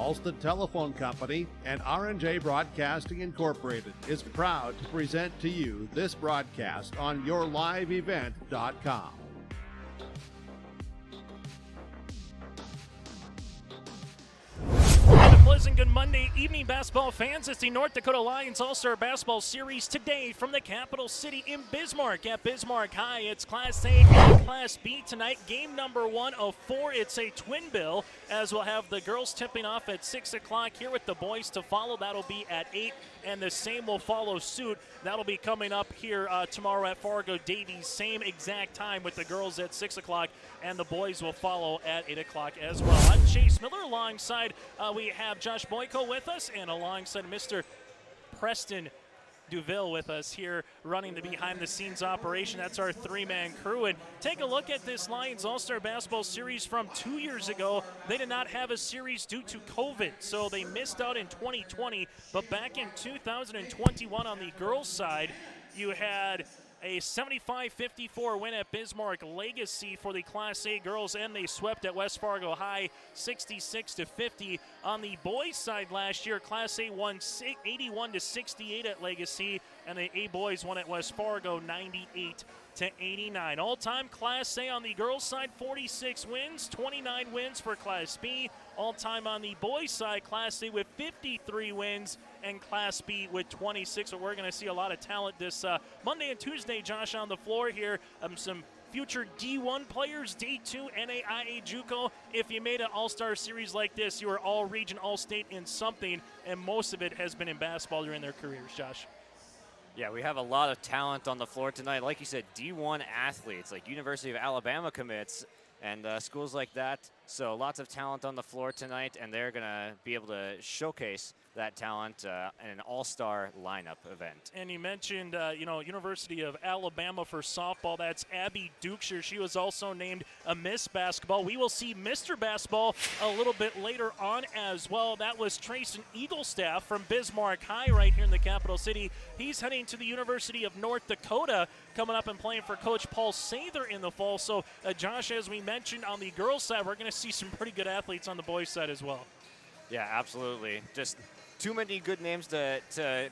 Ulster Telephone Company and R&J Broadcasting Incorporated is proud to present to you this broadcast on yourliveevent.com. Pleasant good Monday evening, basketball fans. It's the North Dakota Lions All-Star Basketball Series today from the capital city in Bismarck. At Bismarck High, it's Class A and Class B tonight. Game number 1 of 4. It's a twin bill, as we'll have the girls tipping off at 6 o'clock here with the boys to follow. That'll be at 8, and the same will follow suit. That'll be coming up here tomorrow at Fargo Davies. Same exact time with the girls at 6 o'clock, and the boys will follow at 8 o'clock as well. I'm Chase Miller. Alongside, we have Josh Boyko with us, and alongside Mr. Preston Duville with us here running the behind-the-scenes operation. That's our three-man crew. And take a look at this Lions All-Star Basketball Series from 2 years ago. They did not have a series due to COVID, so they missed out in 2020. But back in 2021 on the girls' side, you had a 75-54 win at Bismarck Legacy for the Class A girls, and they swept at West Fargo High 66-50. On the boys' side last year, Class A won 81-68 at Legacy, and the A boys won at West Fargo 98-89. All-time Class A on the girls' side, 46 wins, 29 wins for Class B. All-time on the boys' side, Class A with 53 wins, and Class B with 26. So we're going to see a lot of talent this Monday and Tuesday, Josh, on the floor here. Some future D1 players, D2, NAIA JUCO. If you made an all-star series like this, you were all-region, all-state in something, and most of it has been in basketball during their careers, Josh. Yeah, we have a lot of talent on the floor tonight. Like you said, D1 athletes, like University of Alabama commits, and schools like that. So lots of talent on the floor tonight, and they're going to be able to showcase that talent in an all-star lineup event. And you mentioned, University of Alabama for softball. That's Abby Dukeshire. She was also named a Miss Basketball. We will see Mr. Basketball a little bit later on as well. That was Trayson Eaglestaff from Bismarck High right here in the capital city. He's heading to the University of North Dakota, coming up and playing for Coach Paul Sather in the fall. So, Josh, as we mentioned on the girls' side, we're going to see some pretty good athletes on the boys' side as well. Yeah, absolutely. Just too many good names to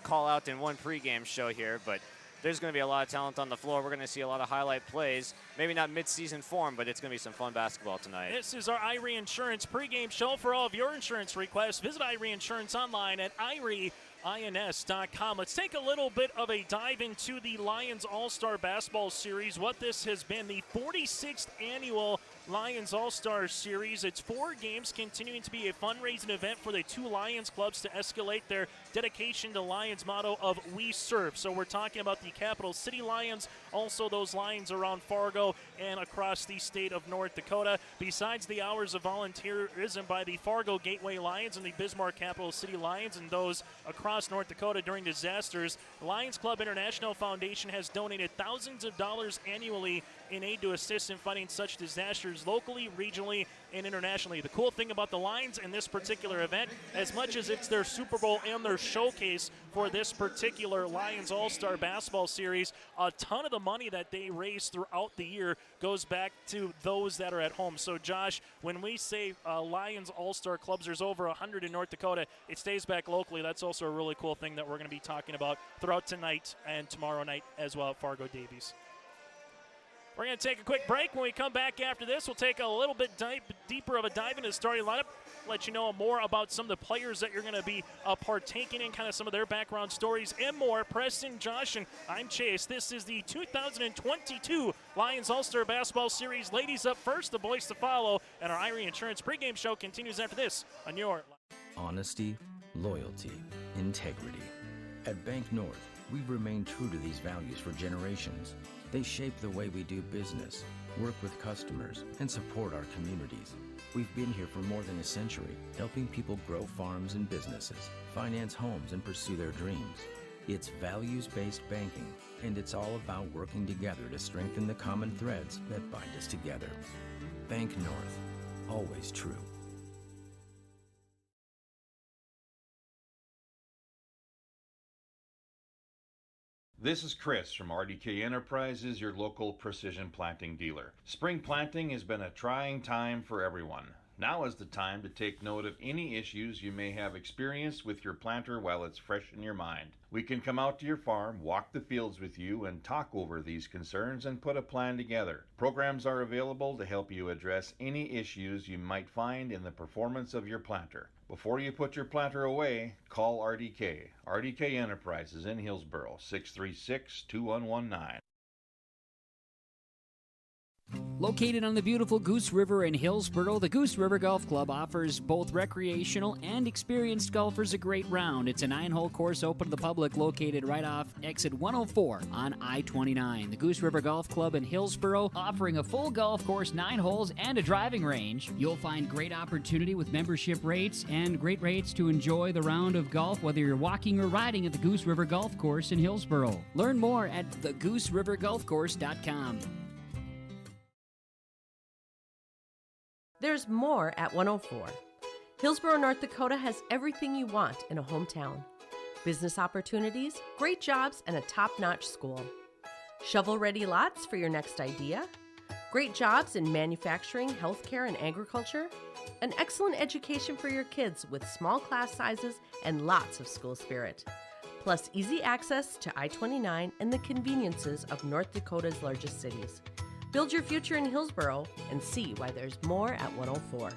call out in one pregame show here, but there's going to be a lot of talent on the floor. We're going to see a lot of highlight plays. Maybe not mid-season form, but it's going to be some fun basketball tonight. This is our Irie Insurance pregame show. For all of your insurance requests, visit Irie Insurance online at IrieINS.com. Let's take a little bit of a dive into the Lions All-Star Basketball Series, what this has been, the 46th annual Lions All-Star Series. It's 4 games, continuing to be a fundraising event for the 2 Lions clubs to escalate their dedication to Lions motto of We Serve. So we're talking about the Capital City Lions, also those Lions around Fargo and across the state of North Dakota. Besides the hours of volunteerism by the Fargo Gateway Lions and the Bismarck Capital City Lions and those across North Dakota during disasters, Lions Club International Foundation has donated thousands of dollars annually in aid to assist in fighting such disasters locally, regionally, and internationally. The cool thing about the Lions in this particular event, as much as it's their Super Bowl and their showcase for this particular Lions All-Star Basketball Series, a ton of the money that they raise throughout the year goes back to those that are at home. So, Josh, when we say Lions All-Star clubs, there's over 100 in North Dakota. It stays back locally. That's also a really cool thing that we're going to be talking about throughout tonight and tomorrow night as well at Fargo Davies. We're going to take a quick break. When we come back after this, we'll take a little bit deeper of a dive into the starting lineup, let you know more about some of the players that you're going to be partaking in, kind of some of their background stories and more. Preston, Josh, and I'm Chase. This is the 2022 Lions All-Star Basketball Series. Ladies up first, the boys to follow, and our Irie Insurance pregame show continues after this on your honesty, loyalty, integrity. At Bank North, we've remained true to these values for generations. They shape the way we do business, work with customers, and support our communities. We've been here for more than a century, helping people grow farms and businesses, finance homes, and pursue their dreams. It's values-based banking, and it's all about working together to strengthen the common threads that bind us together. Bank North, always true. This is Chris from RDK Enterprises, your local precision planting dealer. Spring planting has been a trying time for everyone. Now is the time to take note of any issues you may have experienced with your planter while it's fresh in your mind. We can come out to your farm, walk the fields with you, and talk over these concerns and put a plan together. Programs are available to help you address any issues you might find in the performance of your planter. Before you put your planter away, call RDK. RDK Enterprises in Hillsboro, 636-2119. Located on the beautiful Goose River in Hillsboro, the Goose River Golf Club offers both recreational and experienced golfers a great round. It's a 9-hole course open to the public located right off exit 104 on I-29. The Goose River Golf Club in Hillsboro offering a full golf course, 9 holes, and a driving range. You'll find great opportunity with membership rates and great rates to enjoy the round of golf, whether you're walking or riding at the Goose River Golf Course in Hillsboro. Learn more at thegooseriverdolfcourse.com. There's more at 104. Hillsboro, North Dakota has everything you want in a hometown. Business opportunities, great jobs, and a top-notch school. Shovel-ready lots for your next idea. Great jobs in manufacturing, healthcare, and agriculture. An excellent education for your kids with small class sizes and lots of school spirit. Plus easy access to I-29 and the conveniences of North Dakota's largest cities. Build your future in Hillsboro and see why there's more at 104.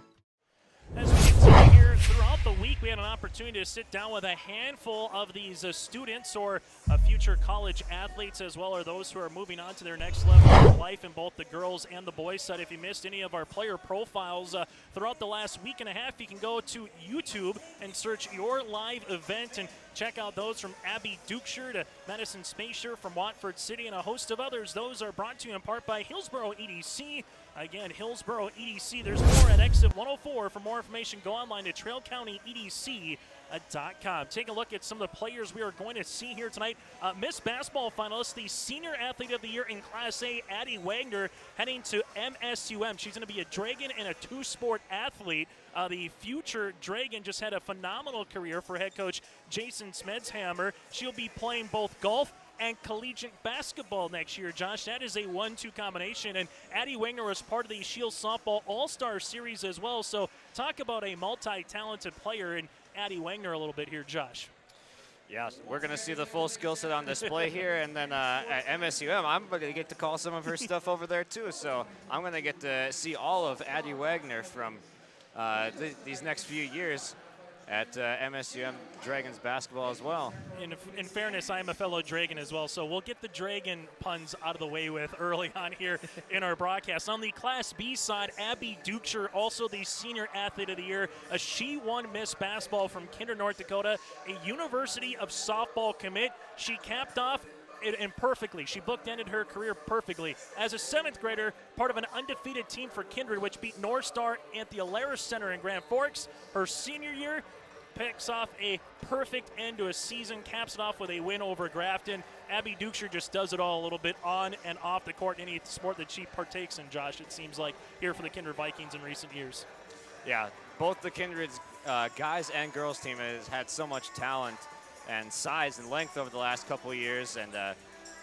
As we continue here throughout the week, we had an opportunity to sit down with a handful of these students or future college athletes, as well as those who are moving on to their next level of life in both the girls and the boys side. If you missed any of our player profiles throughout the last week and a half, you can go to YouTube and search your live event and check out those from Abby Dukeshire to Madison Spacer from Watford City and a host of others. Those are brought to you in part by Hillsboro EDC. Again, Hillsboro EDC. There's more at exit 104. For more information, go online to trailcountyedc.com. Take a look at some of the players we are going to see here tonight. Miss Basketball finalist, the Senior Athlete of the Year in Class A, Addie Wagner, heading to MSUM. She's going to be a Dragon and a two-sport athlete. The future Dragon just had a phenomenal career for head coach Jason Smedshammer. She'll be playing both golf and collegiate basketball next year, Josh. That is a 1-2 combination, and Addie Wagner was part of the Shield Softball All-Star Series as well, so talk about a multi-talented player in Addie Wagner a little bit here, Josh. Yeah, we're going to see the full skill set on display here, and then at MSUM, I'm going to get to call some of her stuff over there too, so I'm going to get to see all of Addie Wagner from these next few years at MSUM Dragons basketball as well. In fairness, I am a fellow Dragon as well, so we'll get the Dragon puns out of the way with early on here in our broadcast. On the Class B side, Abby Dukeshire, also the Senior Athlete of the Year. She won Miss Basketball from Kinder, North Dakota, a University of Softball commit. She capped off and perfectly. She bookended her career perfectly. As a 7th grader, part of an undefeated team for Kindred, which beat North Star at the Alaris Center in Grand Forks. Her senior year picks off a perfect end to a season, caps it off with a win over Grafton. Abby Dukeshire just does it all a little bit on and off the court in any sport that she partakes in, Josh, it seems like, here for the Kindred Vikings in recent years. Yeah, both the Kindred's guys and girls team has had so much talent and size and length over the last couple of years, and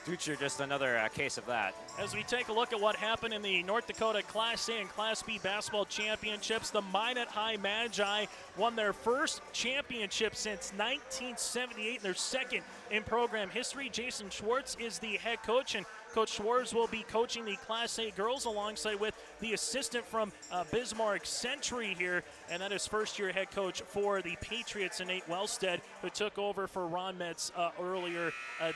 Dukeshire just another case of that. As we take a look at what happened in the North Dakota Class A and Class B basketball championships, the Minot High Magi won their first championship since 1978, and their second in program history. Jason Schwartz is the head coach, and Coach Schwartz will be coaching the Class A girls alongside with the assistant from Bismarck Century here, and that is first-year head coach for the Patriots, Nate Wellstead, who took over for Ron Metz earlier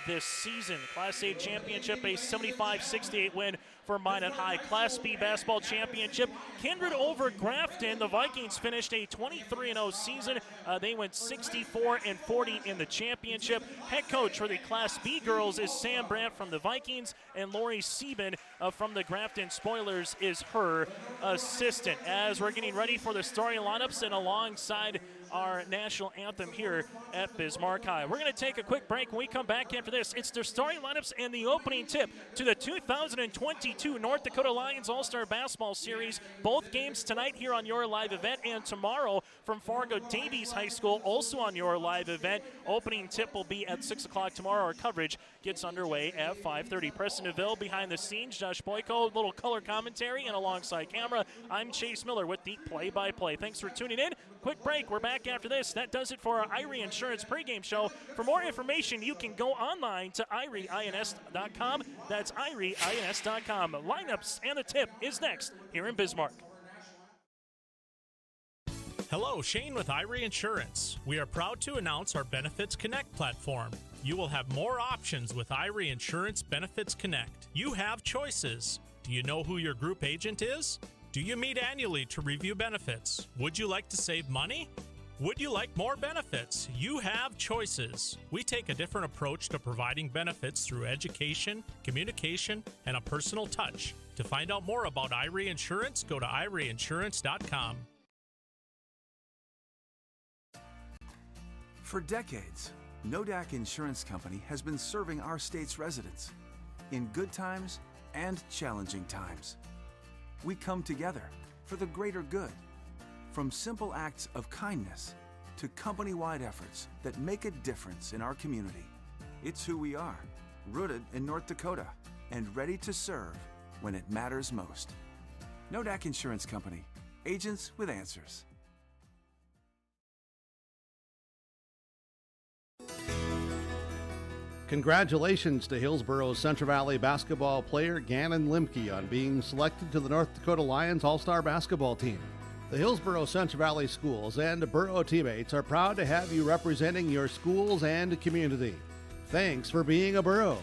this season. Class A championship, a 75-68 win for Minot High. Class B basketball championship, Kindred over Grafton. The Vikings finished a 23-0 season. They went 64-40 in the championship. Head coach for the Class B girls is Sam Brandt from the Vikings, and Lori Sieben from the Grafton Spoilers is her assistant. As we're getting ready for the starting lineups, and alongside our national anthem here at Bismarck High. We're going to take a quick break. When we come back after this, it's their starting lineups and the opening tip to the 2022 North Dakota Lions All-Star Basketball Series. Both games tonight here on your live event, and tomorrow from Fargo Davies High School, also on your live event. Opening tip will be at 6 o'clock tomorrow. Our coverage gets underway at 5:30. Preston DeVille behind the scenes, Josh Boyko, little color commentary, and alongside camera, I'm Chase Miller with the play-by-play. Thanks for tuning in. Quick break. We're back after this. That does it for our Irie Insurance pregame show. For more information, you can go online to irieins.com. That's irieins.com. Lineups and the tip is next here in Bismarck. Hello, Shane with Irie Insurance. We are proud to announce our Benefits Connect platform. You will have more options with Irie Insurance Benefits Connect. You have choices. Do you know who your group agent is? Do you meet annually to review benefits? Would you like to save money? Would you like more benefits? You have choices. We take a different approach to providing benefits through education, communication, and a personal touch. To find out more about Irie Insurance, go to irieinsurance.com. For decades, Nodak Insurance Company has been serving our state's residents in good times and challenging times. We come together for the greater good, from simple acts of kindness to company-wide efforts that make a difference in our community. It's who we are, rooted in North Dakota and ready to serve when it matters most. Nodak Insurance Company, agents with answers. Congratulations to Hillsboro's Central Valley basketball player Gannon Limke on being selected to the North Dakota Lions All-Star basketball team. The Hillsboro Central Valley schools and borough teammates are proud to have you representing your schools and community. Thanks for being a borough.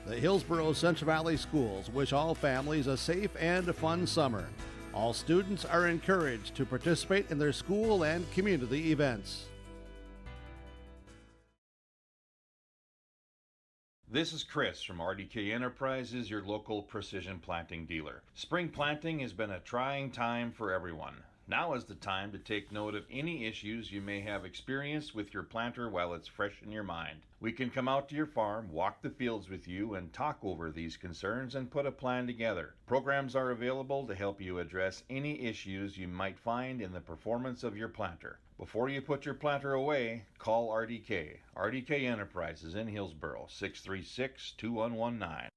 The Hillsboro Central Valley schools wish all families a safe and fun summer. All students are encouraged to participate in their school and community events. This is Chris from RDK Enterprises, your local precision planting dealer. Spring planting has been a trying time for everyone. Now is the time to take note of any issues you may have experienced with your planter while it's fresh in your mind. We can come out to your farm, walk the fields with you, and talk over these concerns and put a plan together. Programs are available to help you address any issues you might find in the performance of your planter. Before you put your planter away, call RDK. RDK Enterprises in Hillsboro, 636-2119.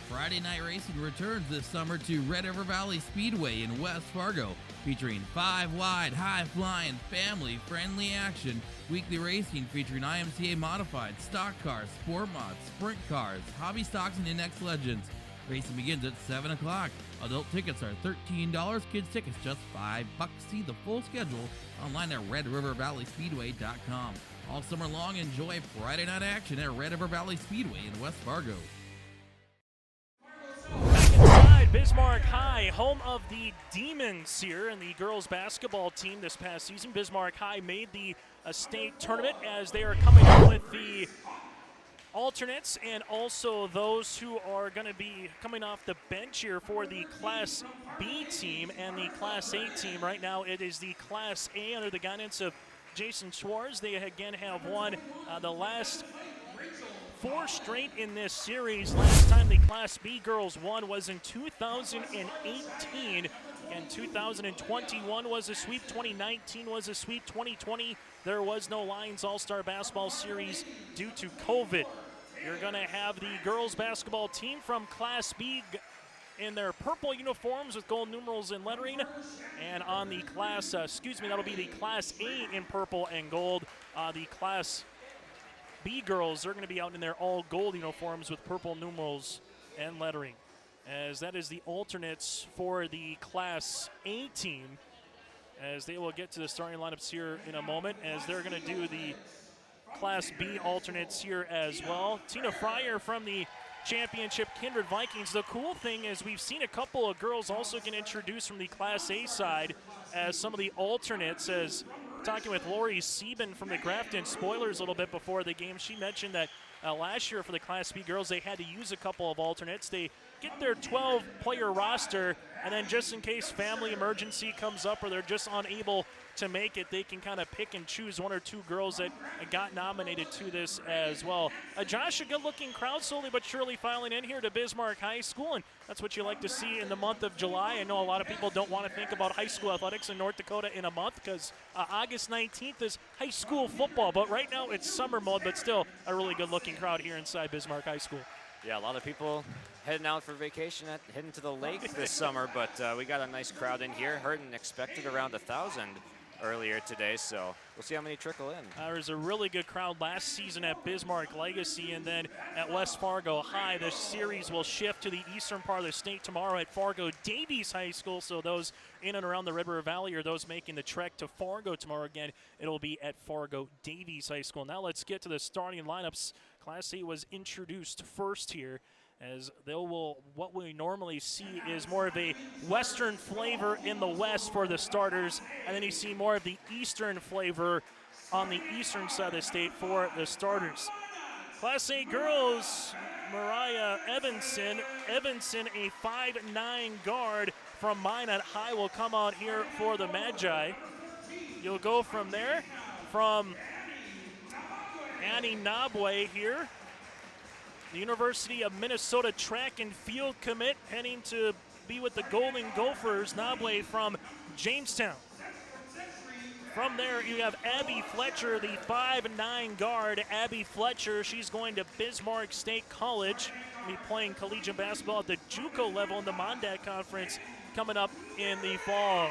Friday Night Racing returns this summer to Red River Valley Speedway in West Fargo, featuring 5-wide, high-flying, family-friendly action. Weekly racing featuring IMCA modified, stock cars, sport mods, sprint cars, hobby stocks, and index legends. Racing begins at 7 o'clock. Adult tickets are $13, kids tickets just $5. See the full schedule online at RedRiverValleySpeedway.com. All summer long, enjoy Friday night action at Red River Valley Speedway in West Fargo. Inside Bismarck High, home of the Demons here, and the girls basketball team this past season. Bismarck High made the state tournament as they are coming up with the alternates and also those who are going to be coming off the bench here for the Class B team and the Class A team. Right now it is the Class A under the guidance of Jason Schwartz. They again have won the last 4 straight in this series. Last time the Class B girls won was in 2018. And 2021 was a sweep. 2019 was a sweep. 2020, there was no Lions All-Star Basketball Series due to COVID. You're going to have the girls basketball team from Class B in their purple uniforms with gold numerals and lettering. And on the that'll be the Class A in purple and gold. The Class B girls are going to be out in their all gold uniforms with purple numerals and lettering, as that is the alternates for the Class A team, as they will get to the starting lineups here in a moment, as they're going to do the Class B alternates here as well. Tina Fryer from the championship Kindred Vikings. The cool thing is we've seen a couple of girls also get introduced from the Class A side as some of the alternates, as talking with Lori Sieben from the Grafton Spoilers a little bit before the game, she mentioned that Last year for the Class B girls, they had to use a couple of alternates. They get their 12-player roster, and then just in case family emergency comes up or they're just unable to make it, they can kind of pick and choose one or two girls that got nominated to this as well. Josh, a good-looking crowd slowly but surely filing in here to Bismarck High School, and that's what you like to see in the month of July. I know a lot of people don't want to think about high school athletics in North Dakota in a month because August 19th is high school football, but right now it's summer mode, but still a really good-looking crowd here inside Bismarck High School. Yeah, a lot of people heading out for vacation, heading to the lake this summer, but we got a nice crowd in here. Heard and expected around 1,000 earlier today, so we'll see how many trickle in. There was a really good crowd last season at Bismarck Legacy, and then at West Fargo High. The series will shift to the eastern part of the state tomorrow at Fargo Davies High School, so those in and around the Red River Valley or those making the trek to Fargo tomorrow, again, it'll be at Fargo Davies High School. Now let's get to the starting lineups. Class A was introduced first here, as what we normally see is more of a western flavor in the west for the starters, and then you see more of the eastern flavor on the eastern side of the state for the starters. Class A girls, Mariah Evanson, a 5'9" guard from Minot High, will come out here for the Magi. You'll go from there, from Annie Nabwe here, the University of Minnesota track and field commit, heading to be with the Golden Gophers. Nabwe from Jamestown. From there, you have Abby Fletcher, the 5'9" guard. Abby Fletcher, she's going to Bismarck State College. Be playing collegiate basketball at the JUCO level in the Mondat Conference coming up in the fall.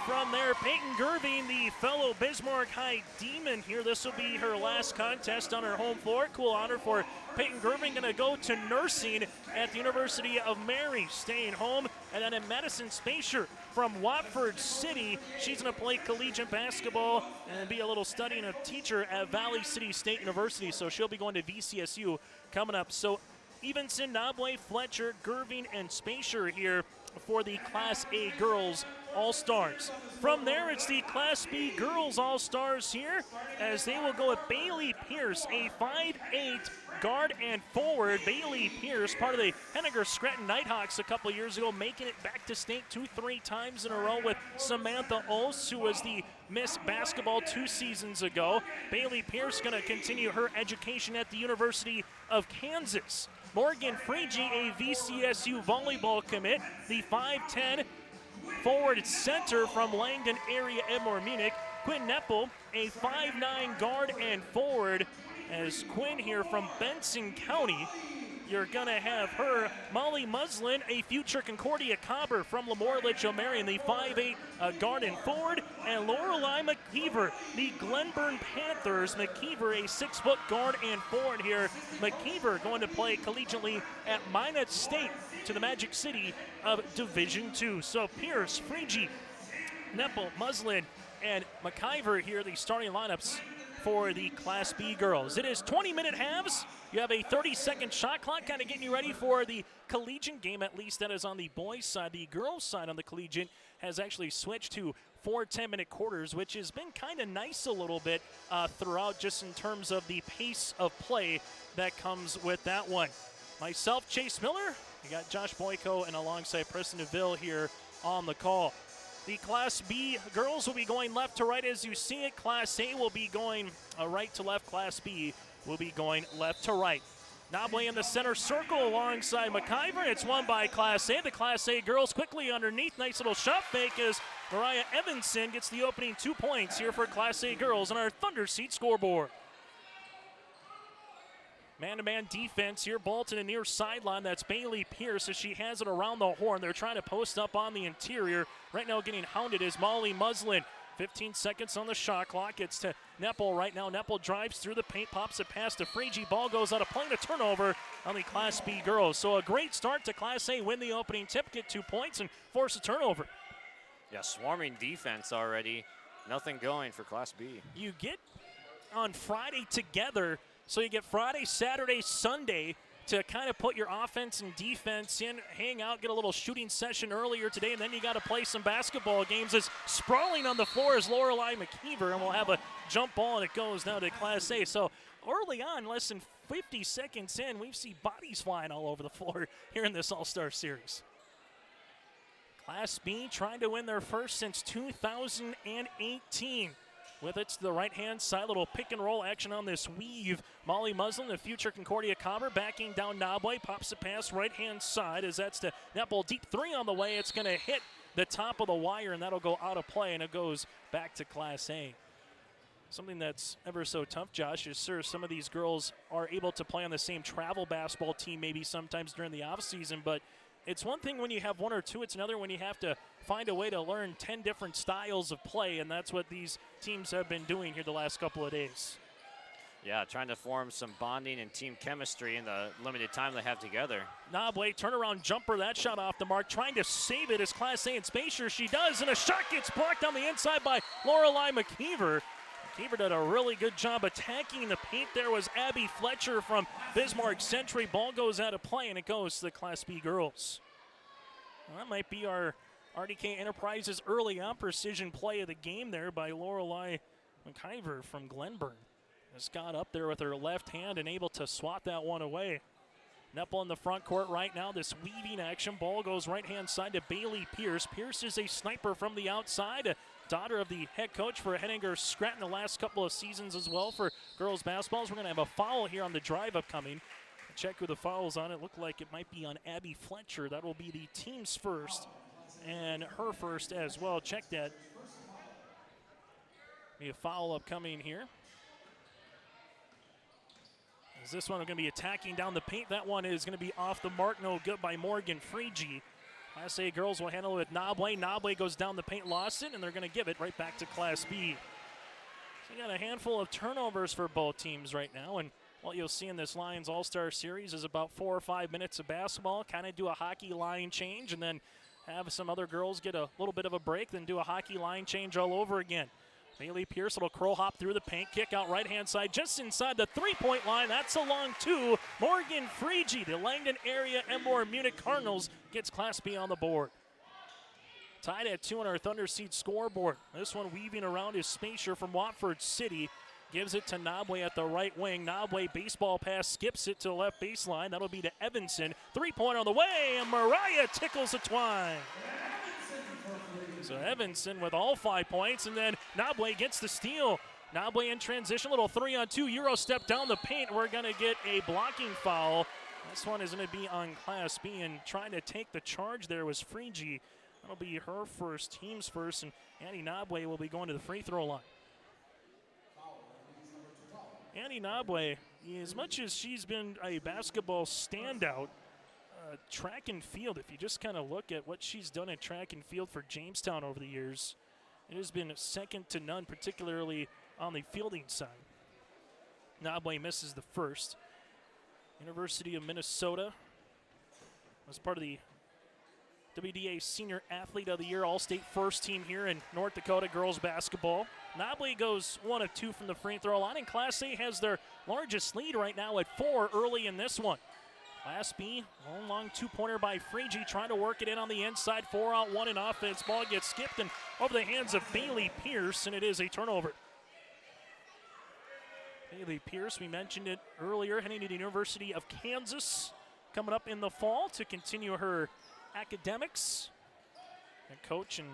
From there, Peyton Gerving, the fellow Bismarck High Demon here. This will be her last contest on her home floor. Cool honor for Peyton Gerving. Going to go to nursing at the University of Mary, staying home. And then in Madison Spacer from Watford City, she's going to play collegiate basketball and be a little studying a teacher at Valley City State University. So she'll be going to VCSU coming up. So Evanson, Nabwe, Fletcher, Gerving, and Spacer here for the Class A girls All-Stars. From there, it's the Class B girls All-Stars here, as they will go with Bailey Pierce, a 5'8" guard and forward. Bailey Pierce, part of the Henniger Scranton Nighthawks a couple years ago, making it back to state 2-3 times in a row with Samantha Ost, who was the Miss Basketball 2 seasons ago. Bailey Pierce going to continue her education at the University of Kansas. Morgan Freege, a VCSU volleyball commit, the 5'10" forward center from Langdon area Edmore Munich. Quinn Neppel, a 5'9" guard and forward, as Quinn here from Benson County. You're going to have her. Molly Muslin, a future Concordia Cobber from Lemoore Litchfield Marion, the 5'8" guard and forward. And Lorelei McKeever, the Glenburn Panthers. McKeever, a 6-foot guard and forward here. McKeever going to play collegiately at Minot State to the Magic City of Division II. So Pierce, Freege, Neppel, Muslin, and McKeever here, the starting lineups for the Class B girls. It is 20-minute halves. You have a 30-second shot clock, kind of getting you ready for the collegiate game, at least that is on the boys' side. The girls' side on the collegiate has actually switched to 4 10-minute quarters, which has been kind of nice a little bit throughout, just in terms of the pace of play that comes with that one. Myself, Chase Miller, you got Josh Boyko, and alongside Preston DeVille here on the call. The Class B girls will be going left to right as you see it. Class A will be going right to left. Class B will be going left to right. Nabwe in the center circle alongside McKeever. It's won by Class A. The Class A girls quickly underneath. Nice little shot fake as Mariah Evanson gets the opening 2 points here for Class A girls on our Thunder Seat scoreboard. Man-to-man defense here. Ball to the near sideline. That's Bailey Pierce as she has it around the horn. They're trying to post up on the interior. Right now getting hounded is Molly Muslin. 15 seconds on the shot clock. It's to Neppel right now. Neppel drives through the paint, pops it past to Freege. Ball goes out of play, and a turnover on the Class B girls. So a great start to Class A. Win the opening tip, get 2 points, and force a turnover. Yeah, swarming defense already. Nothing going for Class B. You get on Friday together. So you get Friday, Saturday, Sunday to kind of put your offense and defense in, hang out, get a little shooting session earlier today, and then you got to play some basketball games. As sprawling on the floor is Lorelei McKeever, and we'll have a jump ball, and it goes now to Class A. So early on, less than 50 seconds in, we see bodies flying all over the floor here in this All-Star Series. Class B trying to win their first since 2018. With it to the right-hand side, little pick-and-roll action on this weave. Molly Muslin, the future Concordia Comber, backing down Nobway, pops it past right-hand side as that's the net ball deep three on the way. It's going to hit the top of the wire, and that'll go out of play, and it goes back to Class A. Something that's ever so tough, Josh, is sure some of these girls are able to play on the same travel basketball team maybe sometimes during the offseason, but it's one thing when you have one or two. It's another when you have to find a way to learn 10 different styles of play, and that's what these teams have been doing here the last couple of days. Yeah, trying to form some bonding and team chemistry in the limited time they have together. Nobway, turnaround jumper, that shot off the mark, trying to save it as Class A and Spacer. She does, and a shot gets blocked on the inside by Lorelei McKeever. McKeever did a really good job attacking the paint. There was Abby Fletcher from Bismarck Century. Ball goes out of play, and it goes to the Class B girls. Well, that might be our RDK Enterprises early on precision play of the game there by Lorelei McKeever from Glenburn. Has got up there with her left hand and able to swat that one away. Nepple in the front court right now. This weaving action. Ball goes right-hand side to Bailey Pierce. Pierce is a sniper from the outside. A daughter of the head coach for Henninger Scranton the last couple of seasons as well for girls basketballs. We're going to have a foul here on the drive upcoming. Check who the foul's on. It looked like it might be on Abby Fletcher. That will be the team's first and her first as well. Check that. Be a foul upcoming here. Is this one going to be attacking down the paint? That one is going to be off the mark. No good by Morgan Freege. Class A girls will handle it with Nobway. Nobway goes down the paint, lost it, and they're going to give it right back to Class B. So you got a handful of turnovers for both teams right now, and what you'll see in this Lions All-Star Series is about 4 or 5 minutes of basketball, kind of do a hockey line change, and then have some other girls get a little bit of a break, then do a hockey line change all over again. Bailey Pierce will crow hop through the paint, kick out right-hand side, just inside the three-point line. That's a long two. Morgan Freege, the Langdon area Embor Munich Cardinals, gets Class B on the board. Tied at 2 on our Thunder Seed scoreboard. This one weaving around is Spacer from Watford City. Gives it to Nobway at the right wing. Nobway baseball pass, skips it to the left baseline. That'll be to Evanson. Three-point on the way, and Mariah tickles the twine. So Evanson with all 5 points, and then Nobway gets the steal. Nobway in transition, little 3-on-2 Euro step down the paint. We're going to get a blocking foul. This one is going to be on Class B, and trying to take the charge there was Freege. That'll be her first, team's first, and Annie Nobway will be going to the free throw line. Annie Nobway, as much as she's been a basketball standout, track and field, if you just kind of look at what she's done in track and field for Jamestown over the years, it has been second to none, particularly on the fielding side. Nobway misses the first. University of Minnesota was part of the WDA Senior Athlete of the Year All-State First Team here in North Dakota girls basketball. Nobway goes 1 of 2 from the free throw line, and Class A has their largest lead right now at 4 early in this one. Class B, long two-pointer by Freege, trying to work it in on the inside. 4 out, 1 in offense. Ball gets skipped and over the hands of Bailey Pierce, and it is a turnover. Bailey Pierce, we mentioned it earlier, heading to the University of Kansas, coming up in the fall to continue her academics. And coach and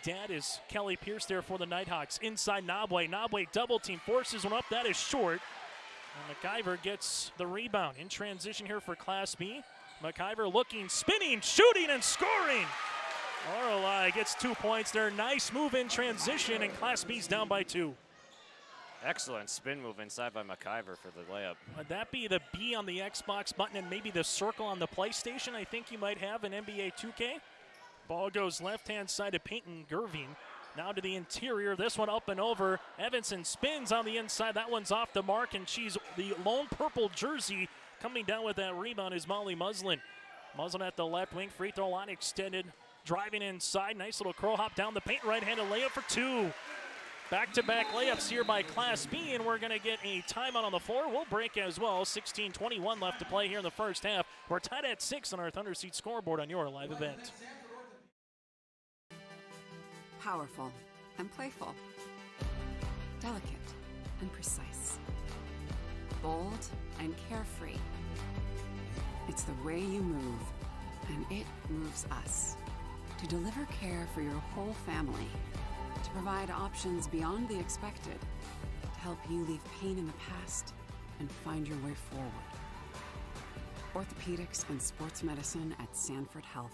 dad is Kelly Pierce there for the Nighthawks. Inside Nobway. Nobway double team, forces one up. That is short. And McIver gets the rebound. In transition here for Class B. McIver looking, spinning, shooting, and scoring. Lorelei gets 2 points there. Nice move in transition, and Class B's down by 2. Excellent spin move inside by McIver for the layup. Would that be the B on the Xbox button and maybe the circle on the PlayStation? I think you might have in NBA 2K. Ball goes left-hand side to Peyton Gerving. Now to the interior, this one up and over. Evanson spins on the inside. That one's off the mark, and she's the lone purple jersey. Coming down with that rebound is Molly Muslin. Muslin at the left wing, free throw line extended. Driving inside, nice little crow hop down the paint, right-handed layup for 2. Back-to-back layups here by Class B, and we're going to get a timeout on the floor. We'll break as well. 16:21 left to play here in the first half. We're tied at 6 on our Thunder Seat scoreboard on your live event. Powerful and playful, delicate and precise. bold and carefree. It's the way you move, and it moves us. To deliver care for your whole family, to provide options beyond the expected, to help you leave pain in the past and find your way forward. Orthopedics and sports medicine at Sanford Health.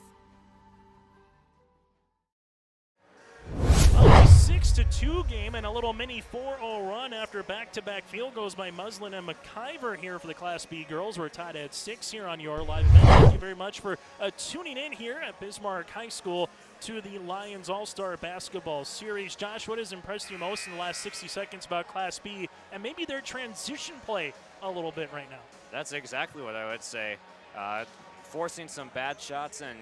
A 6-2 game and a little mini 4-0 run after back-to-back field goals by Muslin and McIver here for the Class B girls. We're tied at 6 here on your live event. Thank you very much for tuning in here at Bismarck High School to the Lions All-Star Basketball Series. Josh, what has impressed you most in the last 60 seconds about Class B and maybe their transition play a little bit right now? That's exactly what I would say. Forcing some bad shots and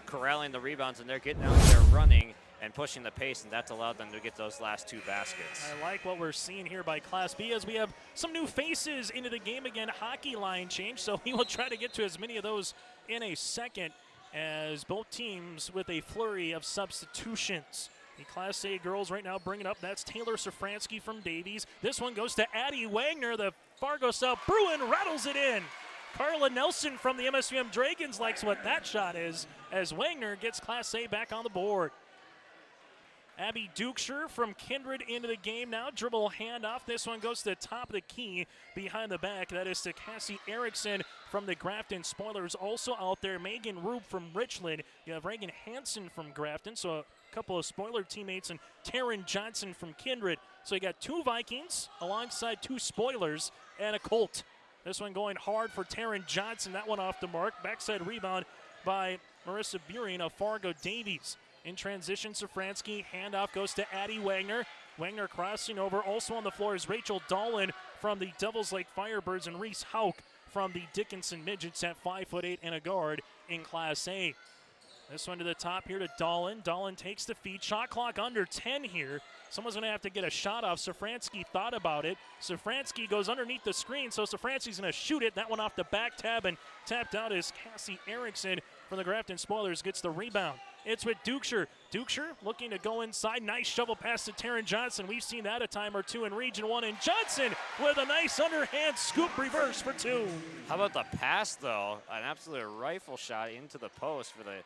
corralling the rebounds, and they're getting out there running and pushing the pace, and that's allowed them to get those last 2 baskets. I like what we're seeing here by Class B as we have some new faces into the game again. Hockey line change, so we will try to get to as many of those in a second as both teams with a flurry of substitutions. The Class A girls right now bring it up. That's Taylor Safransky from Davies. This one goes to Addie Wagner. The Fargo South Bruin rattles it in. Carla Nelson from the MSUM Dragons likes what that shot is as Wagner gets Class A back on the board. Abby Dukeshire from Kindred into the game now. Dribble handoff. This one goes to the top of the key behind the back. That is to Cassie Erickson from the Grafton Spoilers. Also out there, Megan Rube from Richland. You have Reagan Hansen from Grafton, so a couple of Spoiler teammates, and Taryn Johnson from Kindred. So you got 2 Vikings alongside 2 Spoilers and a Colt. This one going hard for Taryn Johnson. That one off the mark. Backside rebound by Marissa Burien of Fargo Davies. In transition, Safransky, handoff goes to Addie Wagner. Wagner crossing over. Also on the floor is Rachel Dolan from the Devils Lake Firebirds and Reese Hauk from the Dickinson Midgets at 5'8" and a guard in Class A. This one to the top here to Dolan. Dolan takes the feed. Shot clock under 10 here. Someone's going to have to get a shot off. Safransky thought about it. Safransky goes underneath the screen, so Safransky's going to shoot it. That one off the back tab and tapped out is Cassie Erickson from the Grafton Spoilers gets the rebound. It's with Dukeshire. Dukeshire looking to go inside. Nice shovel pass to Taryn Johnson. We've seen that a time or two in Region 1. And Johnson with a nice underhand scoop reverse for 2. How about the pass, though? An absolute rifle shot into the post for the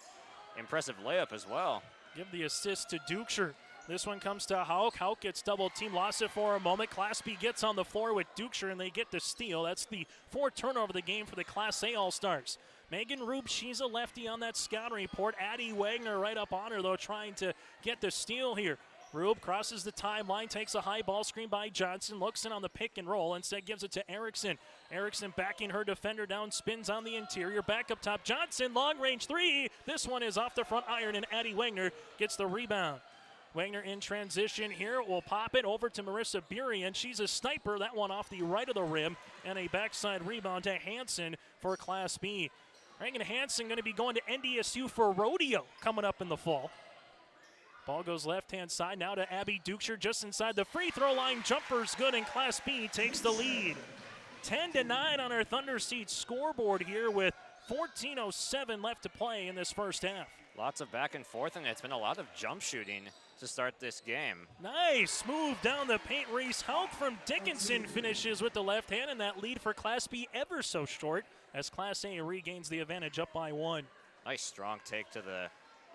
impressive layup as well. Give the assist to Dukeshire. This one comes to Hauk. Hauk gets double team, lost it for a moment. Class B gets on the floor with Dukeshire, and they get the steal. That's the 4th turnover of the game for the Class A All-Stars. Megan Rube, she's a lefty on that scouting report. Addie Wagner right up on her, though, trying to get the steal here. Rube crosses the timeline, takes a high ball screen by Johnson, looks in on the pick and roll, instead gives it to Erickson. Erickson backing her defender down, spins on the interior, back up top. Johnson, long range 3. This one is off the front iron, and Addie Wagner gets the rebound. Wagner in transition here will pop it over to Marissa Burien. She's a sniper. That one off the right of the rim, and a backside rebound to Hansen for Class B. Reagan Hansen going to be going to NDSU for rodeo coming up in the fall. Ball goes left-hand side now to Abby Dukeshire just inside the free throw line. Jumper's good, and Class B takes the lead. 10-9 on our Thunder Seats scoreboard here with 14:07 left to play in this first half. Lots of back and forth, and it's been a lot of jump shooting to start this game. Nice move down the paint. Reese Hauk from Dickinson finishes with the left hand, and that lead for Class B ever so short as Class A regains the advantage up by 1. Nice strong take to the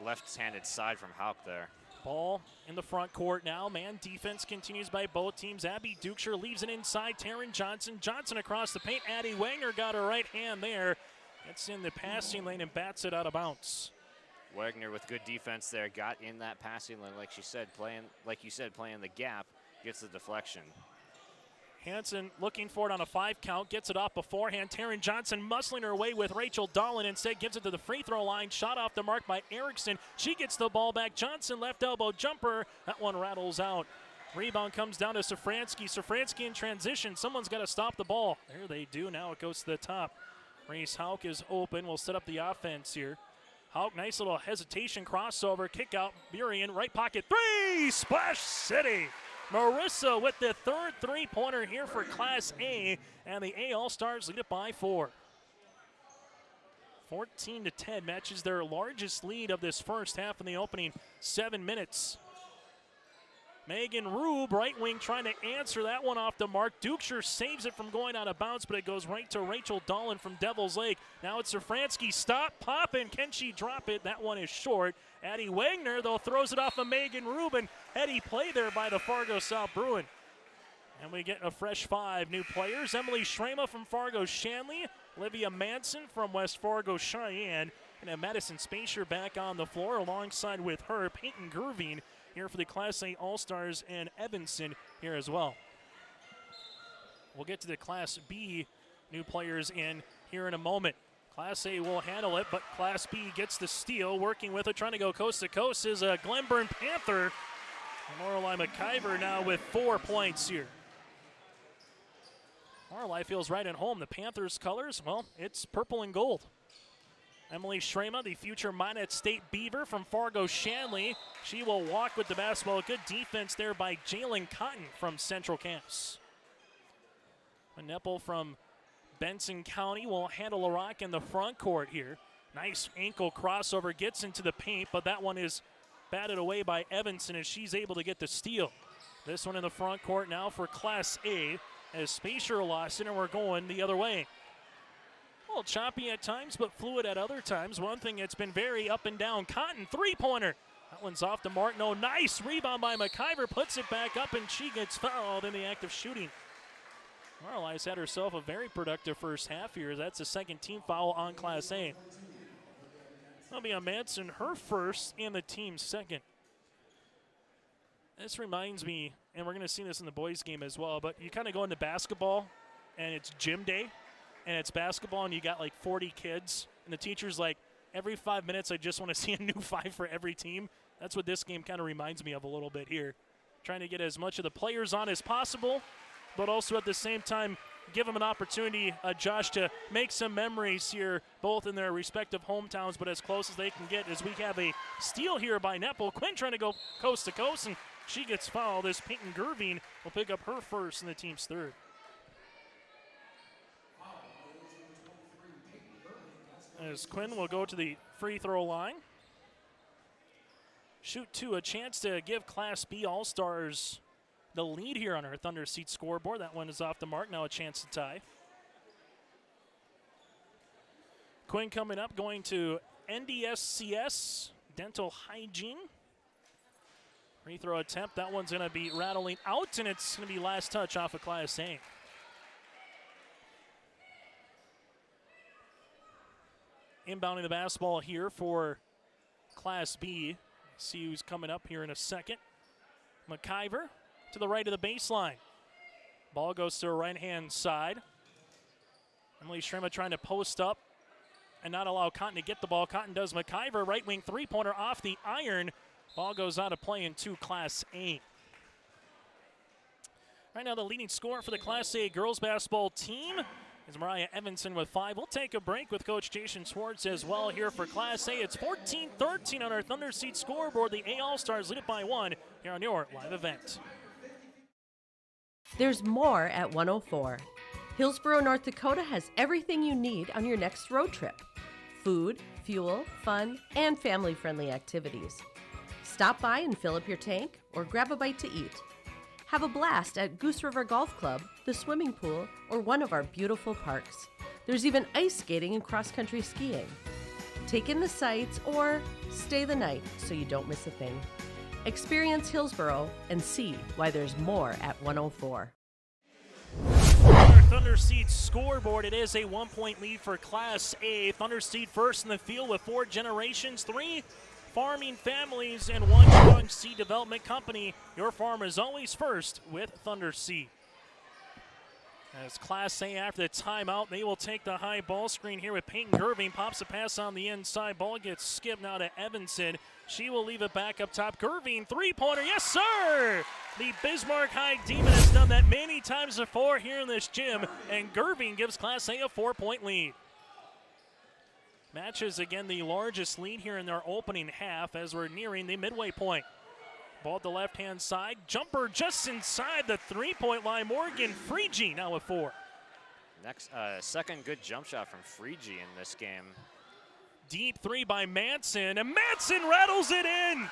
left-handed side from Hauk there. Ball in the front court now. Man defense continues by both teams. Abby Dukeshire leaves it inside. Taryn Johnson. Johnson across the paint. Addie Wagner got her right hand there. Gets in the passing lane and bats it out of bounds. Wagner with good defense there. Got in that passing lane, like you said, playing the gap. Gets the deflection. Hansen looking for it on a 5 count, gets it off beforehand. Taryn Johnson muscling her way with Rachel Dolan. Instead gives it to the free throw line. Shot off the mark by Erickson. She gets the ball back. Johnson left elbow jumper. That one rattles out. Rebound comes down to Safransky. Safransky in transition. Someone's got to stop the ball. There they do. Now it goes to the top. Reese Hauk is open. We'll set up the offense here. Hauk, nice little hesitation crossover. Kick out. Burien, right pocket. 3! Splash City! Marissa with the 3rd three-pointer here for Class A, and the A All-Stars lead it by 4. 14-10 matches their largest lead of this first half in the opening 7 minutes. Megan Rube, right wing, trying to answer that one off the mark. Dukeshire saves it from going out of bounds, but it goes right to Rachel Dolan from Devil's Lake. Now it's Safransky. Stop, pop, and can she drop it? That one is short. Addie Wagner, though, throws it off of Megan Rube, and heady play there by the Fargo South Bruin. And we get a fresh 5 new players. Emily Schrema from Fargo Shanley, Olivia Manson from West Fargo Cheyenne, and then Madison Spacer back on the floor alongside with her, Peyton Gerving, here for the Class A All-Stars, and Evanston here as well. We'll get to the Class B new players in here in a moment. Class A will handle it, but Class B gets the steal. Working with it, trying to go coast to coast is a Glenburn Panther. Lorelei McIver now with 4 points here. Lorelei feels right at home. The Panthers' colors, well, it's purple and gold. Emily Schrema, the future Minot State Beaver from Fargo Shanley. She will walk with the basketball. Good defense there by Jalen Cotton from Central Camps. Nepple from Benson County will handle a rock in the front court here. Nice ankle crossover, gets into the paint, but that one is batted away by Evanston as she's able to get the steal. This one in the front court now for Class A as Spacer lost it, and we're going the other way. A little choppy at times, but fluid at other times. One thing that's been very up and down. Cotton, three-pointer. That one's off the mark. No, nice rebound by McIver. Puts it back up, and she gets fouled in the act of shooting. Marlei's had herself a very productive first half here. That's a second team foul on Class A. That'll be on Manson, her first, and the team's second. This reminds me, and we're going to see this in the boys' game as well, but you kind of go into basketball, and it's gym day, and it's basketball, and you got like 40 kids, and the teacher's like, every 5 minutes I just want to see a new 5 for every team. That's what this game kind of reminds me of a little bit here. Trying to get as much of the players on as possible, but also at the same time give them an opportunity, Josh, to make some memories here, both in their respective hometowns, but as close as they can get, as we have a steal here by Nepple. Quinn trying to go coast to coast, and she gets fouled as Peyton Gerving will pick up her first and the team's third. As Quinn will go to the free throw line. Shoot 2, a chance to give Class B All-Stars the lead here on our Thunder Seat scoreboard. That one is off the mark. Now a chance to tie. Quinn coming up, going to NDSCS Dental Hygiene. Free throw attempt. That one's going to be rattling out, and it's going to be last touch off of Class A. Inbounding the basketball here for Class B. See who's coming up here in a second. McIver to the right of the baseline. Ball goes to her right-hand side. Emily Schrema trying to post up and not allow Cotton to get the ball. Cotton does. McIver, right wing three-pointer off the iron. Ball goes out of play into Class A. Right now the leading scorer for the Class A girls basketball team is Mariah Evanson with 5. We'll take a break with Coach Jason Schwartz as well here for Class A. It's 14-13 on our Thunder Seat scoreboard. The A All-Stars lead it by 1 here on your live event. There's more at 104. Hillsborough, North Dakota has everything you need on your next road trip. Food, fuel, fun, and family-friendly activities. Stop by and fill up your tank or grab a bite to eat. Have a blast at Goose River Golf Club, the swimming pool, or one of our beautiful parks. There's even ice skating and cross-country skiing. Take in the sights or stay the night so you don't miss a thing. Experience Hillsborough and see why there's more at 104. Our Thunder Seed scoreboard, it is a 1-point lead for Class A. Thunder Seed first in the field with 4 generations, 3 farming families, and 1 strong seed development company. Your farm is always first with Thunder Seed. As Class A after the timeout, they will take the high ball screen here with Peyton Gerving. Pops a pass on the inside. Ball gets skipped now to Evanson. She will leave it back up top. Gerving, three-pointer. Yes, sir! The Bismarck High Demon has done that many times before here in this gym, and Gerving gives Class A a 4-point lead. Matches, again, the largest lead here in their opening half as we're nearing the midway point. Ball at the left-hand side. Jumper just inside the three-point line. Morgan Freegee now with 4. Next, second good jump shot from Freegee in this game. Deep 3 by Manson, and Manson rattles it in.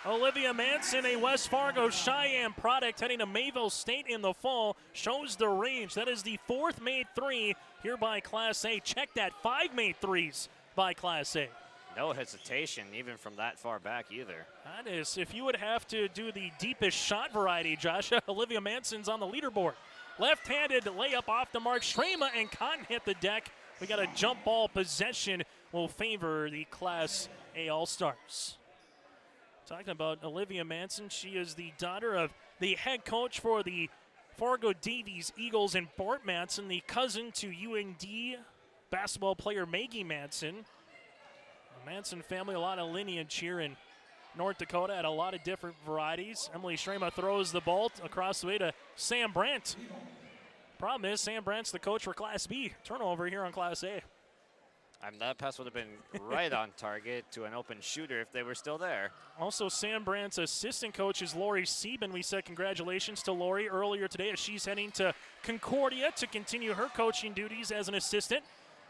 Olivia Manson, a West Fargo Cheyenne product, heading to Mayville State in the fall, shows the range. That is the 4th made 3 here by Class A. Check that, 5 made 3s by Class A. No hesitation even from that far back either. That is, if you would have to do the deepest shot variety, Josh, Olivia Manson's on the leaderboard. Left-handed layup off the mark. Strema and Cotton hit the deck. We got a jump ball possession will favor the Class A All-Stars. Talking about Olivia Manson, she is the daughter of the head coach for the Fargo Davies Eagles and Bart Manson, the cousin to UND basketball player Maggie Manson. The Manson family, a lot of lineage here in North Dakota at a lot of different varieties. Emily Strema throws the ball across the way to Sam Brandt. Problem is, Sam Brandt's the coach for Class B. Turnover here on Class A. That pass would have been right on target to an open shooter if they were still there. Also, Sam Brandt's assistant coach is Lori Sieben. We said congratulations to Lori earlier today as she's heading to Concordia to continue her coaching duties as an assistant.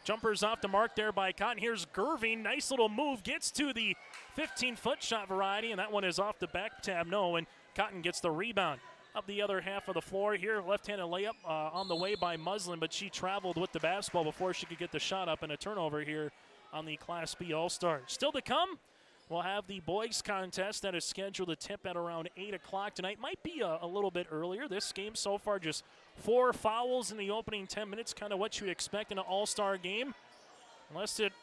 Jumpers off the mark there by Cotton. Here's Gerving. Nice little move. Gets to the 15-foot shot variety, and that one is off the back tab. No, and Cotton gets the rebound. Up the other half of the floor here. Left-handed layup on the way by Muslin, but she traveled with the basketball before she could get the shot up, and a turnover here on the Class B All-Stars. Still to come, we'll have the boys contest that is scheduled to tip at around 8 o'clock tonight. Might be a little bit earlier. This game so far just 4 fouls in the opening 10 minutes, kind of what you'd expect in an all-star game. Unless it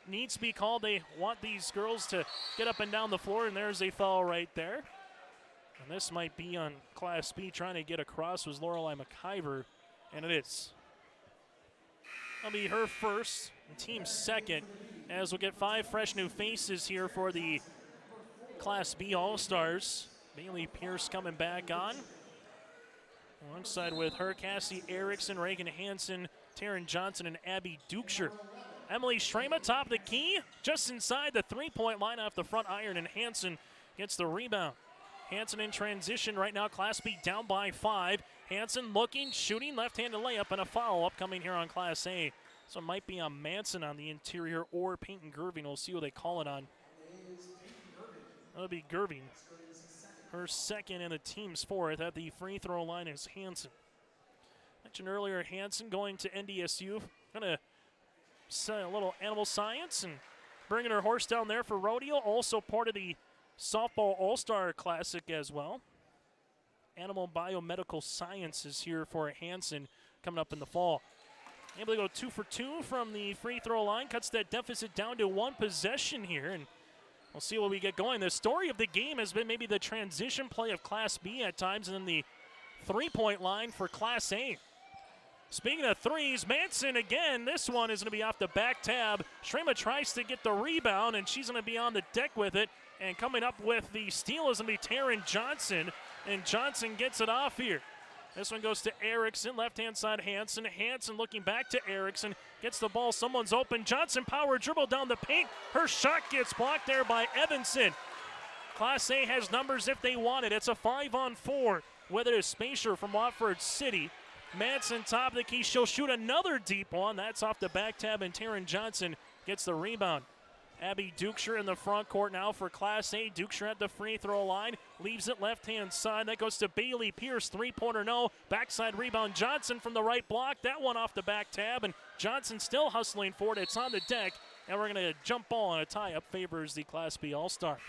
needs to be called, they want these girls to get up and down the floor, and there's a foul right there. And this might be on Class B. Trying to get across was Lorelei McIver, and it is. That'll be her first, and team second, as we'll get 5 fresh new faces here for the Class B All-Stars. Bailey Pierce coming back on. Alongside with her, Cassie Erickson, Reagan Hansen, Taryn Johnson, and Abby Dukesher. Emily Strema, top of the key, just inside the three-point line off the front iron, and Hansen gets the rebound. Hansen in transition right now, Class B down by 5. Hansen looking, shooting, left-handed layup, and a foul upcoming here on Class A. So it might be on Manson on the interior or Peyton Gerving. We'll see what they call it on. That'll be Gerving. Her second and the team's 4th. At the free throw line is Hansen. Mentioned earlier, Hansen going to NDSU. Gonna say a little animal science and bringing her horse down there for rodeo. Also part of the Softball All-Star Classic as well. Animal Biomedical Sciences here for Hansen coming up in the fall. Able to go 2 for 2 from the free throw line. Cuts that deficit down to 1 possession here, and we'll see what we get going. The story of the game has been maybe the transition play of Class B at times, and then the three-point line for Class A. Speaking of threes, Manson again. This one is going to be off the back tab. Strema tries to get the rebound, and she's going to be on the deck with it. And coming up with the steal is going to be Taryn Johnson, and Johnson gets it off here. This one goes to Erickson, left-hand side Hansen. Hansen looking back to Erickson, gets the ball, someone's open. Johnson power dribble down the paint. Her shot gets blocked there by Evanson. Class A has numbers if they want it. It's a 5-on-4 with it is Spacer from Watford City. Manson top of the key. She'll shoot another deep one. That's off the back tab, and Taryn Johnson gets the rebound. Abby Dukesher in the front court now for Class A. Dukesher at the free throw line. Leaves it left-hand side. That goes to Bailey Pierce. Three-pointer no. Backside rebound. Johnson from the right block. That one off the back tab. And Johnson still hustling for it. It's on the deck. And we're going to jump ball, and a tie-up favors the Class B All-Stars.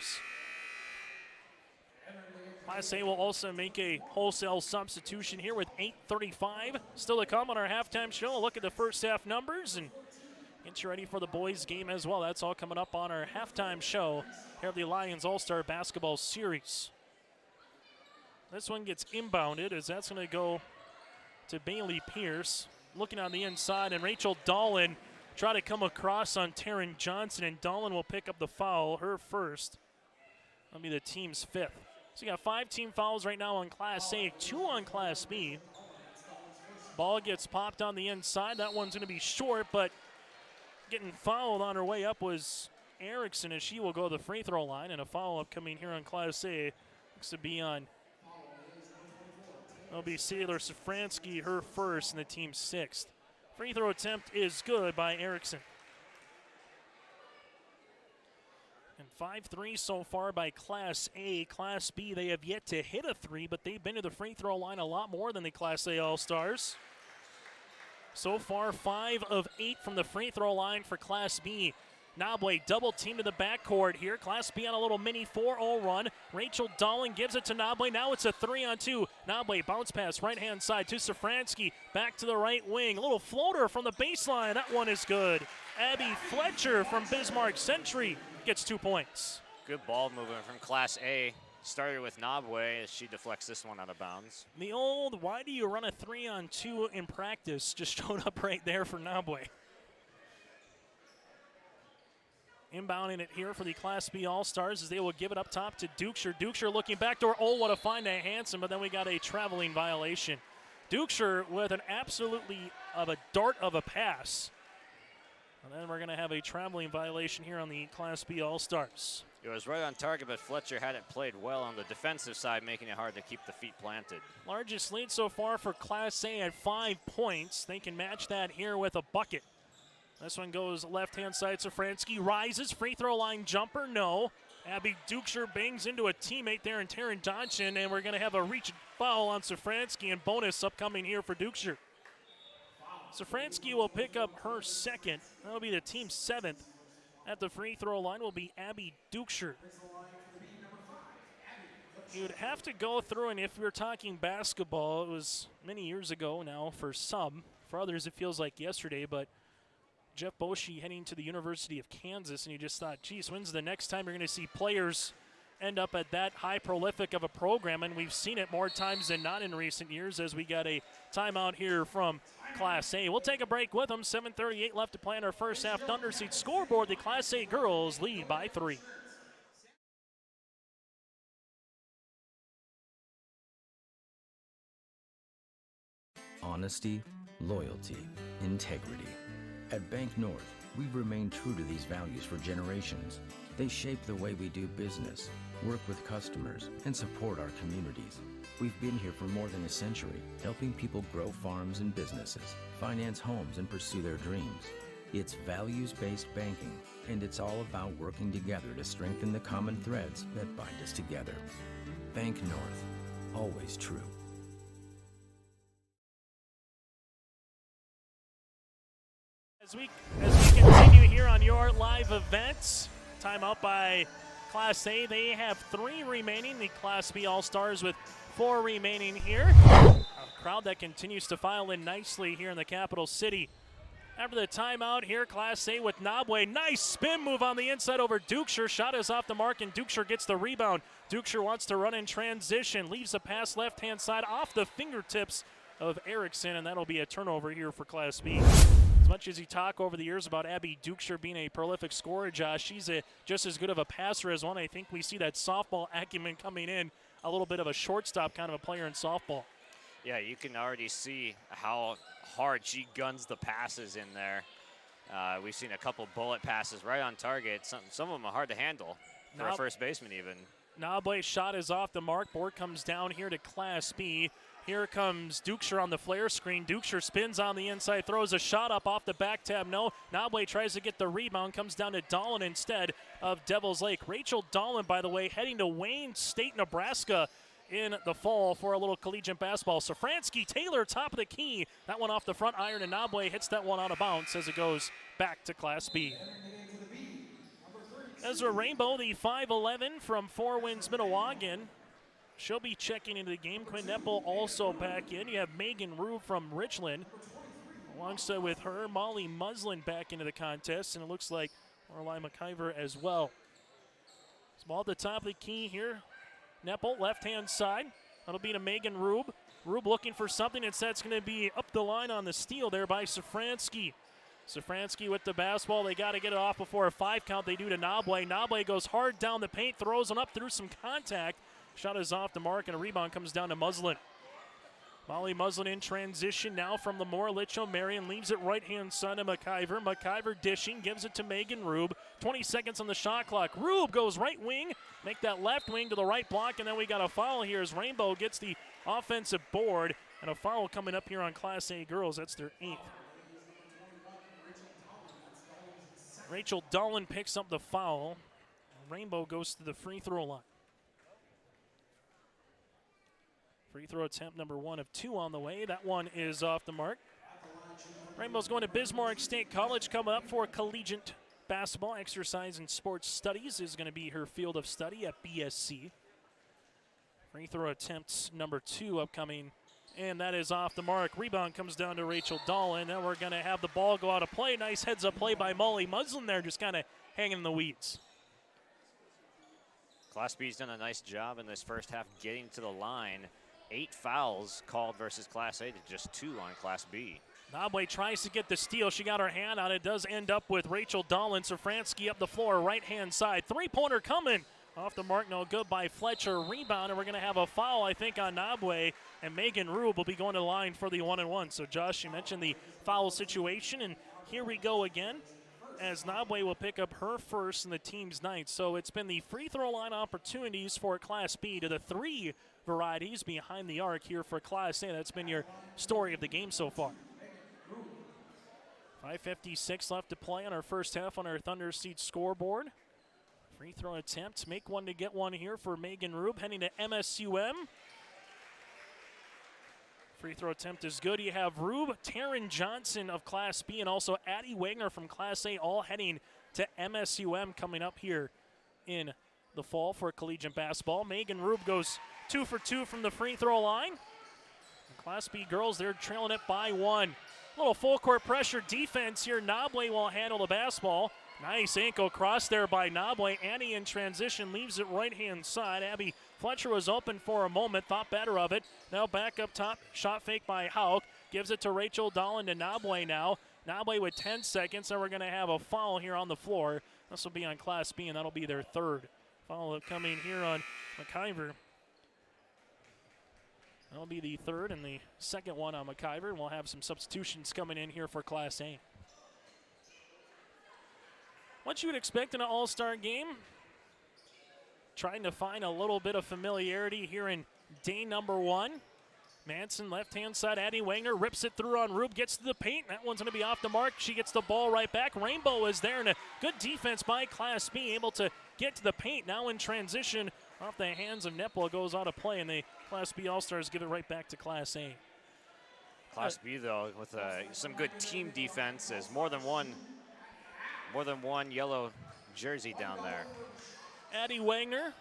Class A will also make a wholesale substitution here with 8:35 still to come on our halftime show. A look at the first half numbers and get you ready for the boys game as well. That's all coming up on our halftime show here at the Lions All-Star Basketball Series. This one gets inbounded as that's going to go to Bailey Pierce. Looking on the inside, and Rachel Dolan try to come across on Taryn Johnson, and Dolan will pick up the foul, her first. That'll be the team's 5th. So you got 5 team fouls right now on Class A, 2 on Class B. Ball gets popped on the inside. That one's going to be short, but getting fouled on her way up was Erickson, as she will go to the free throw line, and a foul upcoming here on Class A. Looks to be on, that'll be Sailor Safransky, her first, and the team's 6th. Free throw attempt is good by Erickson. And 5-3 so far by Class A. Class B, they have yet to hit a 3, but they've been to the free throw line a lot more than the Class A All-Stars. So far, 5 of 8 from the free throw line for Class B. Nabwe double team to the backcourt here. Class B on a little mini 4-0 run. Rachel Dolan gives it to Nabwe. Now it's a 3-on-2. Nabwe bounce pass right-hand side to Safransky. Back to the right wing. A little floater from the baseline. That one is good. Abby Fletcher from Bismarck Century gets 2 points. Good ball movement from Class A. Started with Nabwe as she deflects this one out of bounds. The old, why do you run a 3-on-2 in practice, just showed up right there for Nabwe. Inbounding it here for the Class B All-Stars as they will give it up top to Dukeshire. Dukeshire looking backdoor. Oh, what a find to Hansen, but then we got a traveling violation. Dukeshire with an absolutely of a dart of a pass. And then we're going to have a traveling violation here on the Class B All-Stars. It was right on target, but Fletcher had it played well on the defensive side, making it hard to keep the feet planted. Largest lead so far for Class A at 5 points. They can match that here with a bucket. This one goes left-hand side. Safransky rises. Free throw line jumper, no. Abby Dukeshire bangs into a teammate there in Taryn Johnson, and we're going to have a reach foul on Safransky, and bonus upcoming here for Dukeshire. Safransky will pick up her second. That'll be the team's 7th. At the free throw line will be Abby Dukeshire. You'd have to go through, and if we're talking basketball, it was many years ago now for some. For others, it feels like yesterday, but Jeff Boschee heading to the University of Kansas, and you just thought, geez, when's the next time you're going to see players end up at that high prolific of a program? And we've seen it more times than not in recent years as we got a timeout here from Class A. We'll take a break with them. 7:38 left to play in our first half. Thunder Seat scoreboard. The Class A girls lead by 3. Honesty, loyalty, integrity. At Bank North, we've remained true to these values for generations. They shape the way we do business, work with customers, and support our communities. We've been here for more than a century, helping people grow farms and businesses, finance homes, and pursue their dreams. It's values-based banking, and it's all about working together to strengthen the common threads that bind us together. Bank North, always true. As we continue here on your live events, timeout by Class A. They have 3 remaining. The Class B All-Stars with 4 remaining here. A crowd that continues to file in nicely here in the capital city. After the timeout here, Class A with Nabwe. Nice spin move on the inside over Dukeshire. Shot is off the mark, and Dukeshire gets the rebound. Dukeshire wants to run in transition. Leaves a pass left-hand side off the fingertips of Erickson, and that'll be a turnover here for Class B. As much as you talk over the years about Abby Dukeshire being a prolific scorer, Josh, she's just as good of a passer as one. I think we see that softball acumen coming in, a little bit of a shortstop kind of a player in softball. Yeah, you can already see how hard she guns the passes in there. We've seen a couple bullet passes right on target. Some of them are hard to handle for a first baseman even. Nabwe's shot is off the mark. Board comes down here to Class B. Here comes Dukeshire on the flare screen. Dukeshire spins on the inside, throws a shot up off the back tab. No, Nabwe tries to get the rebound, comes down to Dolan instead of Devil's Lake. Rachel Dolan, by the way, heading to Wayne State, Nebraska in the fall for a little collegiate basketball. Safransky, Taylor, top of the key. That one off the front iron, and Nabwe hits that one out of bounds as it goes back to Class B. Ezra Rainbow, the 5'11" from Four Winds, Minnewagon. She'll be checking into the game. Quinn Neppel also back in. You have Megan Rube from Richland. Alongside with her, Molly Muslin back into the contest. And it looks like Orlai McIver as well. Ball at the top of the key here. Neppel, left-hand side. That'll be to Megan Rube. Rube looking for something. Instead, it's going to be up the line on the steal there by Safransky. Safransky with the basketball. They got to get it off before a 5 count. They do to Nabwe. Nabwe goes hard down the paint, throws one up through some contact. Shot is off the mark, and a rebound comes down to Muslin. Molly Muslin in transition now from Lamore. Litchell Marion leaves it right-hand side to McIver. McIver dishing, gives it to Megan Rube. 20 seconds on the shot clock. Rube goes right wing, make that left wing to the right block, and then we got a foul here as Rainbow gets the offensive board, and a foul coming up here on Class A girls. That's their 8th. Rachel Dolan picks up the foul. Rainbow goes to the free throw line. Free throw attempt number 1 of 2 on the way. That one is off the mark. Rainbow's going to Bismarck State College. Coming up for collegiate basketball. Exercise and sports studies is going to be her field of study at BSC. Free throw attempts number 2 upcoming, and that is off the mark. Rebound comes down to Rachel Dolan. Then we're going to have the ball go out of play. Nice heads-up play by Molly Muslin there, just kind of hanging in the weeds. Class B's done a nice job in this first half getting to the line. 8 fouls called versus Class A to just 2 on Class B. Nobway tries to get the steal. She got her hand on it. Does end up with Rachel Dolan. Safransky up the floor, right-hand side. Three-pointer coming. Off the mark, no good by Fletcher. Rebound, and we're going to have a foul, I think, on Nobway. And Megan Rube will be going to the line for the 1-and-1. So, Josh, you mentioned the foul situation, and here we go again, as Nobway will pick up her first in the team's ninth. So it's been the free throw line opportunities for Class B to the 3 varieties behind the arc here for Class A. That's been your story of the game so far. 5:56 left to play on our first half on our Thunder Seat scoreboard. Free throw attempt, make one to get one here for Megan Rube, heading to MSUM. Free throw attempt is good. You have Rube, Taryn Johnson of Class B, and also Addie Wagner from Class A, all heading to MSUM coming up here in the fall for collegiate basketball. Megan Rube goes 2 for 2 from the free throw line. And Class B girls, they're trailing it by 1. A little full court pressure defense here. Nobway will handle the basketball. Nice ankle cross there by Nobway. Annie in transition leaves it right-hand side. Abby Fletcher was open for a moment, thought better of it. Now back up top, shot fake by Hauk. Gives it to Rachel Dolan to Nobway now. Nobway with 10 seconds, and we're going to have a foul here on the floor. This will be on Class B, and that'll be their 3rd. Foul coming here on McIver. That'll be the 3rd and the 2nd one on McIver, and we'll have some substitutions coming in here for Class A. What you would expect in an all-star game, trying to find a little bit of familiarity here in day number 1. Manson, left-hand side, Addie Wagner rips it through on Rube, gets to the paint. That one's going to be off the mark. She gets the ball right back. Rainbow is there, and a good defense by Class B, able to get to the paint. Now in transition, off the hands of Nepal, goes out of play, and the Class B All-Stars give it right back to Class A. Class B, though, with some good team defense, is more than one yellow jersey down there. Addie Wagner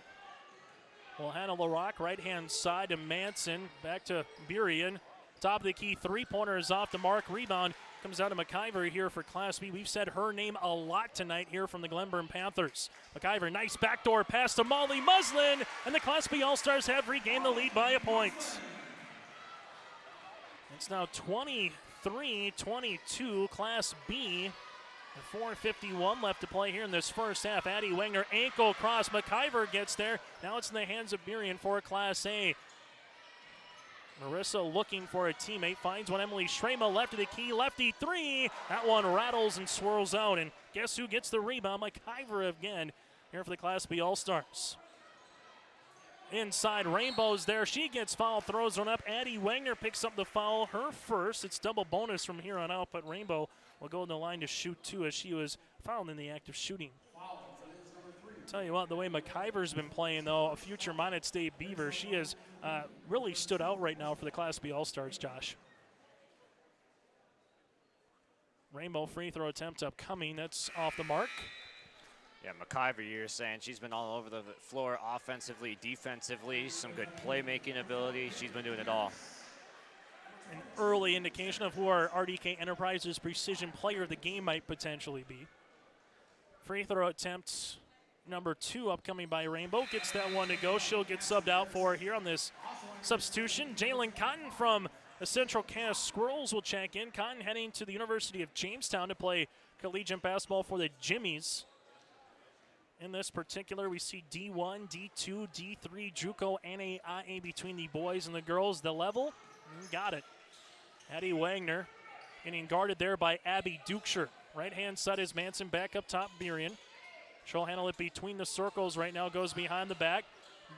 will handle the rock, right-hand side to Manson, back to Burian. Top of the key, three-pointer is off the mark. Rebound comes out of McIver here for Class B. We've said her name a lot tonight here from the Glenburn Panthers. McIver, nice backdoor pass to Molly Muslin, and the Class B All-Stars have regained the lead by a point. It's now 23-22, Class B. 4:51 left to play here in this first half. Addie Wagner, ankle cross. McIver gets there. Now it's in the hands of Burian for Class A. Marissa looking for a teammate. Finds one. Emily Shrema left of the key. Lefty 3. That one rattles and swirls out. And guess who gets the rebound? McIver again here for the Class B All-Stars. Inside, Rainbow's there. She gets fouled, throws one up. Addie Wagner picks up the foul, her first. It's double bonus from here on out, but Rainbow will go to the line to shoot 2 as she was fouled in the act of shooting. Tell you what, the way McIver's been playing, though, a future Minot State Beaver, she has really stood out right now for the Class B All-Stars, Josh. Rainbow free throw attempt upcoming. That's off the mark. Yeah, McIver, you're saying she's been all over the floor offensively, defensively, some good playmaking ability. She's been doing it all. An early indication of who our RDK Enterprises Precision Player of the Game might potentially be. Free throw attempt number 2 upcoming by Rainbow. Gets that one to go. She'll get subbed out for here on this substitution. Jalen Cotton from the Central Cass Squirrels will check in. Cotton heading to the University of Jamestown to play collegiate basketball for the Jimmies. In this particular, we see D1, D2, D3, JUCO, NAIA between the boys and the girls. The level, got it. Addie Wagner getting guarded there by Abby Dukeshire. Right-hand side is Manson, back up top, Burian. She'll handle it between the circles right now, goes behind the back.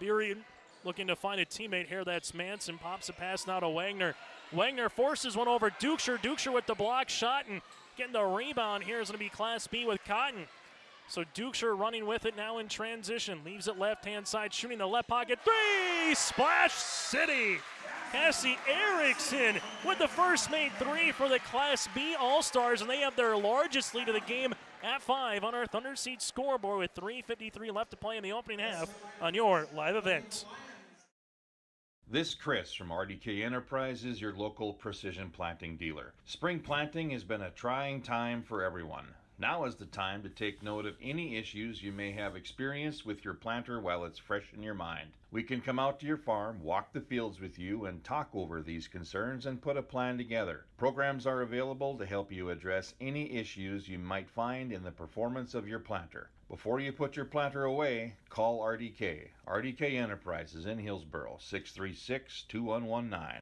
Burian looking to find a teammate here. That's Manson, pops a pass now to Wagner. Wagner forces one over Dukeshire. Dukeshire with the block shot, and getting the rebound here is going to be Class B with Cotton. So Dukeshire running with it now in transition. Leaves it left-hand side, shooting the left pocket. 3! Splash City! Cassie Erickson with the first made 3 for the Class B All-Stars, and they have their largest lead of the game at 5 on our Thunder Seat scoreboard with 3:53 left to play in the opening half on your live event. This Chris from RDK Enterprises, your local precision planting dealer. Spring planting has been a trying time for everyone. Now is the time to take note of any issues you may have experienced with your planter while it's fresh in your mind. We can come out to your farm, walk the fields with you, and talk over these concerns and put a plan together. Programs are available to help you address any issues you might find in the performance of your planter. Before you put your planter away, call RDK. RDK Enterprises in Hillsboro, 636-2119.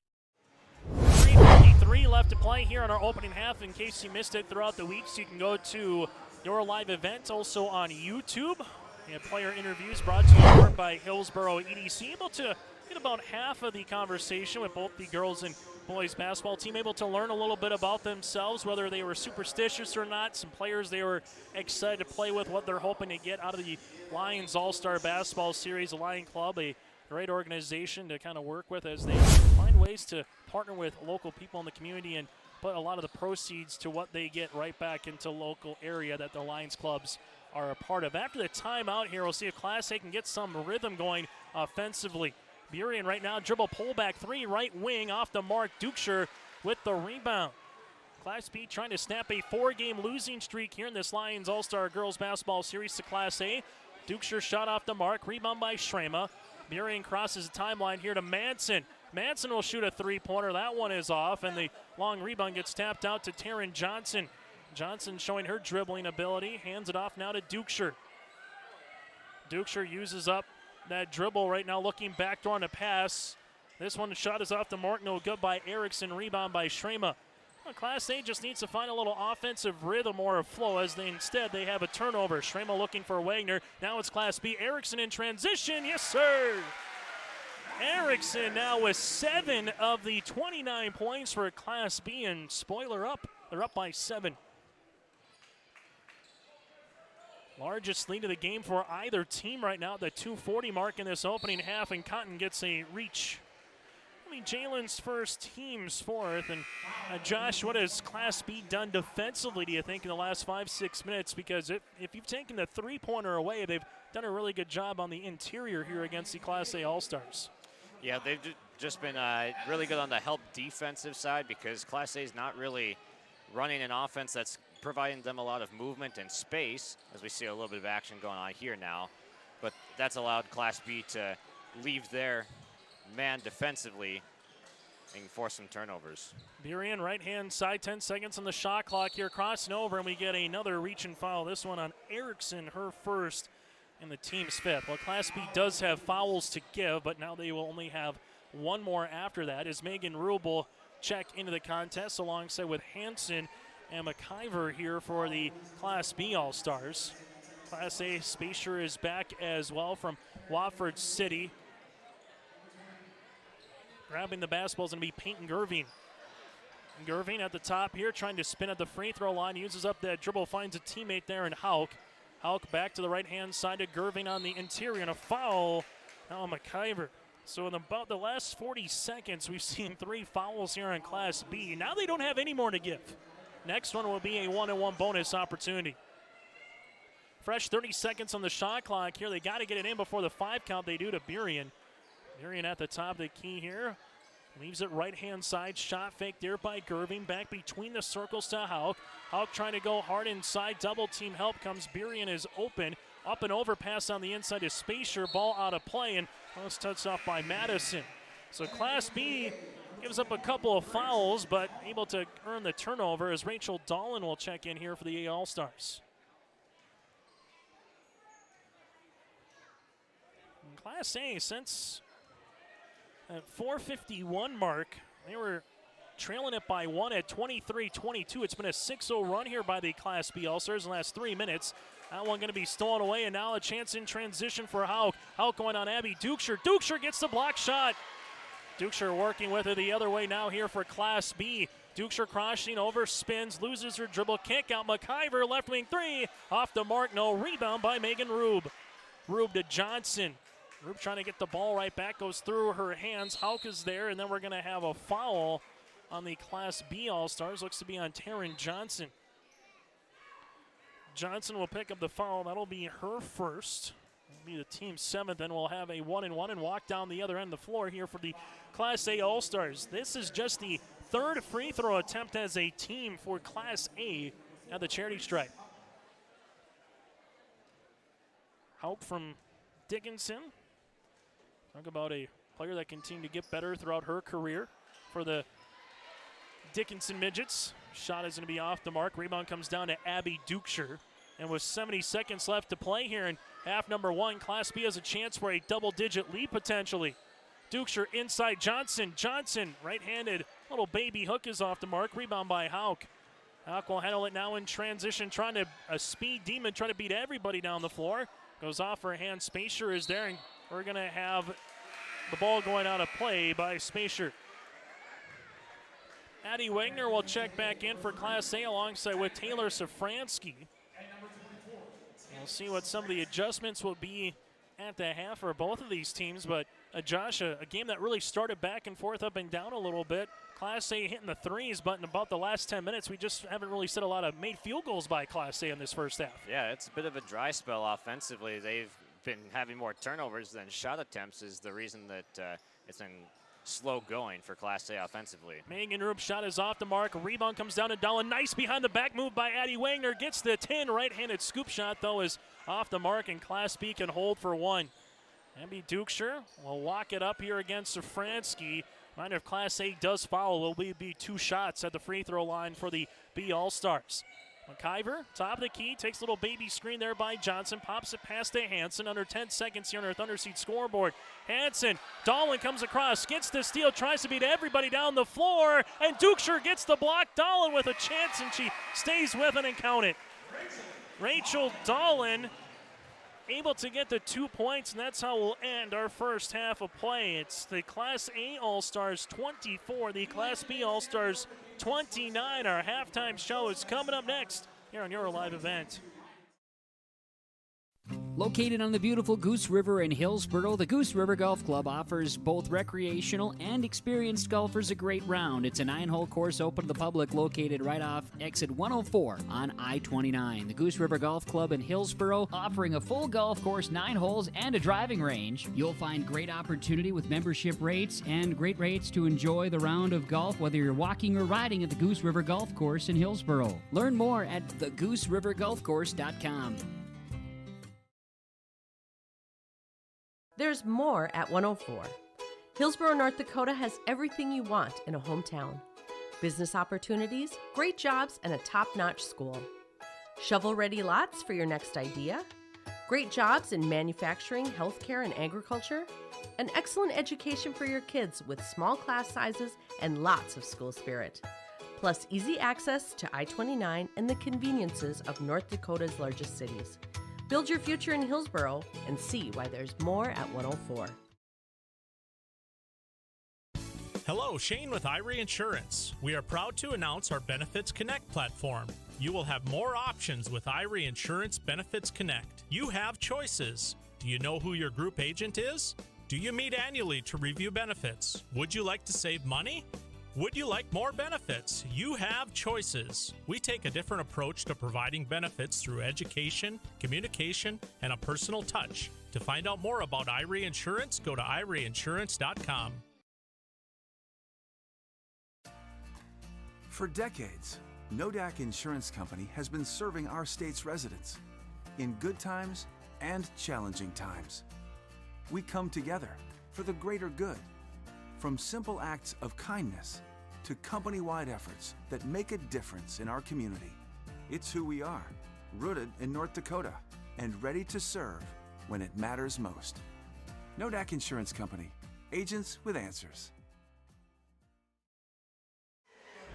3:53 left to play here on our opening half. In case you missed it throughout the week, so you can go to your live event also on YouTube. And player interviews brought to you by Hillsboro EDC. Able to get about half of the conversation with both the girls and boys basketball team, able to learn a little bit about themselves, whether they were superstitious or not, some players they were excited to play with, what they're hoping to get out of the Lions All-Star Basketball Series. The Lion Club, a great organization to kind of work with as they find ways to partner with local people in the community and put a lot of the proceeds to what they get right back into local area that the Lions clubs are a part of. After the timeout here, we'll see if Class A can get some rhythm going offensively. Burien right now, dribble pullback 3, right wing off the mark. Dukeshire with the rebound. Class B trying to snap a 4-game losing streak here in this Lions All-Star Girls Basketball Series to Class A. Dukeshire shot off the mark, rebound by Shrema. Burien crosses the timeline here to Manson. Manson will shoot a 3-pointer. That one is off, and the long rebound gets tapped out to Taryn Johnson. Johnson showing her dribbling ability. Hands it off now to Dukeshire. Dukeshire uses up that dribble right now, looking backdoor on the pass. This one, the shot is off the mark. No good by Erickson. Rebound by Shrema. Well, Class A just needs to find a little offensive rhythm or a flow as instead they have a turnover. Shrema looking for Wagner. Now it's Class B. Erickson in transition. Yes, sir. Erickson now with 7 of the 29 points for Class B, and spoiler up, they're up by 7. Largest lead of the game for either team right now, the 2:40 mark in this opening half, and Cotton gets a reach. Jalen's first, team's fourth. And Josh, what has Class B done defensively, do you think, in the last 5-6 minutes? Because if you've taken the 3-pointer away, they've done a really good job on the interior here against the Class A All-Stars. Yeah, they've just been really good on the help defensive side, because Class A is not really running an offense that's providing them a lot of movement and space, as we see a little bit of action going on here now. But that's allowed Class B to leave their man defensively and force some turnovers. Burien right-hand side, 10 seconds on the shot clock here, crossing over, and we get another reach and foul. This one on Erickson, her first, and the team's 5th. Well, Class B does have fouls to give, but now they will only have one more after that as Megan Rubel check into the contest alongside with Hanson and McIver here for the Class B All-Stars. Class A, Spacer is back as well from Wofford City. Grabbing the basketball is going to be Peyton Gerving. Gerving at the top here, trying to spin at the free throw line, uses up that dribble, finds a teammate there in Hauk. Hauk back to the right-hand side to Gerving on the interior, and a foul now on McIver. So in about the last 40 seconds, we've seen 3 fouls here in Class B. Now they don't have any more to give. Next one will be a 1-on-1 bonus opportunity. Fresh 30 seconds on the shot clock here. They got to get it in before the 5 count. They do to Burien. Burien at the top of the key here. Leaves it right-hand side. Shot fake there by Gerving. Back between the circles to Hauk. Hauk trying to go hard inside. Double team help comes. Burien is open. Up and over pass on the inside to Spacer. Ball out of play, and it's touched off by Madison. So Class B gives up a couple of fouls, but able to earn the turnover as Rachel Dolan will check in here for the All-Stars. Class A, since at 4:51 mark, they were trailing it by 1 at 23-22. It's been a 6-0 run here by the Class B All-Stars in the last 3 minutes. That one going to be stolen away, and now a chance in transition for Hauk. Hauk going on Abby Dukeshire. Dukeshire gets the block shot. Dukeshire working with her the other way now here for Class B. Dukeshire crossing over, spins, loses her dribble, kick out. McIver, left wing three, off the mark, no. Rebound by Megan Rube. Rube to Johnson. Rube trying to get the ball right back, goes through her hands. Hauk is there, and then we're going to have a foul on the Class B All-Stars. Looks to be on Taryn Johnson. Johnson will pick up the foul. That'll be her first. That'll be the team's 7th, and we'll have a 1-and-1 and walk down the other end of the floor here for the Class A All-Stars. This is just the 3rd free throw attempt as a team for Class A at the charity stripe. Hauk from Dickinson. Talk about a player that continued to get better throughout her career for the Dickinson Midgets. Shot is going to be off the mark. Rebound comes down to Abby Dukeshire. And with 70 seconds left to play here in half number 1, Class B has a chance for a double-digit lead potentially. Dukeshire inside Johnson. Johnson, right-handed, little baby hook is off the mark. Rebound by Hauk. Hauk will handle it now in transition, trying to, a speed demon, trying to beat everybody down the floor. Goes off her hand. Spacer is there, and we're going to have the ball going out of play by Spacer. Addie Wagner will check back in for Class A alongside with Taylor Safransky. We'll see what some of the adjustments will be at the half for both of these teams, but Josh, a game that really started back and forth, up and down a little bit. Class A hitting the threes, but in about the last 10 minutes, we just haven't really seen a lot of made field goals by Class A in this first half. Yeah, it's a bit of a dry spell offensively. They've been having more turnovers than shot attempts is the reason that it's been slow going for Class A offensively. Megan Rube shot is off the mark. Rebound comes down to Dolan. Nice behind the back move by Addie Wagner. Gets the 10. Right-handed scoop shot, though, is off the mark, and Class B can hold for 1. Abby Dukeshire will lock it up here against Safransky. Reminder, if Class A does foul, it will be 2 shots at the free throw line for the B All-Stars. McIver, top of the key, takes a little baby screen there by Johnson, pops it past to Hansen. Under 10 seconds here on our Thunder Seat scoreboard. Hansen, Dolan comes across, gets the steal, tries to beat everybody down the floor, and Dukeshire gets the block. Dolan with a chance, and she stays with it and count it. Rachel Dolan able to get the 2 points, and that's how we'll end our first half of play. It's the Class A All-Stars 24, the Class B All-Stars 29. Our halftime show is coming up next here on your live event. Located on the beautiful Goose River in Hillsboro, the Goose River Golf Club offers both recreational and experienced golfers a great round. It's a 9-hole course open to the public located right off exit 104 on I-29. The Goose River Golf Club in Hillsboro offering a full golf course, 9 holes, and a driving range. You'll find great opportunity with membership rates and great rates to enjoy the round of golf, whether you're walking or riding at the Goose River Golf Course in Hillsboro. Learn more at thegooseriverdolfcourse.com. There's more at 104. Hillsboro, North Dakota has everything you want in a hometown. Business opportunities, great jobs, and a top-notch school. Shovel-ready lots for your next idea. Great jobs in manufacturing, healthcare, and agriculture. An excellent education for your kids with small class sizes and lots of school spirit. Plus easy access to I-29 and the conveniences of North Dakota's largest cities. Build your future in Hillsboro and see why there's more at 104. Hello, Shane with Irie Insurance. We are proud to announce our Benefits Connect platform. You will have more options with Irie Insurance Benefits Connect. You have choices. Do you know who your group agent is? Do you meet annually to review benefits? Would you like to save money? Would you like more benefits? You have choices. We take a different approach to providing benefits through education, communication, and a personal touch. To find out more about Irie Insurance, go to IrieInsurance.com. For decades, Nodak Insurance Company has been serving our state's residents in good times and challenging times. We come together for the greater good. From simple acts of kindness to company-wide efforts that make a difference in our community. It's who we are, rooted in North Dakota and ready to serve when it matters most. Nodak Insurance Company, agents with answers.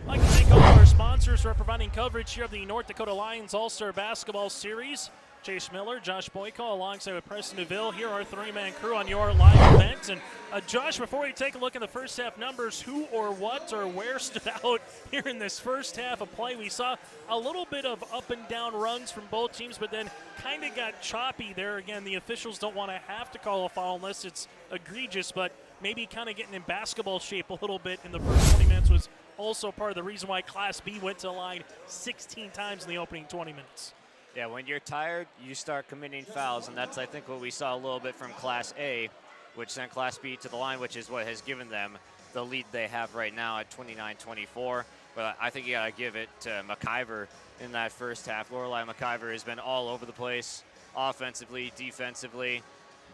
I'd like to thank all of our sponsors for providing coverage here of the North Dakota Lions All-Star Basketball Series. Chase Miller, Josh Boyko, alongside with Preston DeVille. Here are our three-man crew on your live event. And Josh, before we take a look at the first half numbers, who or what or where stood out here in this first half of play? We saw a little bit of up and down runs from both teams, but then kind of got choppy there. Again, the officials don't want to have to call a foul unless it's egregious, but maybe kind of getting in basketball shape a little bit in the first 20 minutes was also part of the reason why Class B went to the line 16 times in the opening 20 minutes. Yeah, when you're tired, you start committing fouls, and that's, I think, what we saw a little bit from Class A, which sent Class B to the line, which is what has given them the lead they have right now at 29-24. But I think you got to give it to McIver in that first half. Lorelei McIver has been all over the place, offensively, defensively,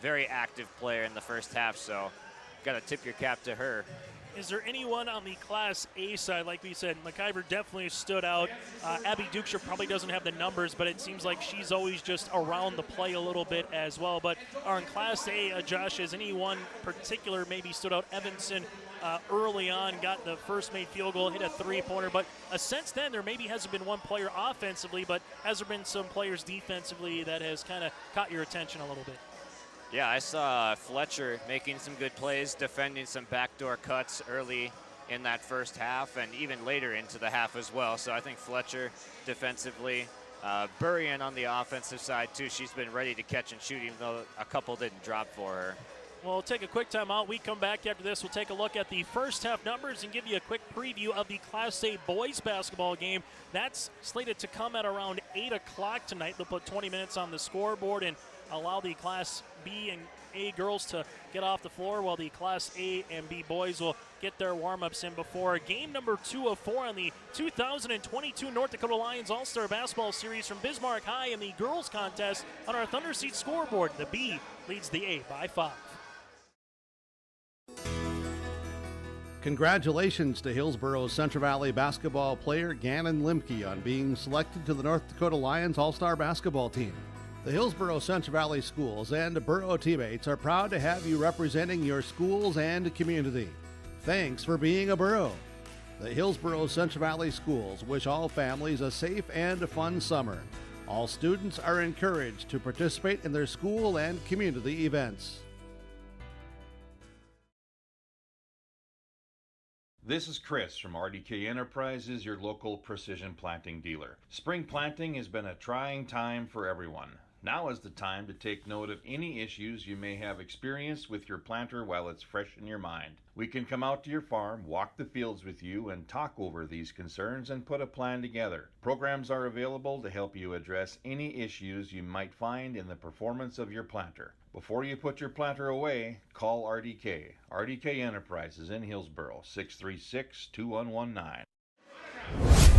very active player in the first half, so got to tip your cap to her. Is there anyone on the Class A side? Like we said, McIver definitely stood out. Abby Dukeshire probably doesn't have the numbers, but it seems like she's always just around the play a little bit as well. But on Class A, Josh, has anyone particular maybe stood out? Evanson early on got the first made field goal, hit a three-pointer. But since then, there maybe hasn't been one player offensively, but has there been some players defensively that has kind of caught your attention a little bit? Yeah, I saw Fletcher making some good plays, defending some backdoor cuts early in that first half and even later into the half as well. So I think Fletcher defensively, Burrian on the offensive side too. She's been ready to catch and shoot even though a couple didn't drop for her. Well, we'll take a quick timeout. We come back after this. We'll take a look at the first half numbers and give you a quick preview of the Class A boys basketball game. That's slated to come at around 8 o'clock tonight. They'll put 20 minutes on the scoreboard and allow the Class B and A girls to get off the floor while the Class A and B boys will get their warm-ups in before game number 2 of 4 on the 2022 North Dakota Lions All-Star Basketball Series from Bismarck High in the girls contest on our Thunder Seat scoreboard. The B leads the A by 5. Congratulations to Hillsboro's Central Valley basketball player Gannon Limke on being selected to the North Dakota Lions All-Star Basketball Team. The Hillsboro Central Valley schools and borough teammates are proud to have you representing your schools and community. Thanks for being a borough. The Hillsboro Central Valley schools wish all families a safe and fun summer. All students are encouraged to participate in their school and community events. This is Chris from RDK Enterprises, your local precision planting dealer. Spring planting has been a trying time for everyone. Now is the time to take note of any issues you may have experienced with your planter while it's fresh in your mind. We can come out to your farm, walk the fields with you, and talk over these concerns and put a plan together. Programs are available to help you address any issues you might find in the performance of your planter. Before you put your planter away, call RDK. RDK Enterprises in Hillsboro, 636-2119.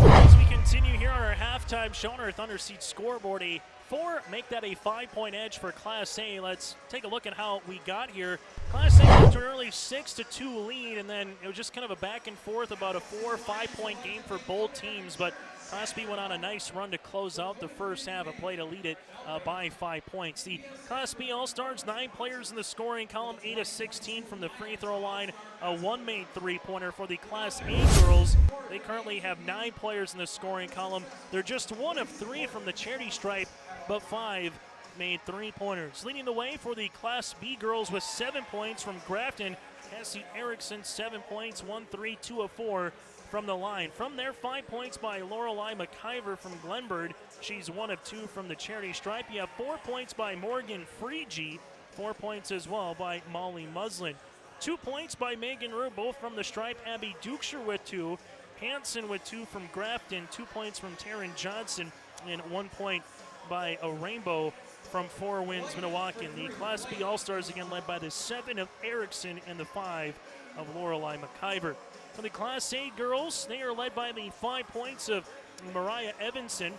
As we continue here on our halftime show on our Thunder Seat scoreboard, a 4 make that a 5-point edge for Class A. Let's take a look at how we got here. Class A went to an early 6-2 lead, and then it was just kind of a back and forth, about a 4 or 5-point game for both teams. But Class B went on a nice run to close out the first half of play to lead it by 5 points. The Class B All-Stars, 9 players in the scoring column, 8 of 16 from the free throw line. One made three-pointer for the Class A girls. They currently have 9 players in the scoring column. They're just 1 of 3 from the charity stripe, but 5 made three-pointers. Leading the way for the Class B girls with 7 points from Grafton, Cassie Erickson, 7 points, 1-3, 2 of 4 from the line. From there, 5 points by Lorelei McIver from Glenbard. She's 1 of 2 from the charity stripe. You have 4 points by Morgan Freegee, 4 points as well by Molly Muslin. 2 points by Megan Rue, both from the stripe. Abby Dukeshire with 2. Hanson with 2 from Grafton. 2 points from Taryn Johnson, and 1 point by a Rainbow from Four Winds Minnewacan. The Class B All-Stars again led by the 7 of Erickson and the 5 of Lorelei McIver. For the Class A girls, they are led by the 5 points of Mariah Evanson,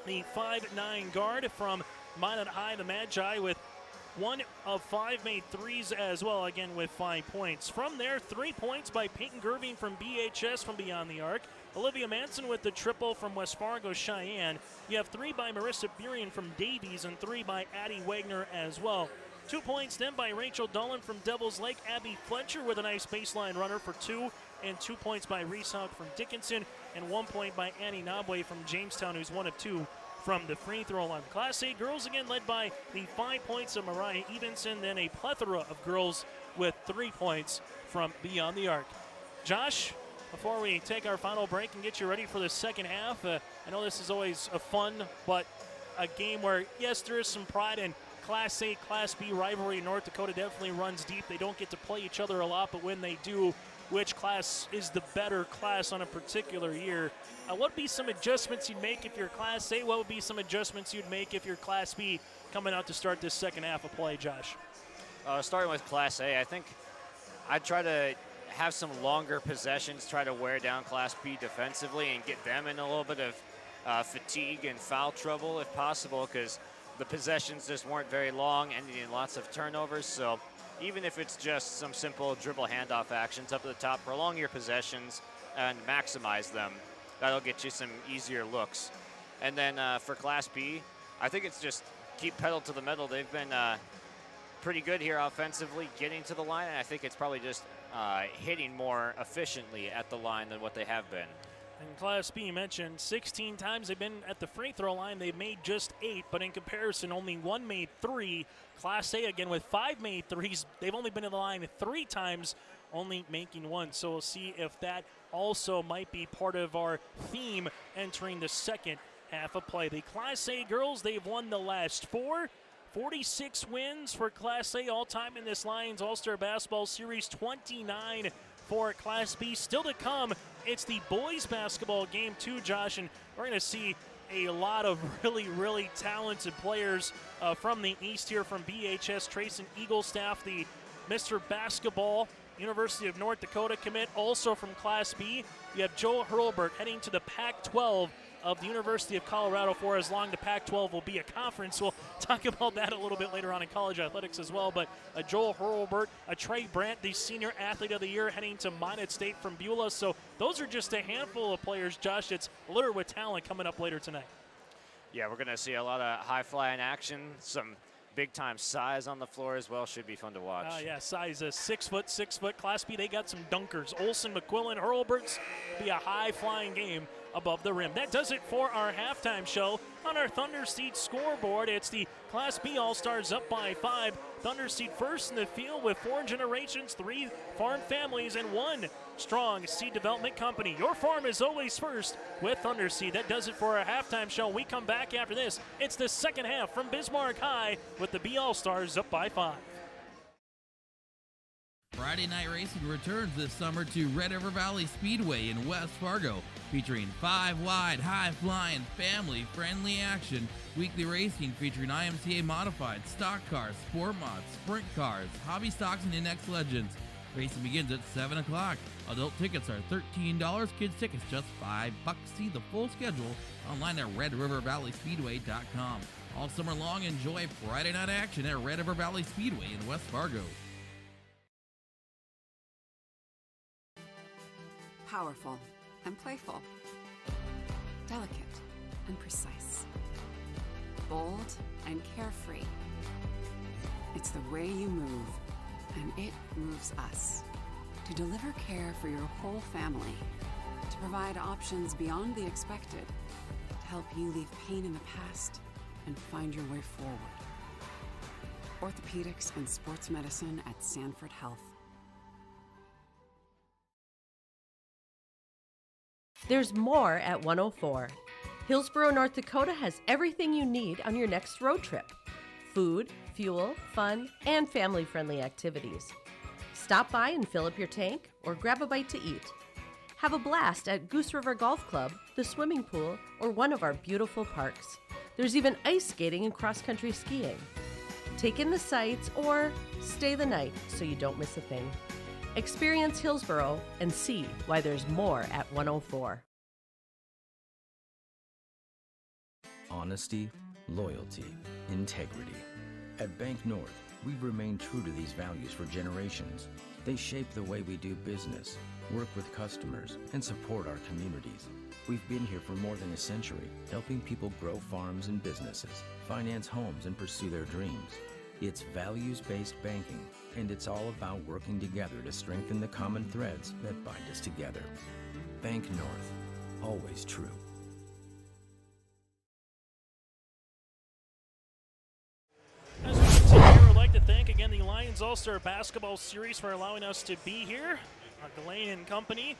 the 5'9" guard from Minot High, the Magi, with 1 of 5 made threes as well, again with 5 points. From there, 3 points by Peyton Gerving from BHS from beyond the arc. Olivia Manson with the triple from West Fargo Cheyenne. You have 3 by Marissa Burian from Davies and 3 by Addie Wagner as well. 2 points then by Rachel Dolan from Devil's Lake. Abby Fletcher with a nice baseline runner for 2. And 2 points by Reese Hawk from Dickinson. And 1 point by Annie Nobway from Jamestown, who's 1 of 2 from the free throw line. Class A girls again led by the 5 points of Mariah Evenson, then a plethora of girls with 3 points from beyond the arc. Josh, before we take our final break and get you ready for the second half, I know this is always a fun, but a game where, yes, there is some pride in Class A, Class B rivalry. North Dakota definitely runs deep. They don't get to play each other a lot, but when they do, which class is the better class on a particular year? What would be some adjustments you'd make if you're Class A? What would be some adjustments you'd make if you're Class B coming out to start this second half of play, Josh? Starting with Class A, I think I'd try to have some longer possessions, try to wear down Class B defensively and get them in a little bit of fatigue and foul trouble if possible, because the possessions just weren't very long, ending in lots of turnovers. So even if it's just some simple dribble handoff actions up at the top, prolong your possessions and maximize them. That'll get you some easier looks. And then for Class B, I think it's just keep pedal to the metal. They've been pretty good here offensively, getting to the line, and I think it's probably just hitting more efficiently at the line than what they have been. And Class B, you mentioned 16 times they've been at the free throw line. They've made just 8, but in comparison, only 1 made 3. Class A, again, with 5 made 3s, they've only been in the line 3 times, only making 1. So we'll see if that also might be part of our theme entering the second half of play. The Class A girls, they've won the last 4. 46 wins for Class A all-time in this Lions All-Star Basketball Series, 29 for Class B. Still to come, it's the boys basketball game too, Josh, and we're going to see a lot of really, really talented players from the East here from BHS. Trayson Eaglestaff, the Mr. Basketball, University of North Dakota commit. Also from Class B, you have Joe Hurlbert heading to the Pac-12 of the University of Colorado for as long the Pac-12 will be a conference. We'll talk about that a little bit later on in college athletics as well. But Joel Hurlbert, Trey Brandt, the Senior Athlete of the Year, heading to Minot State from Beulah. So those are just a handful of players, Josh. It's littered with talent coming up later tonight. Yeah, we're going to see a lot of high-flying action, some big-time size on the floor as well. Should be fun to watch. Yeah, size 6 foot, 6 foot. Class B, they got some dunkers. Olsen, McQuillan, Hurlbert's be a high-flying game above the rim. That does it for our halftime show. On our Thunder Seed scoreboard, it's the Class B All-Stars up by 5. Thunder Seed first in the field with 4 generations, 3 farm families, and 1 strong seed development company. Your farm is always first with Thunder Seed. That does it for our halftime show. We come back after this. It's the second half from Bismarck High with the B All-Stars up by 5. Friday Night Racing returns this summer to Red River Valley Speedway in West Fargo, featuring 5-wide, high-flying, family-friendly action. Weekly racing featuring IMCA modified, stock cars, sport mods, sprint cars, hobby stocks, and index legends. Racing begins at 7 o'clock. Adult tickets are $13, kids tickets just $5. See the full schedule online at RedRiverValleySpeedway.com. All summer long, enjoy Friday night action at Red River Valley Speedway in West Fargo. Powerful and playful. Delicate and precise. Bold and carefree. It's the way you move, and it moves us. To deliver care for your whole family. To provide options beyond the expected. To help you leave pain in the past and find your way forward. Orthopedics and sports medicine at Sanford Health. There's more at 104. Hillsborough, North Dakota has everything you need on your next road trip. Food, fuel, fun, and family-friendly activities. Stop by and fill up your tank or grab a bite to eat. Have a blast at Goose River Golf Club, the swimming pool, or one of our beautiful parks. There's even ice skating and cross-country skiing. Take in the sights or stay the night so you don't miss a thing. Experience Hillsborough and see why there's more at 104. Honesty, loyalty, integrity. At Bank North, we've remained true to these values for generations. They shape the way we do business, work with customers, and support our communities. We've been here for more than a century, helping people grow farms and businesses, finance homes, and pursue their dreams. It's values-based banking, and it's all about working together to strengthen the common threads that bind us together. Bank North, always true. Lions All-Star Basketball Series for allowing us to be here. Delane and company.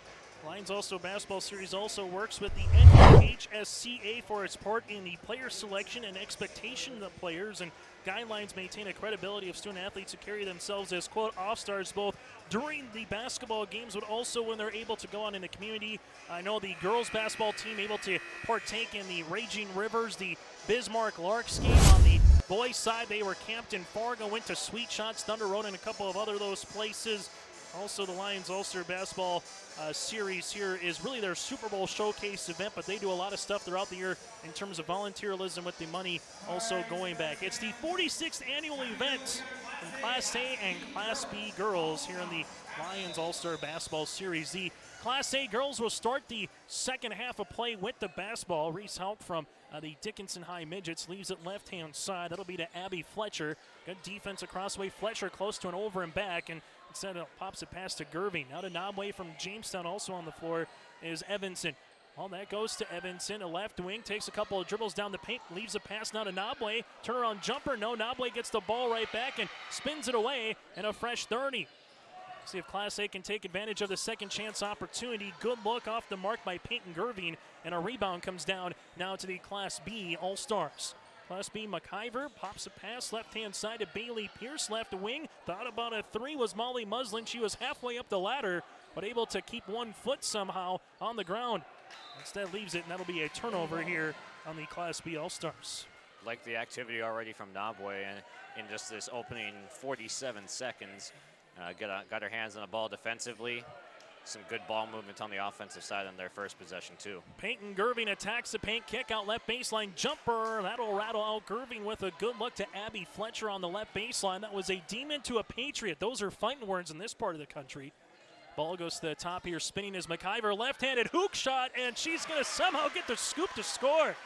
Lions All-Star Basketball Series also works with the NHSCA for its part in the player selection and expectation of players, and guidelines maintain a credibility of student athletes who carry themselves as, quote, off-stars both during the basketball games, but also when they're able to go out in the community. I know the girls basketball team able to partake in the Raging Rivers, the Bismarck Larks game. On the boys' side, they were camped in Fargo, went to Sweet Shots, Thunder Road, and a couple of other those places. Also, the Lions All-Star Basketball Series here is really their Super Bowl showcase event, but they do a lot of stuff throughout the year in terms of volunteerism with the money also going back. It's the 46th annual event from Class A and Class B girls here in the Lions All-Star Basketball Series. The Class A girls will start the second half of play with the basketball. Reese Houck from the Dickinson High Midgets leaves it left-hand side. That'll be to Abby Fletcher. Good defense across the way. Fletcher close to an over and back, and instead it pops it past to Gerving. Now to Knobway from Jamestown. Also on the floor is Evanson. Well, that goes to Evanson. A left wing takes a couple of dribbles down the paint, leaves a pass now to Knobway. Turnaround jumper. No, Knobway gets the ball right back and spins it away, and a fresh 30. See if Class A can take advantage of the second chance opportunity. Good look off the mark by Peyton Gerving, and a rebound comes down now to the Class B All-Stars. Class B, McIver pops a pass left-hand side to Bailey Pierce, left wing. Thought about a three was Molly Muslin. She was halfway up the ladder, but able to keep 1 foot somehow on the ground. Instead leaves it, and that'll be a turnover here on the Class B All-Stars. Like the activity already from Knobway in just this opening 47 seconds. Got her hands on the ball defensively. Some good ball movement on the offensive side on their first possession, too. Peyton Gerving attacks the paint, kick out left baseline jumper. That'll rattle out Gerving with a good look to Abby Fletcher on the left baseline. That was a demon to a Patriot. Those are fighting words in this part of the country. Ball goes to the top here, spinning is McIver. Left-handed hook shot, and she's going to somehow get the scoop to score.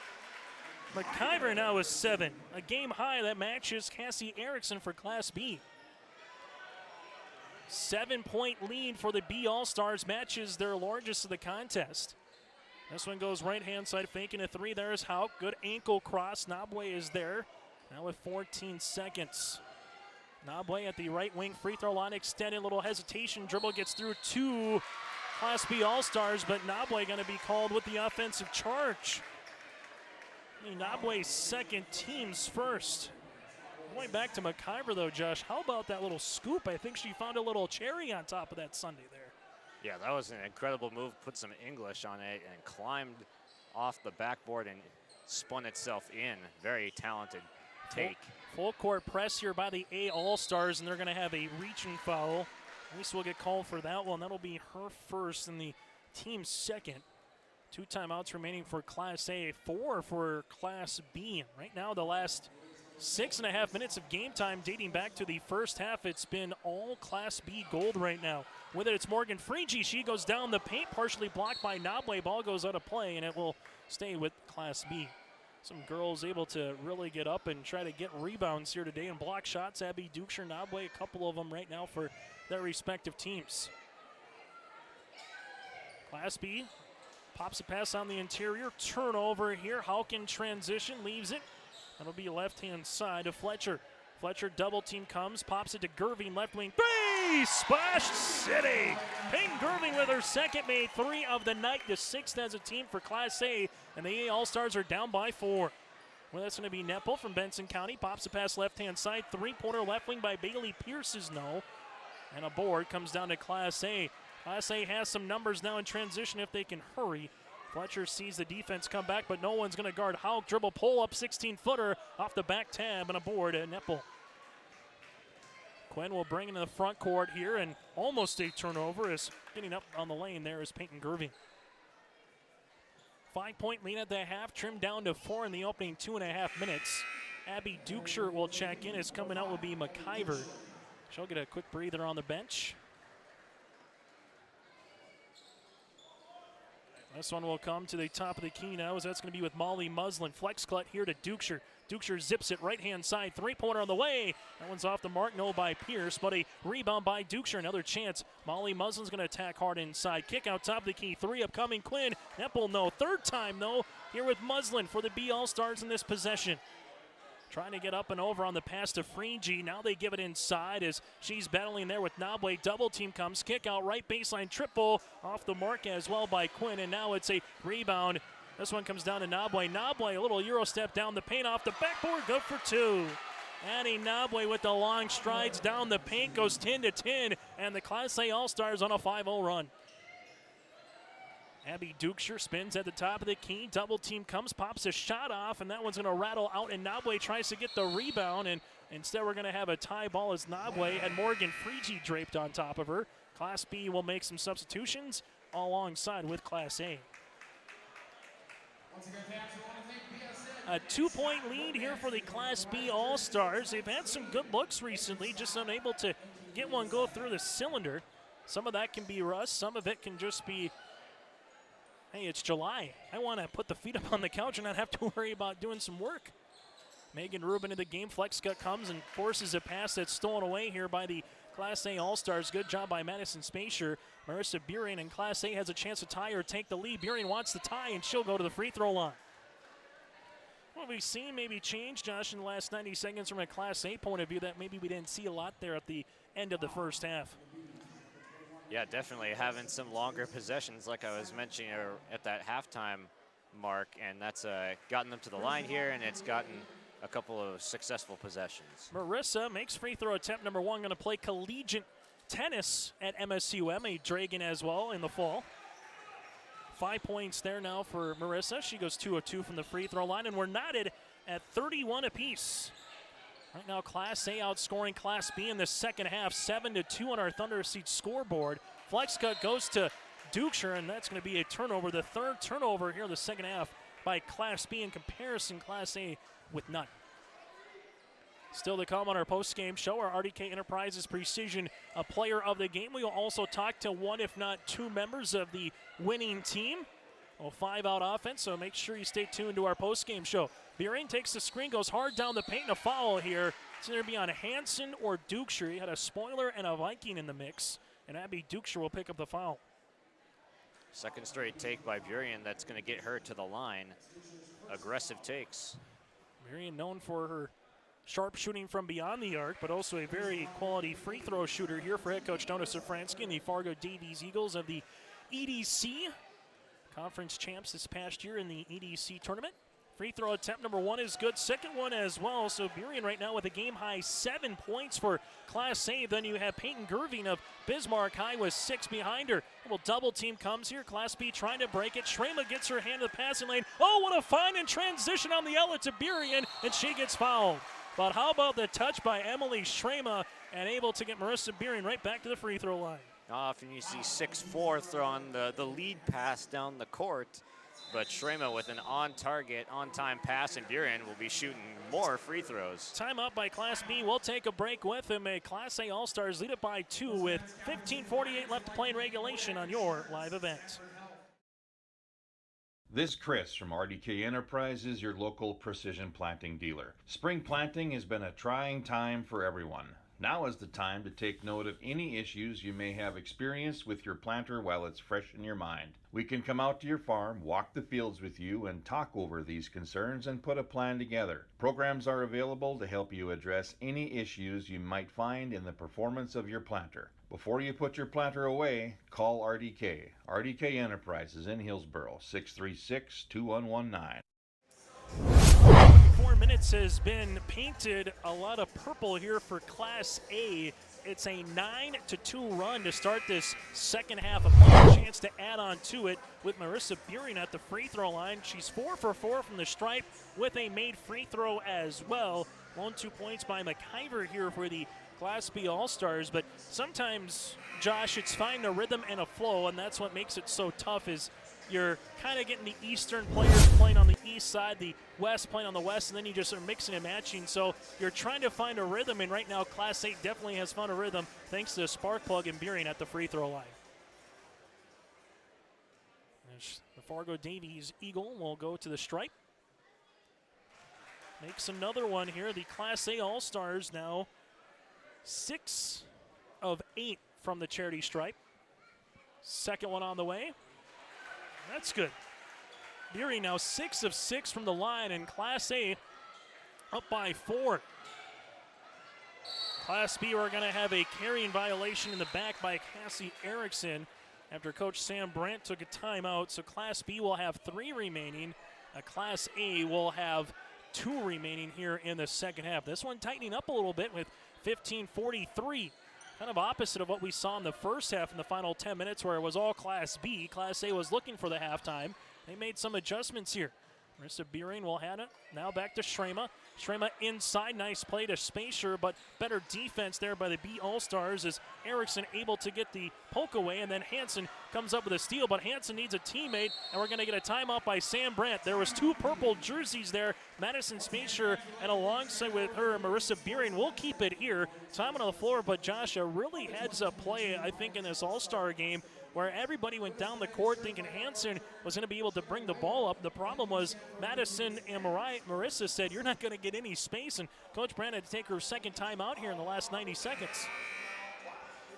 McIver now is 7. A game high that matches Cassie Erickson for Class B. 7-point lead for the B All-Stars, matches their largest of the contest. This one goes right-hand side, faking a three. There's Houck. Good ankle cross. Knobway is there. Now with 14 seconds. Knobway at the right wing, free throw line extended. Little hesitation. Dribble gets through 2 Class B All-Stars, but Knobway going to be called with the offensive charge. Knobway's second, team's first. Going back to McIver, though, Josh, how about that little scoop? I think she found a little cherry on top of that Sunday there. Yeah, that was an incredible move. Put some English on it and climbed off the backboard and spun itself in. Very talented take. Full court press here by the A All-Stars, and they're going to have a reaching foul. At least we'll get called for that one. That'll be her first and the team's second. 2 timeouts remaining for Class A, 4 for Class B. Right now, the last 6.5 minutes of game time dating back to the first half. It's been all Class B gold right now. With it, it's Morgan Freege. She goes down the paint, partially blocked by Knobway. Ball goes out of play, and it will stay with Class B. Some girls able to really get up and try to get rebounds here today and block shots. Abby Dukeshire, Knobway, a couple of them right now for their respective teams. Class B pops a pass on the interior. Turnover here. Houck in transition, leaves it. That'll be left-hand side to Fletcher. Fletcher double team comes, pops it to Gerving, left wing. Three! Splash City! Peyton Gerving with her second, made 3 of the night, the 6th as a team for Class A, and the A All-Stars are down by 4. Well, that's going to be Nepple from Benson County. Pops a pass left-hand side. 3-pointer left wing by Bailey Pierce is no. And a board comes down to Class A. Class A has some numbers now in transition if they can hurry. Fletcher sees the defense come back, but no one's going to guard Houck. Dribble pull up 16-footer off the back tab and a board at Nepple. Quinn will bring into the front court here, and almost a turnover is getting up on the lane there is Peyton Gerving. 5-point lead at the half, trimmed down to 4 in the opening 2.5 minutes. Abby Dukeshire will check in. As coming out will be McIver. She'll get a quick breather on the bench. This one will come to the top of the key now, as that's going to be with Molly Muslin. Flex cut here to Dukeshire. Dukeshire zips it right-hand side. 3-pointer on the way. That one's off the mark, no by Pierce, but a rebound by Dukeshire. Another chance. Molly Muslin's going to attack hard inside. Kick out top of the key. 3 upcoming. Quinn. Nepple no. Third time, though, here with Muslin for the B All-Stars in this possession. trying to get up and over on the pass to Freegee. Now they give it inside as she's battling there with Nabwe. Double team comes, kick out right baseline, triple off the mark as well by Quinn, and now it's a rebound. This one comes down to Nabwe. Nabwe, a little Euro step down the paint off the backboard, good for two. Annie Nabwe with the long strides down the paint, goes 10-10, and the Class A All-Stars on a 5-0 run. Abby Dukeshire spins at the top of the key. Double team comes, pops a shot off, and that one's going to rattle out, and Nabwe tries to get the rebound, and instead we're going to have a tie ball as Nabwe had Morgan Freegee draped on top of her. Class B will make some substitutions alongside with Class A. A 2-point lead here for the Class B All-Stars. They've had some good looks recently, just unable to get one go through the cylinder. Some of that can be rust, some of it can just be, hey, it's July. I want to put the feet up on the couch and not have to worry about doing some work. Megan Rubin in the game. Flex cut comes and forces a pass that's stolen away here by the Class A All-Stars. Good job by Madison Spacer. Marissa Burien in Class A has a chance to tie or take the lead. Burien wants the tie, and she'll go to the free throw line. What we've seen maybe change, Josh, in the last 90 seconds from a Class A point of view that maybe we didn't see a lot there at the end of the first half. Yeah, definitely having some longer possessions like I was mentioning at that halftime mark, and that's gotten them to the line here, and it's gotten a couple of successful possessions. Marissa makes free throw attempt number one, going to play collegiate tennis at MSUM, a Dragon as well in the fall. 5 points there now for Marissa. She goes 2 of 2 from the free throw line, and we're knotted at 31 apiece. Right now, Class A outscoring Class B in the second half, 7-2 on our Thunder Seat scoreboard. Flex cut goes to Dukeshire, and that's going to be a turnover, the third turnover here in the second half by Class B. In comparison, Class A with none. Still to come on our post-game show, our RDK Enterprises Precision Player of the Game. We will also talk to one, if not two, members of the winning team. Well, 5-out offense, so make sure you stay tuned to our post-game show. Burien takes the screen, goes hard down the paint, and a foul here. It's going to be on Hansen or Dukeshire. He had a spoiler and a Viking in the mix, and Abby Dukeshire will pick up the foul. Second straight take by Burien that's going to get her to the line. Aggressive takes. Burien known for her sharp shooting from beyond the arc, but also a very quality free throw shooter here for head coach Donna Safransky and the Fargo Davies Eagles of the EDC. Conference champs this past year in the EDC tournament. Free throw attempt number one is good. Second one as well. So Burien right now with a game high 7 points for Class A. Then you have Peyton Gerving of Bismarck High with 6 behind her. A little double team comes here. Class B trying to break it. Shrema gets her hand to the passing lane. Oh, what a find and transition on the outlet to Burien, and she gets fouled. But how about the touch by Emily Shrema, and able to get Marissa Burien right back to the free throw line. Often you see 6'4" throwing the lead pass down the court, but Shrema with an on-target, on-time pass, and Burien will be shooting more free throws. Timeout by Class B. We'll take a break with him. A Class A All-Stars lead it by 2 with 15:48 left to play in regulation on your live event. This is Chris from RDK Enterprises, your local precision planting dealer. Spring planting has been a trying time for everyone. Now is the time to take note of any issues you may have experienced with your planter while it's fresh in your mind. We can come out to your farm, walk the fields with you, and talk over these concerns and put a plan together. Programs are available to help you address any issues you might find in the performance of your planter. Before you put your planter away, call RDK. RDK Enterprises in Hillsboro, 636-2119. 4 minutes has been painted a lot of purple here for Class A. It's a 9-2 run to start this second half. A chance to add on to it with Marissa Burien at the free throw line. She's 4 for 4 from the stripe with a made free throw as well. 1-2 points by McIver here for the Class B All-Stars, but sometimes, Josh, it's finding a rhythm and a flow, and that's what makes it so tough is you're kind of getting the Eastern players playing on the east side, the West playing on the west, and then you just are mixing and matching. So you're trying to find a rhythm, and right now Class A definitely has found a rhythm thanks to Sparkplug and Burien at the free throw line. The Fargo Davies Eagle will go to the stripe. Makes another one here. The Class A All-Stars now 6 of 8 from the charity stripe. Second one on the way. That's good. Burien now 6 of 6 from the line, and Class A up by 4. Class B, we're going to have a carrying violation in the back by Cassie Erickson after Coach Sam Brandt took a timeout. So Class B will have 3 remaining. Class A will have 2 remaining here in the second half. This one tightening up a little bit with 15:43. Kind of opposite of what we saw in the first half in the final 10 minutes where it was all Class B. Class A was looking for the halftime. They made some adjustments here. Marissa Beering will have it. Now back to Shrema. Shrema inside. Nice play to Spacer, but better defense there by the B All-Stars as Erickson able to get the poke away, and then Hansen comes up with a steal, but Hansen needs a teammate, and we're going to get a timeout by Sam Brandt. There was 2 purple jerseys there, Madison Spacer, and alongside with her, Marissa Beering. We'll keep it here. Time on the floor, but Josh, a really heads-up play, I think, in this All-Star game, where everybody went down the court thinking Hansen was going to be able to bring the ball up. The problem was Madison and Marissa said, you're not going to get any space, and Coach Brandt had to take her second time out here in the last 90 seconds.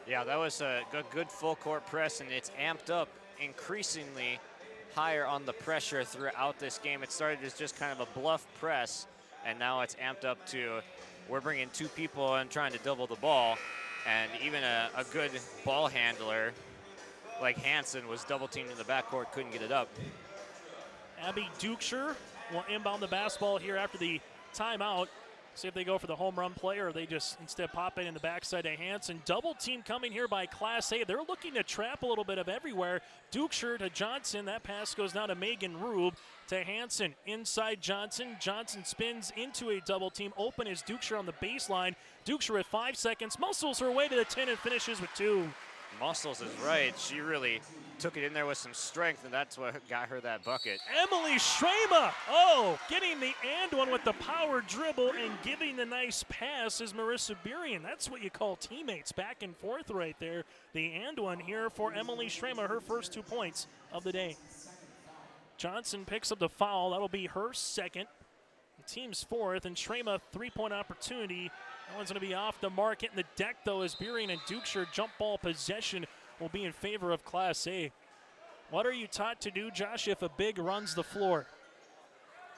Yeah, that was a good full court press, and it's amped up increasingly higher on the pressure throughout this game. It started as just kind of a bluff press, and now it's amped up to we're bringing 2 people and trying to double the ball, and even a good ball handler like Hansen was double teamed in the backcourt, couldn't get it up. Abby Dukeshire will inbound the basketball here after the timeout. See if they go for the home run play or they just instead pop it in the backside to Hansen. Double team coming here by Class A. They're looking to trap a little bit of everywhere. Dukeshire to Johnson. That pass goes down to Megan Rube to Hansen. Inside Johnson. Johnson spins into a double team. Open is Dukeshire on the baseline. Dukeshire with 5 seconds. Muscles her way to the 10 and finishes with 2. Muscles is right. She really took it in there with some strength, and that's what got her that bucket. Emily Shrema, getting the and one with the power dribble and giving the nice pass is Marissa Beering. That's what you call teammates, back and forth right there. The and one here for Emily Shrema, her first 2 points of the day. Johnson picks up the foul. That'll be her second. The team's 4th, and Shrema, 3-point opportunity. That one's going to be off the mark. Hitting the deck, though, as Beering and Dukeshire jump ball possession will be in favor of Class A. What are you taught to do, Josh, if a big runs the floor?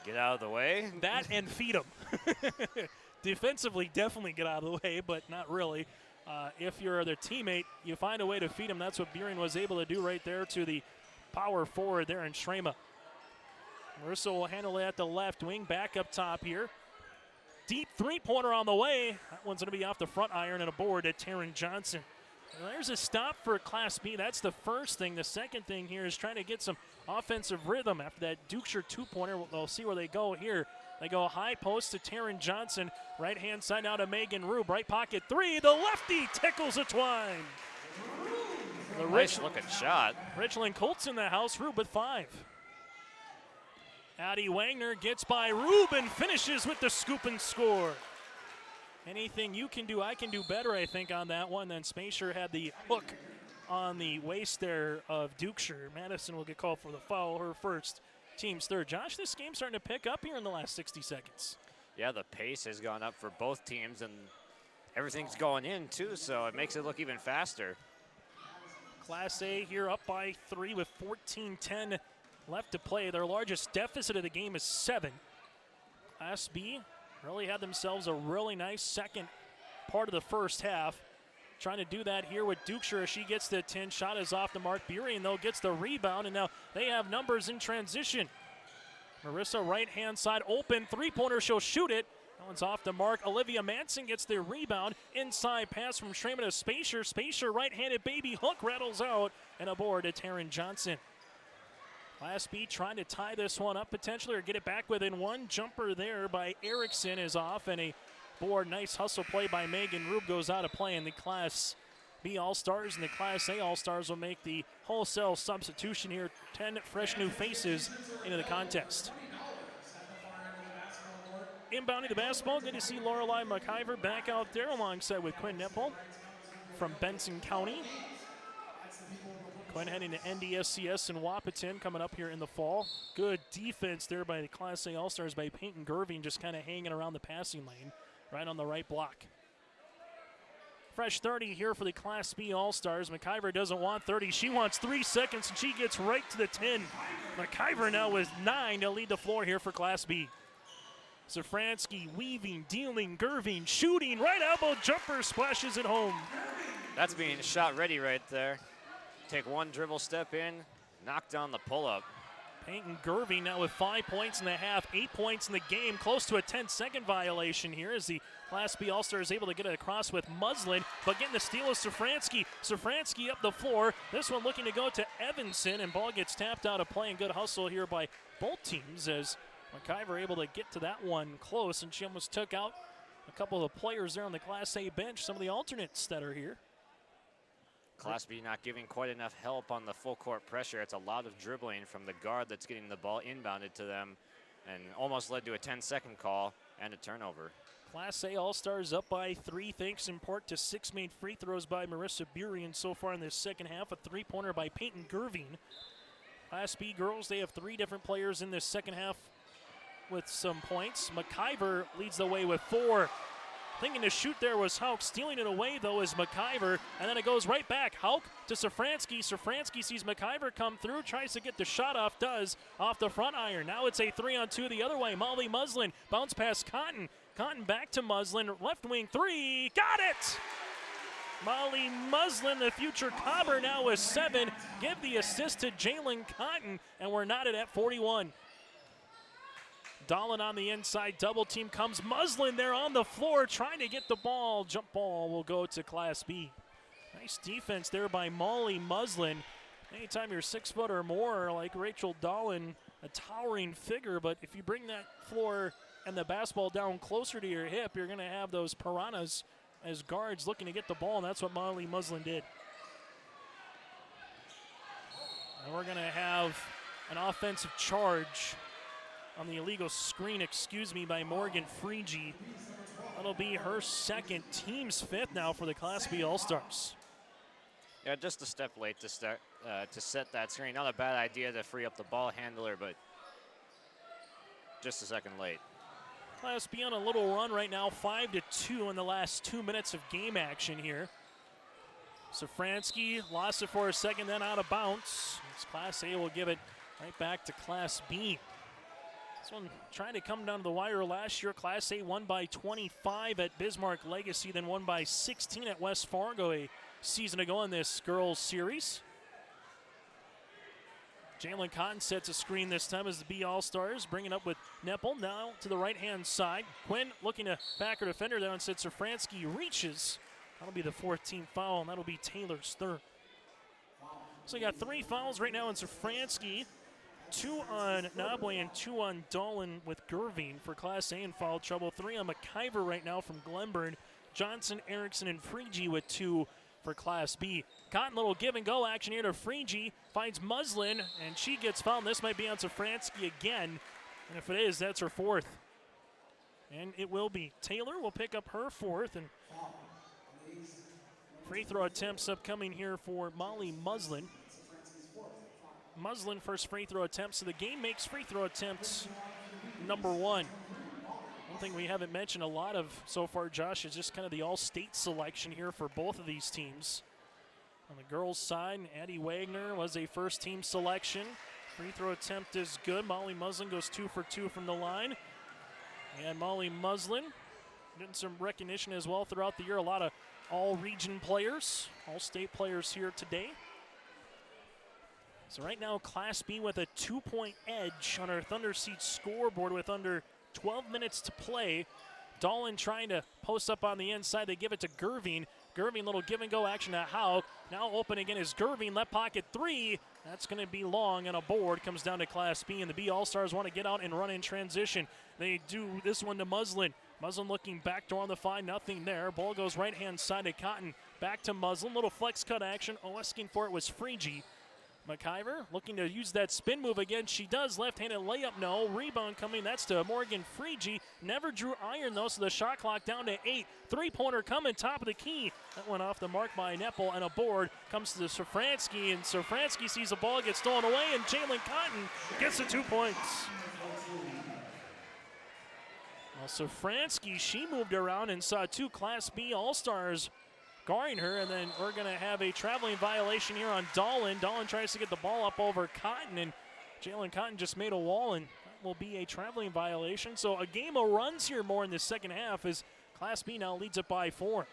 Get out of the way. That and feed them. Defensively, definitely get out of the way, but not really. If you're their teammate, you find a way to feed them. That's what Beering was able to do right there to the power forward there in Shrema. Marissa will handle it at the left wing, back up top here. Deep 3-pointer on the way. That one's going to be off the front iron and a board at Taryn Johnson. And there's a stop for Class B. That's the first thing. The second thing here is trying to get some offensive rhythm after that Dukeshire 2-pointer. We'll see where they go here. They go high post to Taryn Johnson. Right-hand side now to Megan Rube. Right pocket 3. The lefty tickles a twine. The nice-looking shot. Richland Colts in the house. Rube with 5. Addie Wagner gets by Rube and finishes with the scoop and score. Anything you can do, I can do better, I think, on that one. Then Spacer had the hook on the waist there of Dukeshire. Madison will get called for the foul, her first, team's 3rd. Josh, this game's starting to pick up here in the last 60 seconds. Yeah, the pace has gone up for both teams, and everything's going in, too, so it makes it look even faster. Class A here up by 3 with 14:10 left to play. Their largest deficit of the game is 7. Class B really had themselves a really nice second part of the first half. Trying to do that here with Dukeshire. She gets the 10. Shot is off the mark. Beering, though, gets the rebound, and now they have numbers in transition. Marissa, right-hand side, open. 3-pointer, she'll shoot it. That one's off the mark. Olivia Manson gets the rebound. Inside pass from Shrema to Spacer. Spacer, right-handed baby hook, rattles out, and a board to Taryn Johnson. Class B trying to tie this one up potentially or get it back within 1. Jumper there by Erickson is off, and a board. Nice hustle play by Megan Rube goes out of play, and the Class B All-Stars and the Class A All-Stars will make the wholesale substitution here. 10 fresh new faces into the contest. Inbounding the basketball, good to see Lorelei McIver back out there alongside with Quinn Nipple from Benson County. Quinn heading to NDSCS in Wapaton coming up here in the fall. Good defense there by the Class A All-Stars by Peyton Gerving, just kind of hanging around the passing lane, right on the right block. Fresh 30 here for the Class B All-Stars. McIver doesn't want 30. She wants 3 seconds, and she gets right to the 10. McIver now with 9 to lead the floor here for Class B. Safransky weaving, dealing, Gerving, shooting, right elbow jumper, splashes it home. That's being shot ready right there. Take one dribble step in, knock down the pull-up. Peyton Gerving now with 5 points in the half, 8 points in the game, close to a 10-second violation here as the Class B All-Star is able to get it across with Muslin, but getting the steal is Safransky. Safransky up the floor. This one looking to go to Evanson, and ball gets tapped out of play, and good hustle here by both teams as McIver able to get to that one close, and she almost took out a couple of the players there on the Class A bench, some of the alternates that are here. Class B not giving quite enough help on the full court pressure. It's a lot of dribbling from the guard that's getting the ball inbounded to them and almost led to a 10-second call and a turnover. Class A All-Stars up by 3 thanks in part to 6 made free throws by Marissa Burian so far in this second half. A 3-pointer by Peyton Gerving. Class B girls, they have 3 different players in this second half with some points. McIver leads the way with 4. Thinking to shoot there was Hauk. Stealing it away, though, is McIver. And then it goes right back. Hauk to Safransky. Safransky sees McIver come through, tries to get the shot off, does, off the front iron. Now it's a 3-on-2 the other way. Molly Muslin, bounce past Cotton. Cotton back to Muslin, left wing 3, got it! Molly Muslin, the future Cobber, now with 7. Give the assist to Jalen Cotton, and we're knotted at 41. Dolan on the inside, double team comes. Muslin there on the floor trying to get the ball. Jump ball will go to Class B. Nice defense there by Molly Muslin. Anytime you're 6 foot or more, like Rachel Dolan, a towering figure, but if you bring that floor and the basketball down closer to your hip, you're going to have those piranhas as guards looking to get the ball, and that's what Molly Muslin did. And we're going to have an offensive charge on the illegal screen, by Morgan Freege. That'll be her second, team's 5th now for the Class B All-Stars. Yeah, just a step late to start to set that screen. Not a bad idea to free up the ball handler, but just a second late. Class B on a little run right now, 5-2 in the last 2 minutes of game action here. Safransky lost it for a second, then out of bounds. Class A will give it right back to Class B. This one trying to come down to the wire last year. Class A won by 25 at Bismarck Legacy, then won by 16 at West Fargo a season ago in this girls series. Jalen Cotton sets a screen this time as the B All-Stars, bringing up with Neppel now to the right-hand side. Quinn looking to back her defender down, said Safransky reaches. That'll be the 4th team foul, and that'll be Taylor's 3rd. So you got 3 fouls right now on Safransky. 2 on Nabwe and 2 on Dolan with Gerving for Class A in foul trouble. 3 on McIver right now from Glenburn. Johnson, Erickson, and Freege with 2 for Class B. Cotton, little give and go action here to Freege. Finds Muslin, and she gets fouled. This might be on Safransky again. And if it is, that's her 4th. And it will be. Taylor will pick up her 4th. And free throw attempts upcoming here for Molly Muslin. Muslin first free throw attempts of the game, makes free throw attempts number 1. One thing we haven't mentioned a lot of so far, Josh, is just kind of the all-state selection here for both of these teams. On the girls' side, Addie Wagner was a first-team selection. Free throw attempt is good. Molly Muslin goes 2 for 2 from the line. And Molly Muslin getting some recognition as well throughout the year. A lot of all-region players, all-state players here today. So right now, Class B with a 2-point edge on our Thunder Seat scoreboard with under 12 minutes to play. Dolan trying to post up on the inside. They give it to Gerving. Gerving, little give and go action to Hauk. Now open again is Gerving, left pocket 3. That's going to be long, and a board comes down to Class B, and the B All-Stars want to get out and run in transition. They do this one to Muslin. Muslin looking back door on the 5, nothing there. Ball goes right-hand side to Cotton. Back to Muslin, little flex cut action. Asking for it was Freege. McIver looking to use that spin move again. She does. Left-handed layup, no. Rebound coming. That's to Morgan Freege. Never drew iron, though, so the shot clock down to 8. 3-pointer coming, top of the key. That went off the mark by Neppel, and a board comes to Safransky, and Safransky sees the ball get stolen away, and Jalen Cotton gets the 2 points. Well, Safransky, she moved around and saw 2 Class B All-Stars guarding her, and then we're going to have a traveling violation here on Dolan. Dolan tries to get the ball up over Cotton, and Jalen Cotton just made a wall, and will be a traveling violation. So a game of runs here more in the second half as Class B now leads it by 4.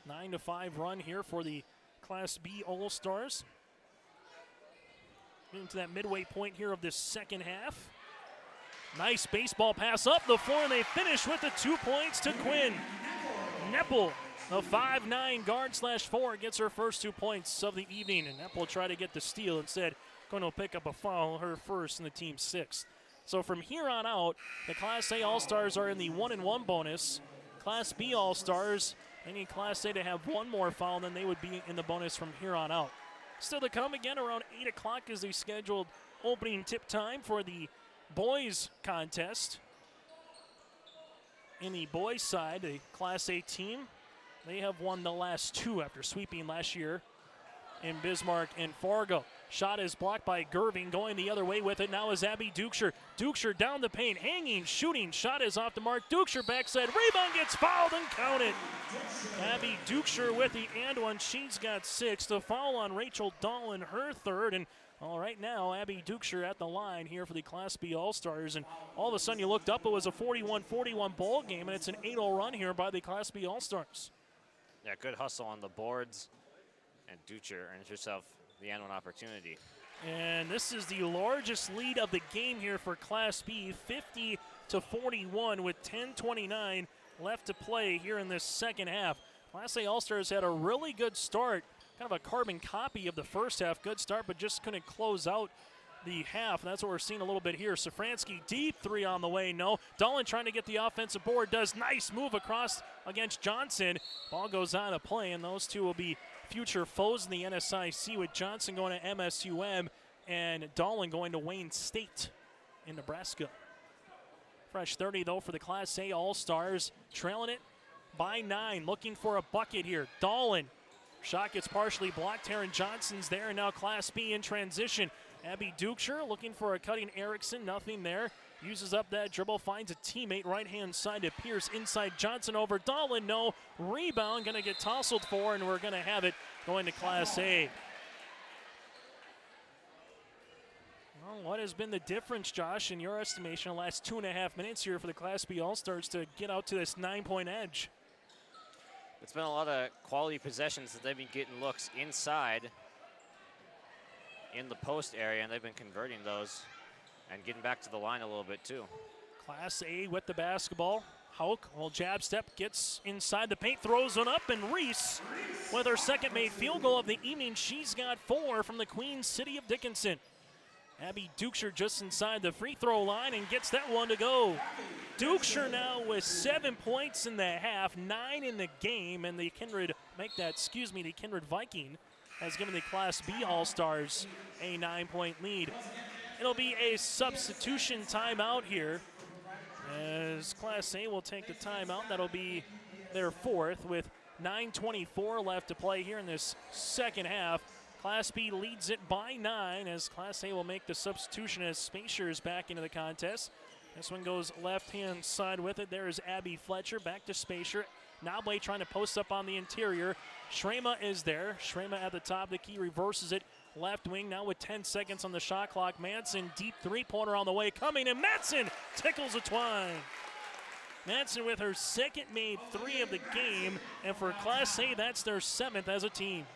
A 9-5 run here for the Class B All-Stars. Into that midway point here of this second half. Nice baseball pass up the floor, and they finish with the 2 points to Quinn. Neppel, a 5'9" guard/4, gets her first 2 points of the evening, and Neppel tried to get the steal. Instead, going to pick up a foul, her first in the team's 6th. So from here on out, the Class A All-Stars are in the 1-and-1 bonus. Class B All-Stars, they need Class A to have one more foul, and then they would be in the bonus from here on out. Still to come again around 8 o'clock is the scheduled opening tip time for the boys contest. In the boys side, the Class A team, they have won the last 2 after sweeping last year in Bismarck and Fargo. Shot is blocked by Gerving, going the other way with it now is Abby Dukeshire. Dukeshire down the paint, hanging, shooting, shot is off the mark. Dukeshire backside, rebound gets fouled and counted. Abby Dukeshire with the and one, she's got 6. The foul on Rachel Dolan, her 3rd, and all right now, Abby Dukeshire at the line here for the Class B All-Stars, and all of a sudden you looked up, it was a 41-41 ball game, and it's an 8-0 run here by the Class B All-Stars. Yeah, good hustle on the boards, and Dukeshire earns herself the and one opportunity. And this is the largest lead of the game here for Class B, 50-41 with 10:29 left to play here in this second half. Class A All-Stars had a really good start, kind of a carbon copy of the first half. Good start, but just couldn't close out the half. And that's what we're seeing a little bit here. Safransky, deep 3 on the way, no. Dolan trying to get the offensive board, does nice move across against Johnson. Ball goes out of play, and those two will be future foes in the NSIC, with Johnson going to MSUM and Dolan going to Wayne State in Nebraska. Fresh 30, though, for the Class A All-Stars, trailing it by 9, looking for a bucket here. Dolan, shot gets partially blocked. Taryn Johnson's there, and now Class B in transition. Abby Dukeshire looking for a cutting Erickson, nothing there. Uses up that dribble, finds a teammate, right-hand side to Pierce, inside Johnson over Dolan, no. Rebound, gonna get tousled for, and we're gonna have it going to Class A. Well, what has been the difference, Josh, in your estimation, the last 2.5 minutes here for the Class B All-Stars to get out to this 9-point edge? It's been a lot of quality possessions that they've been getting looks inside in the post area, and they've been converting those and getting back to the line a little bit too. Class A with the basketball. Hauk, well, jab step, gets inside the paint, throws one up, and Reese with her second made field goal of the evening. She's got 4 from the Queen City of Dickinson. Abby Dukeshire just inside the free throw line and gets that one to go. Dukeshire now with 7 points in the half, 9 in the game, and the Kindred Viking has given the Class B All-Stars a 9-point lead. It'll be a substitution timeout here as Class A will take the timeout. That'll be their 4th with 9:24 left to play here in this second half. Class B leads it by 9 as Class A will make the substitution as Spacer is back into the contest. This one goes left-hand side with it. There is Abby Fletcher back to Spacer. Noble trying to post up on the interior. Shrema is there. Shrema at the top of the key, reverses it. Left wing now with 10 seconds on the shot clock. Manson, deep three-pointer on the way coming, and Manson tickles a twine. Manson with her second made 3 of the game, and for Class A, that's their 7th as a team.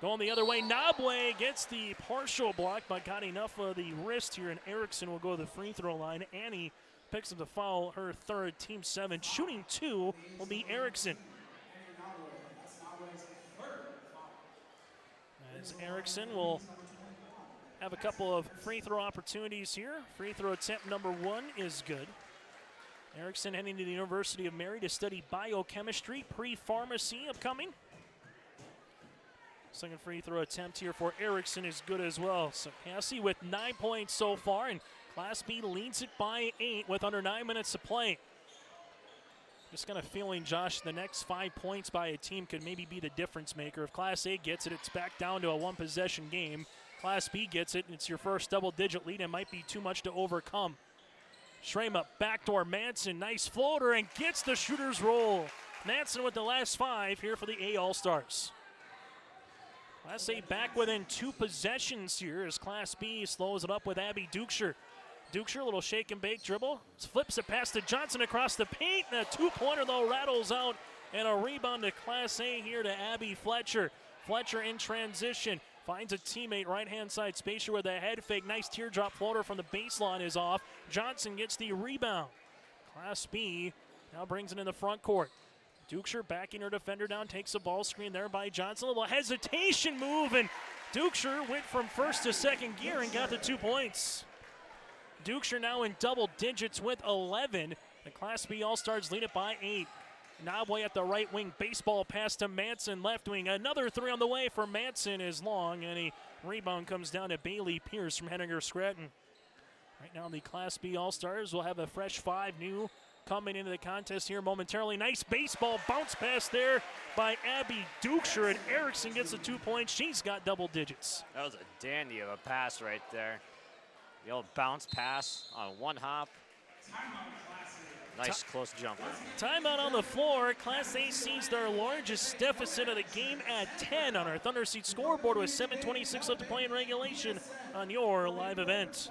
Going the other way, Nabwe gets the partial block, but got enough of the wrist here, and Erickson will go to the free throw line. Annie picks up the foul, her 3rd, team 7. Shooting 2 will be Erickson. As Erickson will have a couple of free throw opportunities here. Free throw attempt number 1 is good. Erickson heading to the University of Mary to study biochemistry, pre-pharmacy upcoming. Second free throw attempt here for Erickson is good as well. So Cassie with 9 points so far, and Class B leads it by 8 with under 9 minutes to play. Just kind of feeling, Josh, the next 5 points by a team could maybe be the difference maker. If Class A gets it, it's back down to a 1-possession game. Class B gets it, it's your first double-digit lead, and might be too much to overcome. Shrema, backdoor Manson, nice floater, and gets the shooter's roll. Manson with the last 5 here for the A All-Stars. Class A back within 2 possessions here as Class B slows it up with Abby Dukeshire. Dukeshire, a little shake and bake dribble, flips it past to Johnson across the paint, and a 2-pointer though rattles out, and a rebound to Class A here to Abby Fletcher. Fletcher in transition, finds a teammate right-hand side, Spacer with a head fake, nice teardrop floater from the baseline is off. Johnson gets the rebound. Class B now brings it in the front court. Dukeshire backing her defender down, takes a ball screen there by Johnson. A little hesitation move, and Dukeshire went from first to second gear and got the 2 points. Dukeshire now in double digits with 11. The Class B All-Stars lead it by 8. Nobway at the right wing, baseball pass to Manson, left wing. Another 3 on the way for Manson is long, and a rebound comes down to Bailey Pierce from Henninger Scranton. Right now the Class B All-Stars will have a fresh 5 new coming into the contest here momentarily. Nice baseball bounce pass there by Abby Dukeshire, and Erickson gets the 2 points. She's got double digits. That was a dandy of a pass right there. The old bounce pass on one hop. Nice close jumper. Timeout on the floor. Class A sees their largest deficit of the game at 10 on our Thunder Seat scoreboard with 7:26 left to play in regulation on your live event.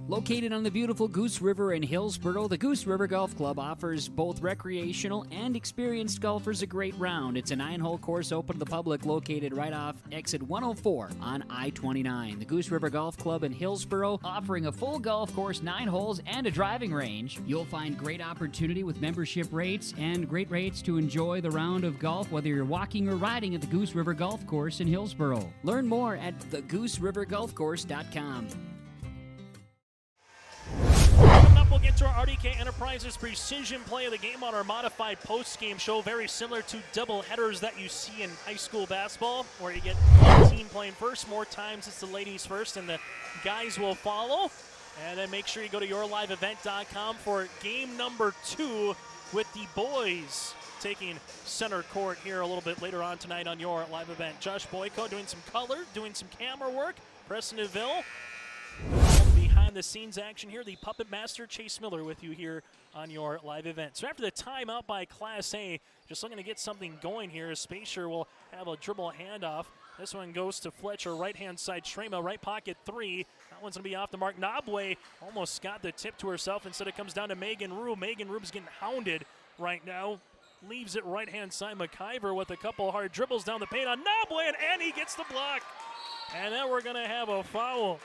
Located on the beautiful Goose River in Hillsboro, the Goose River Golf Club offers both recreational and experienced golfers a great round. It's a 9-hole course open to the public located right off exit 104 on I-29. The Goose River Golf Club in Hillsboro offering a full golf course, 9 holes, and a driving range. You'll find great opportunity with membership rates and great rates to enjoy the round of golf, whether you're walking or riding at the Goose River Golf Course in Hillsboro. Learn more at thegooseriverdolfcourse.com. Coming up, we'll get to our RDK Enterprises precision play of the game on our modified post-game show, very similar to double headers that you see in high school basketball, where you get one team playing first. More times it's the ladies first, and the guys will follow. And then make sure you go to yourliveevent.com for game number 2 with the boys taking center court here a little bit later on tonight on your live event. Josh Boyko doing some color, doing some camera work. Preston DeVille behind the scenes action here. The puppet master Chase Miller with you here on your live event. So after the timeout by Class A, just looking to get something going here. Spacer will have a dribble handoff. This one goes to Fletcher, right-hand side. Shrema, right pocket 3. That one's going to be off the mark. Nobway almost got the tip to herself. Instead, it comes down to Megan Rube. Megan Rube's getting hounded right now. Leaves it right-hand side. McIver with a couple hard dribbles down the paint on Nobway, and he gets the block. And then we're going to have a foul.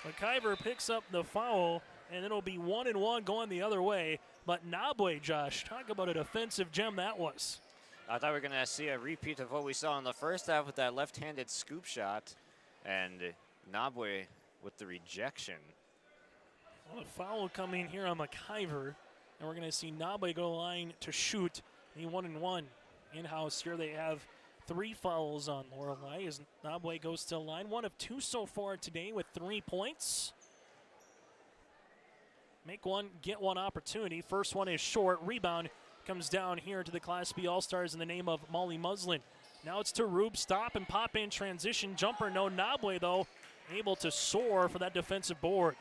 McIver picks up the foul, and it'll be 1-1 going the other way. But Nobway, Josh, talk about a defensive gem that was. I thought we were going to see a repeat of what we saw in the first half with that left-handed scoop shot. And Nobway with the rejection. Well, a foul coming here on McIver. And we're going to see Nobway go to the line to shoot the 1-1. In-house here they have 3 fouls on Lorelei as Nobway goes to the line. 1 of 2 so far today with 3 points. Make one, get one opportunity. First one is short. Rebound comes down here to the Class B All-Stars in the name of Molly Muslin. Now it's to Rube. Stop and pop in transition. Jumper, no. Nobway, though, able to soar for that defensive board.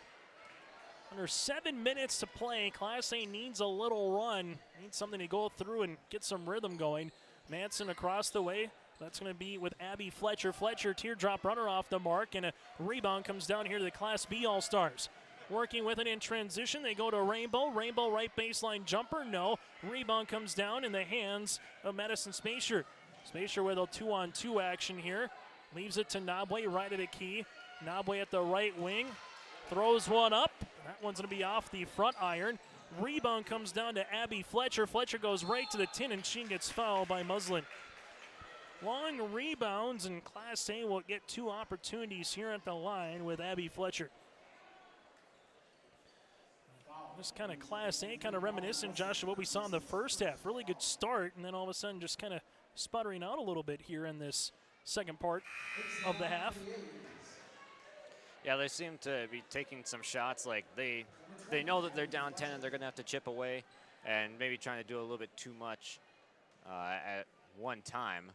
Under 7 minutes to play, Class A needs a little run. Needs something to go through and get some rhythm going. Manson across the way. That's going to be with Abby Fletcher. Fletcher, teardrop runner off the mark, and a rebound comes down here to the Class B All-Stars. Working with it in transition, they go to Rainbow. Rainbow right baseline jumper, no. Rebound comes down in the hands of Madison Spacer. Spacer with a 2-on-2 action here. Leaves it to Nobway right at the key. Nobway at the right wing. Throws one up. That one's going to be off the front iron. Rebound comes down to Abby Fletcher. Fletcher goes right to the tin, and she gets fouled by Muslin. Long rebounds, and Class A will get 2 opportunities here at the line with Abby Fletcher. Just kind of Class A, kind of reminiscent, Josh, of what we saw in the first half. Really good start, and then all of a sudden just kind of sputtering out a little bit here in this second part of the half. Yeah, they seem to be taking some shots like they know that they're down 10 and they're going to have to chip away and maybe trying to do a little bit too much at one time.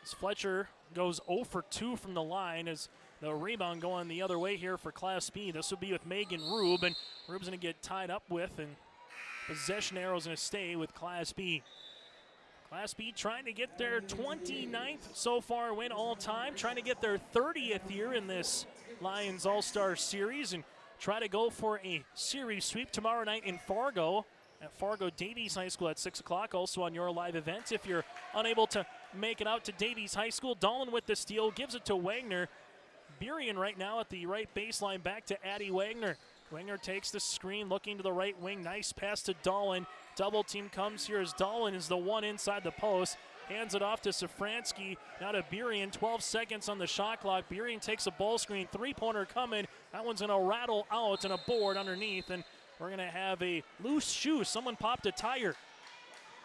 As Fletcher goes 0 for 2 from the line as the rebound going the other way here for Class B. This will be with Megan Rube, and Rube's going to get tied up with, and possession arrow's going to stay with Class B. Class B trying to get their 29th so far win all time, trying to get their 30th year in this Lions All-Star Series and try to go for a series sweep tomorrow night in Fargo at Fargo Davies High School at 6 o'clock, also on your live event. If you're unable to make it out to Davies High School, Dolan with the steal, gives it to Wagner. Burian right now at the right baseline, back to Addie Wagner. Wagner takes the screen, looking to the right wing. Nice pass to Dolan. Double team comes here as Dolan is the one inside the post. Hands it off to Safransky. Now to Burian. 12 seconds on the shot clock. Burian takes a ball screen. Three-pointer coming. That one's going to rattle out and a board underneath. And we're going to have a loose shoe. Someone popped a tire.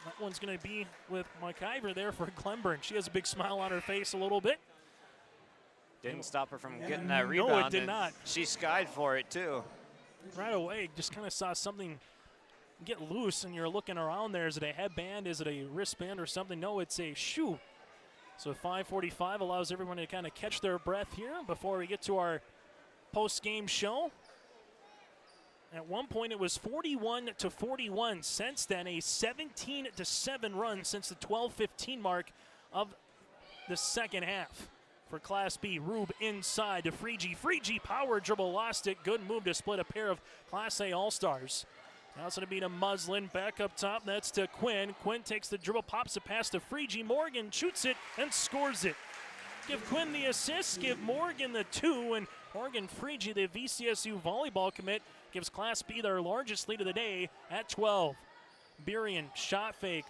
That one's going to be with McIver there for Glenburn. She has a big smile on her face a little bit. Didn't stop her from getting that rebound. No, it did not. She skied for it, too. Right away, just kind of saw something get loose, and you're looking around there. Is it a headband? Is it a wristband or something? No, it's a shoe. So 5:45 allows everyone to kind of catch their breath here before we get to our post-game show. At one point, it was 41-41. Since then, a 17-7 run since the 12:15 mark of the second half. For Class B, Rube inside to Frigi. Frigi power dribble, lost it. Good move to split a pair of Class A All-Stars. Now it's going to be to Muslin, back up top. That's to Quinn. Quinn takes the dribble, pops it past to Frigi. Morgan shoots it and scores it. Give Quinn the assist, give Morgan the 2, and Morgan Frigi, the VCSU volleyball commit, gives Class B their largest lead of the day at 12. Burian, shot fake.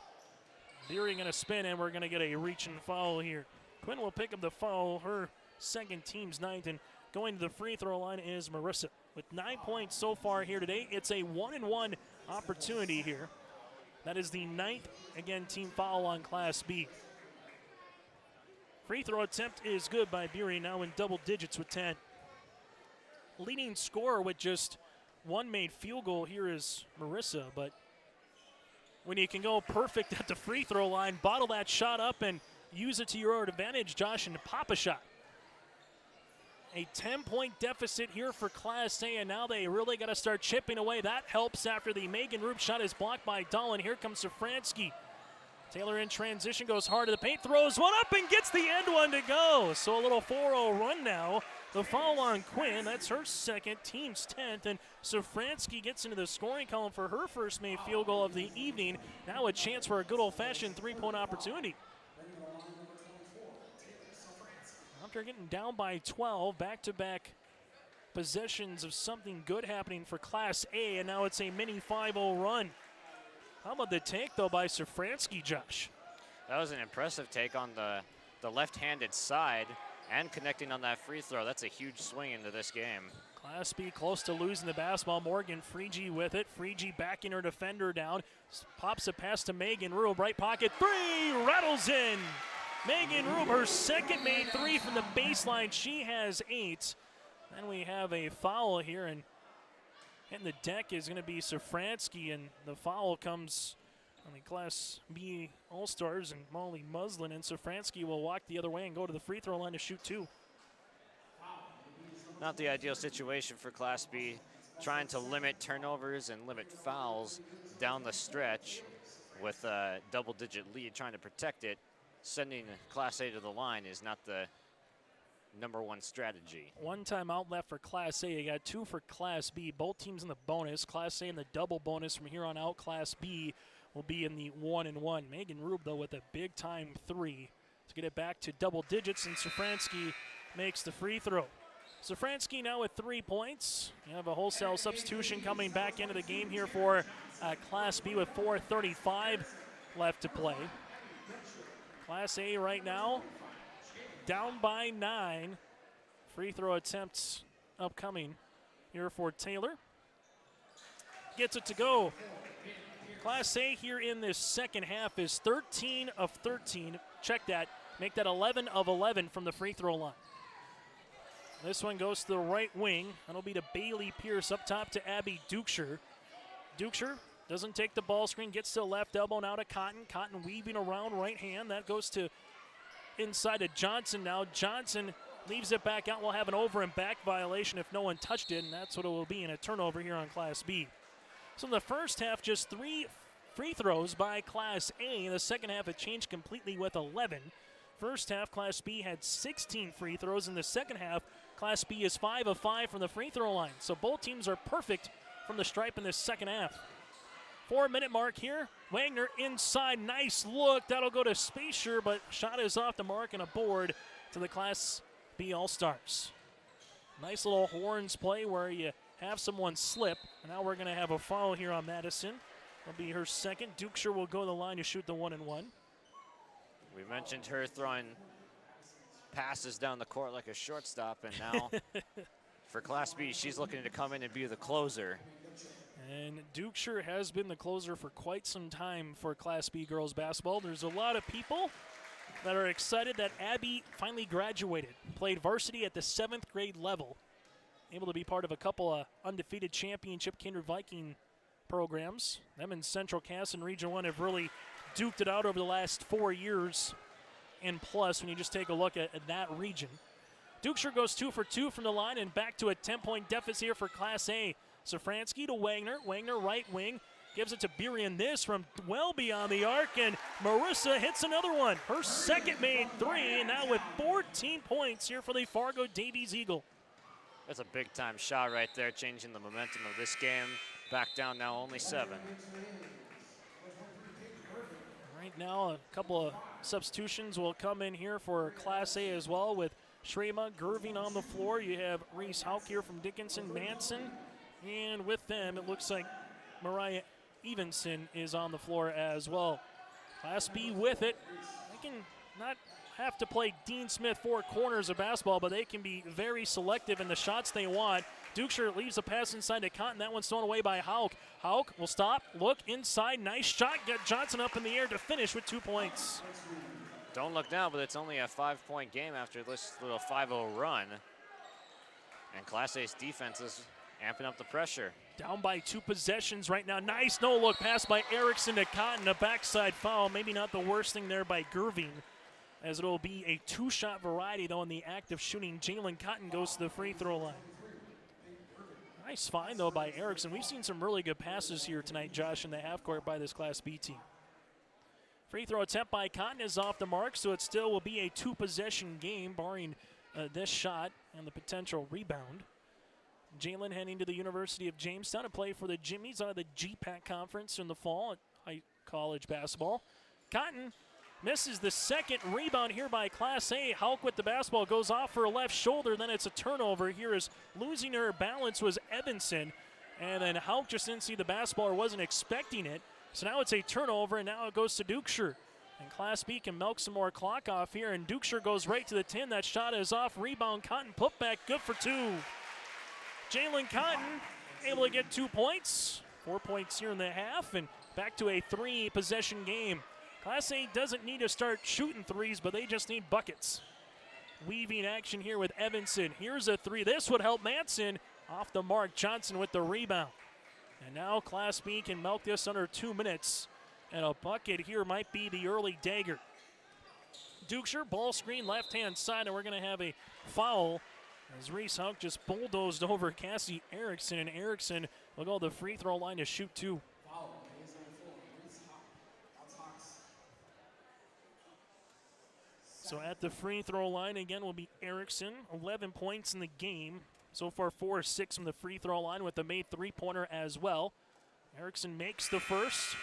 Burian going to spin, and we're going to get a reach and foul here. Quinn will pick up the foul, her second, team's ninth, and going to the free throw line is Marissa. With 9 points so far here today, it's a 1-and-1 opportunity here. That is the ninth, again, team foul on Class B. Free throw attempt is good by Bury, now in double digits with 10. Leading scorer with just one made field goal here is Marissa, but when you can go perfect at the free throw line, bottle that shot up and use it to your advantage, Josh, and pop a shot. A 10-point deficit here for Class A, and now they really got to start chipping away. That helps after the Megan Roop shot is blocked by Dolan. Here comes Safransky. Taylor in transition, goes hard to the paint, throws one up and gets the end one to go. So a little 4-0 run now. The foul on Quinn, that's her second, team's 10th, and Safransky gets into the scoring column for her first made field goal of the evening. Now a chance for a good old-fashioned three-point opportunity. After getting down by 12, back-to-back possessions of something good happening for Class A, and now it's a mini 5-0 run. How about the take, though, by Safransky, Josh? That was an impressive take on the left-handed side and connecting on that free throw. That's a huge swing into this game. Class B close to losing the basketball. Morgan Frigi with it. Frigi backing her defender down. Pops a pass to Megan Rube. Right pocket, three, rattles in. Megan Rube, her second made three from the baseline. She has 8. Then we have a foul here, and hitting the deck is going to be Safransky, and the foul comes on the Class B All-Stars and Molly Muslin, and Safransky will walk the other way and go to the free throw line to shoot 2. Not the ideal situation for Class B, trying to limit turnovers and limit fouls down the stretch with a double-digit lead, trying to protect it. Sending Class A to the line is not the number one strategy. One timeout left for Class A. You got 2 for Class B. Both teams in the bonus. Class A in the double bonus from here on out. Class B will be in the 1-and-1. Megan Rube, though, with a big-time 3 to get it back to double digits, and Safransky makes the free throw. Safransky now with 3 points. You have a wholesale substitution coming back into the game here for Class B with 4:35 left to play. Class A right now down by 9. Free throw attempts upcoming here for Taylor. Gets it to go. Class A here in this second half is 13 of 13. Check that. Make that 11 of 11 from the free throw line. This one goes to the right wing. That'll be to Bailey Pierce, up top to Abby Dukeshire. Dukeshire doesn't take the ball screen, gets to the left elbow, now to Cotton. Cotton weaving around right hand. That goes to inside to Johnson now. Johnson leaves it back out. We'll have an over and back violation if no one touched it, and that's what it will be in a turnover here on Class B. So in the first half, just 3 free throws by Class A. In the second half, it changed completely with 11. First half, Class B had 16 free throws. In the second half, Class B is 5 of 5 from the free throw line. So both teams are perfect from the stripe in this second half. 4-minute mark here. Wagner inside, nice look. That'll go to Spacer, but shot is off the mark and a board to the Class B All-Stars. Nice little horns play where you have someone slip. And now we're going to have a foul here on Madison. That'll be her second. Dukeshire will go to the line to shoot the 1-and-1. We mentioned her throwing passes down the court like a shortstop, and now for Class B, she's looking to come in and be the closer. And Dukeshire has been the closer for quite some time for Class B girls basketball. There's a lot of people that are excited that Abby finally graduated, played varsity at the 7th grade level, able to be part of a couple of undefeated championship Kindred Viking programs. Them and Central Cass in Region 1 have really duked it out over the last 4 years and plus when you just take a look at that region. Dukeshire goes 2 for 2 from the line and back to a 10-point deficit here for Class A. Safransky to Wagner. Wagner right wing. Gives it to Burian. This from well beyond the arc, and Marissa hits another one. Her second made three, and now with 14 points here for the Fargo Davies Eagle. That's a big-time shot right there, changing the momentum of this game. Back down now, only 7. Right now, a couple of substitutions will come in here for Class A as well, with Shrema Gerving on the floor. You have Reese Hauk here from Dickinson, Manson, and with them, it looks like Mariah Evenson is on the floor as well. Class B with it. They can not have to play Dean Smith 4 corners of basketball, but they can be very selective in the shots they want. Dukeshire leaves a pass inside to Cotton. That one's thrown away by Hauk. Hauk will stop, look inside, nice shot. Get Johnson up in the air to finish with 2 points. Don't look now, but it's only a 5-point game after this little 5-0 run. And Class A's defense is amping up the pressure. Down by 2 possessions right now. Nice no-look pass by Erickson to Cotton. A backside foul. Maybe not the worst thing there by Gerving, as it'll be a 2-shot variety, though, in the act of shooting. Jalen Cotton goes to the free throw line. Nice find, though, by Erickson. We've seen some really good passes here tonight, Josh, in the half court by this Class B team. Free throw attempt by Cotton is off the mark, so it still will be a 2-possession game, barring this shot and the potential rebound. Jalen heading to the University of Jamestown to play for the Jimmies out of the GPAC conference in the fall at high college basketball. Cotton misses the second rebound here by Class A. Hauk with the basketball goes off her left shoulder, then it's a turnover. Here is losing her balance was Evanson, and then Hauk just didn't see the basketball or wasn't expecting it. So now it's a turnover, and now it goes to Dukeshire. And Class B can milk some more clock off here, and Dukeshire goes right to the 10. That shot is off. Rebound, Cotton, put back, good for 2. Jalen Cotton able to get 2 points. 4 points here in the half, and back to a 3-possession game. Class A doesn't need to start shooting threes, but they just need buckets. Weaving action here with Evanson. Here's a 3. This would help Manson. Off the mark, Johnson with the rebound. And now Class B can milk this under 2 minutes. And a bucket here might be the early dagger. Dukeshire, ball screen left-hand side, and we're going to have a foul as Reese Hauk just bulldozed over Cassie Erickson, and Erickson will go to the free throw line to shoot 2. So at the free throw line again will be Erickson, 11 points in the game. So far 4 or 6 from the free throw line with the made 3-pointer as well. Erickson makes the first.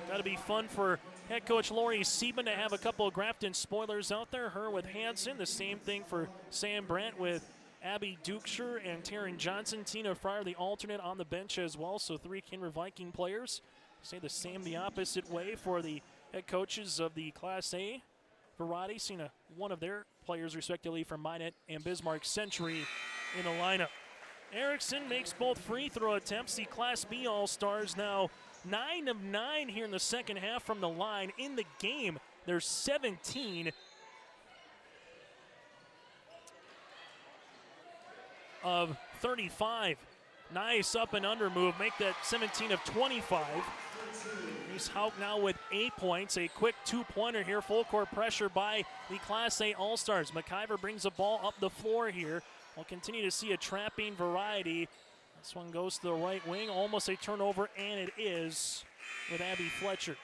Got to be fun for head coach Lori Sieben to have a couple of Grafton spoilers out there. Her with Hanson, the same thing for Sam Brandt with Abby Dukeshire and Taryn Johnson. Tina Fryer, the alternate, on the bench as well. So 3 Kindred Viking players. Say the same the opposite way for the head coaches of the Class A variety. Seen one of their players respectively from Minot and Bismarck Century in the lineup. Erickson makes both free throw attempts. The Class B All-Stars now 9 of 9 here in the second half from the line. In the game, there's 17 of 35. Nice up and under move. Make that 17 of 25. Reese Hauk now with 8 points. A quick 2-pointer here. Full court pressure by the Class A All-Stars. McIver brings the ball up the floor here. We'll continue to see a trapping variety This one goes to the right wing, almost a turnover, and it is with Abby Fletcher.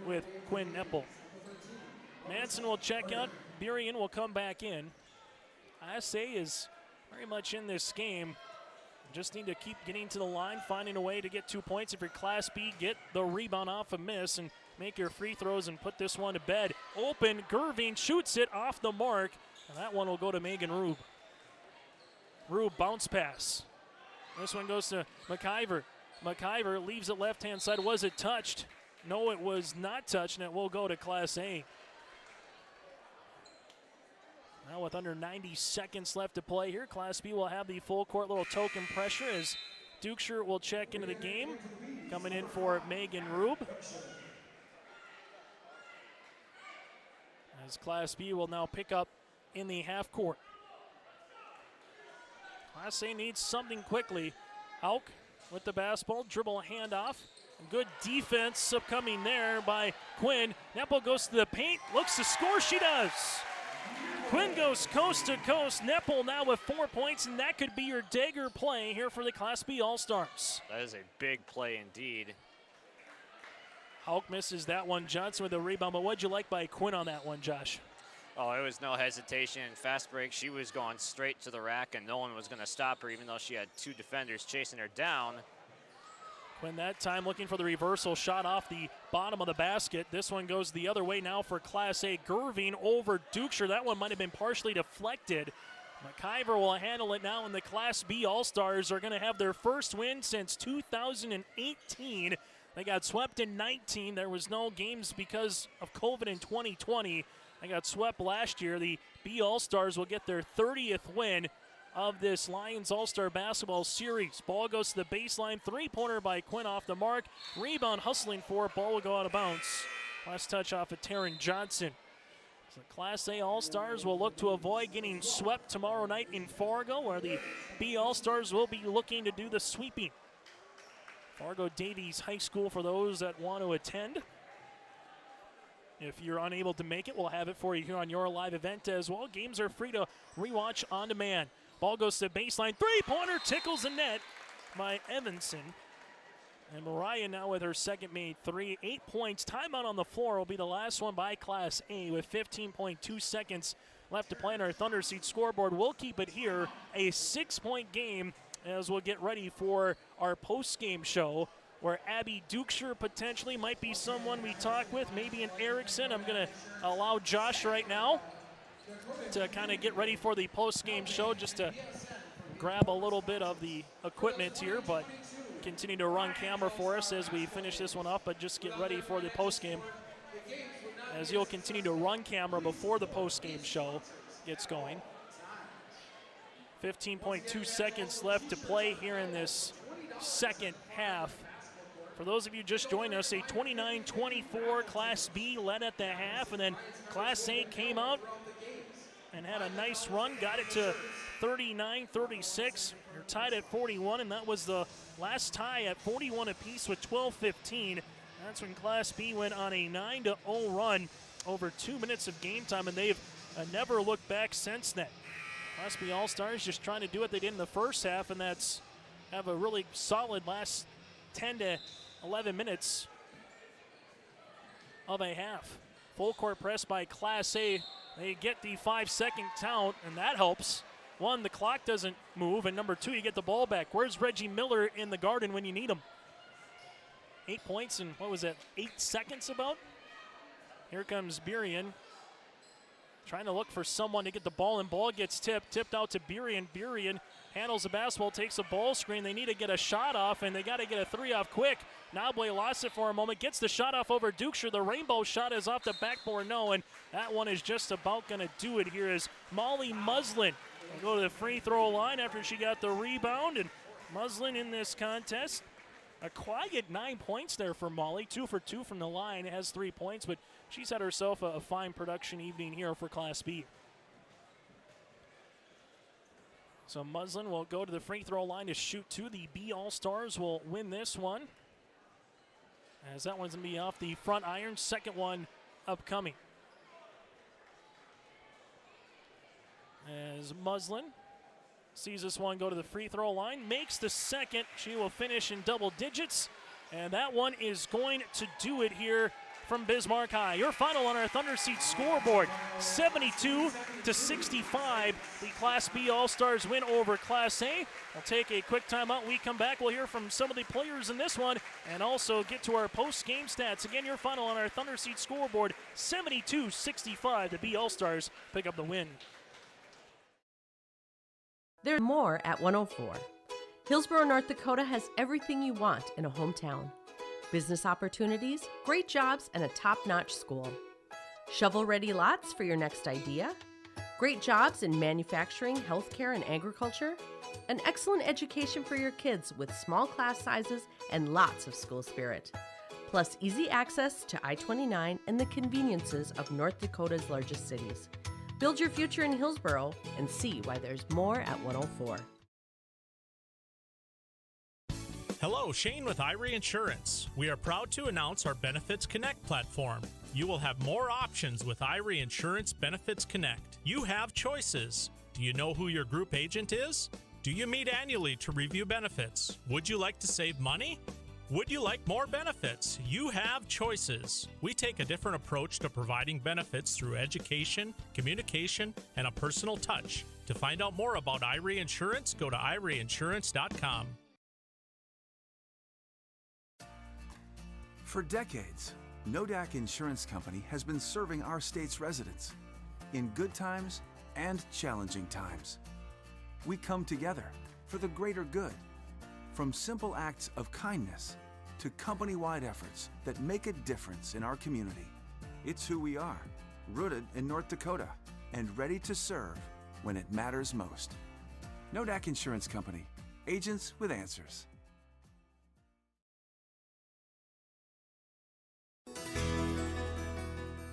With Quinn Neppel. Manson will check out. Burian will come back in. ISA is very much in this game. Just need to keep getting to the line, finding a way to get 2 points. If you're Class B, get the rebound off a miss and make your free throws and put this one to bed. Open, Gerving shoots it off the mark, and that one will go to Megan Rube. Rube bounce pass. This one goes to McIver. McIver leaves it left-hand side. Was it touched? No, it was not touched, and it will go to Class A. Now with under 90 seconds left to play here, Class B will have the full court little token pressure as Dukeshire will check into the game. Coming in for Megan Rube. As Class B will now pick up in the half court. Class A needs something quickly. Hauk with the basketball, dribble handoff. Good defense upcoming there by Quinn. Neppel goes to the paint, looks to score, she does. Quinn goes coast to coast. Neppel now with 4 points, and that could be your dagger play here for the Class B All-Stars. That is a big play indeed. Hauk misses that one. Johnson with a rebound, but what'd you like by Quinn on that one, Josh? Oh, it was no hesitation. Fast break, she was going straight to the rack, and no one was going to stop her, even though she had 2 defenders chasing her down. Quinn that time looking for the reversal shot off the bottom of the basket. This one goes the other way now for Class A. Gerving over Dukeshire. That one might have been partially deflected. McIver will handle it now, and the Class B All-Stars are going to have their first win since 2018. They got swept in 19. There was no games because of COVID in 2020. They got swept last year. The B All-Stars will get their 30th win of this Lions All-Star Basketball Series. Ball goes to the baseline. Three-pointer by Quinn off the mark. Rebound hustling for it. Ball will go out of bounds. Last touch off of Taryn Johnson. So Class A All-Stars will look to avoid getting swept tomorrow night in Fargo, where the B All-Stars will be looking to do the sweeping. Fargo Davies High School for those that want to attend. If you're unable to make it, we'll have it for you here on your live event as well. Games are free to rewatch on demand. Ball goes to baseline. Three-pointer tickles the net by Evanson. And Mariah now with her second made 3. 8 points. Timeout on the floor will be the last one by Class A with 15.2 seconds left to play on our Thunder Seat scoreboard. We'll keep it here. A 6-point game as we'll get ready for our post-game show, where Abby Dukeshire potentially might be someone we talk with, maybe an Erickson. I'm going to allow Josh right now to kind of get ready for the post-game show, just to grab a little bit of the equipment here, but continue to run camera for us as we finish this one up, but just get ready for the post-game, as you'll continue to run camera before the post-game show gets going. 15.2 seconds left to play here in this second half. For those of you just joining us, a 29-24 Class B led at the half, and then Class A came out and had a nice run, got it to 39-36. You're tied at 41, and that was the last tie at 41 apiece with 12:15. That's when Class B went on a 9-0 run over 2 minutes of game time, and they've never looked back since then. Class B All-Stars just trying to do what they did in the first half, and that's have a really solid last 10 to 11 minutes of a half. Full court press by Class A. They get the 5-second count, and that helps. 1, the clock doesn't move, and number 2, you get the ball back. Where's Reggie Miller in the garden when you need him? 8 points in, 8 seconds about? Here comes Burian, trying to look for someone to get the ball, and ball gets tipped out to Burian. Burian handles the basketball, takes a ball screen. They need to get a shot off, and they got to get a 3 off quick. Nobly lost it for a moment, gets the shot off over Dukeshire. The rainbow shot is off the backboard, no, and that one is just about going to do it here as Molly Muslin will go to the free throw line after she got the rebound. And Muslin in this contest, a quiet 9 points there for Molly. 2 for 2 from the line, has 3 points, but she's had herself a fine production evening here for Class B. So Muslin will go to the free throw line to shoot 2. The B All-Stars will win this one, as that one's going to be off the front iron. Second one upcoming. As Muslin Sees this one go to the free throw line, makes the second. She will finish in double digits, and that one is going to do it here from Bismarck High. Your final on our Thunder Seat scoreboard, 72-65. The Class B All-Stars win over Class A. We'll take a quick timeout. We come back, we'll hear from some of the players in this one and also get to our post-game stats. Again, your final on our Thunder Seat scoreboard, 72-65. The B All-Stars pick up the win. There's more at 104. Hillsborough, North Dakota has everything you want in a hometown. Business opportunities, great jobs, and a top-notch school. Shovel-ready lots for your next idea. Great jobs in manufacturing, healthcare, and agriculture. An excellent education for your kids with small class sizes and lots of school spirit. Plus easy access to I-29 and the conveniences of North Dakota's largest cities. Build your future in Hillsborough and see why there's more at 104. Hello, Shane with Irie Insurance. We are proud to announce our Benefits Connect platform. You will have more options with Irie Insurance Benefits Connect. You have choices. Do you know who your group agent is? Do you meet annually to review benefits? Would you like to save money? Would you like more benefits? You have choices. We take a different approach to providing benefits through education, communication, and a personal touch. To find out more about Irie Insurance, go to irieinsurance.com. For decades, Nodak Insurance Company has been serving our state's residents in good times and challenging times. We come together for the greater good, from simple acts of kindness to company-wide efforts that make a difference in our community. It's who we are, rooted in North Dakota and ready to serve when it matters most. Nodak Insurance Company, agents with answers.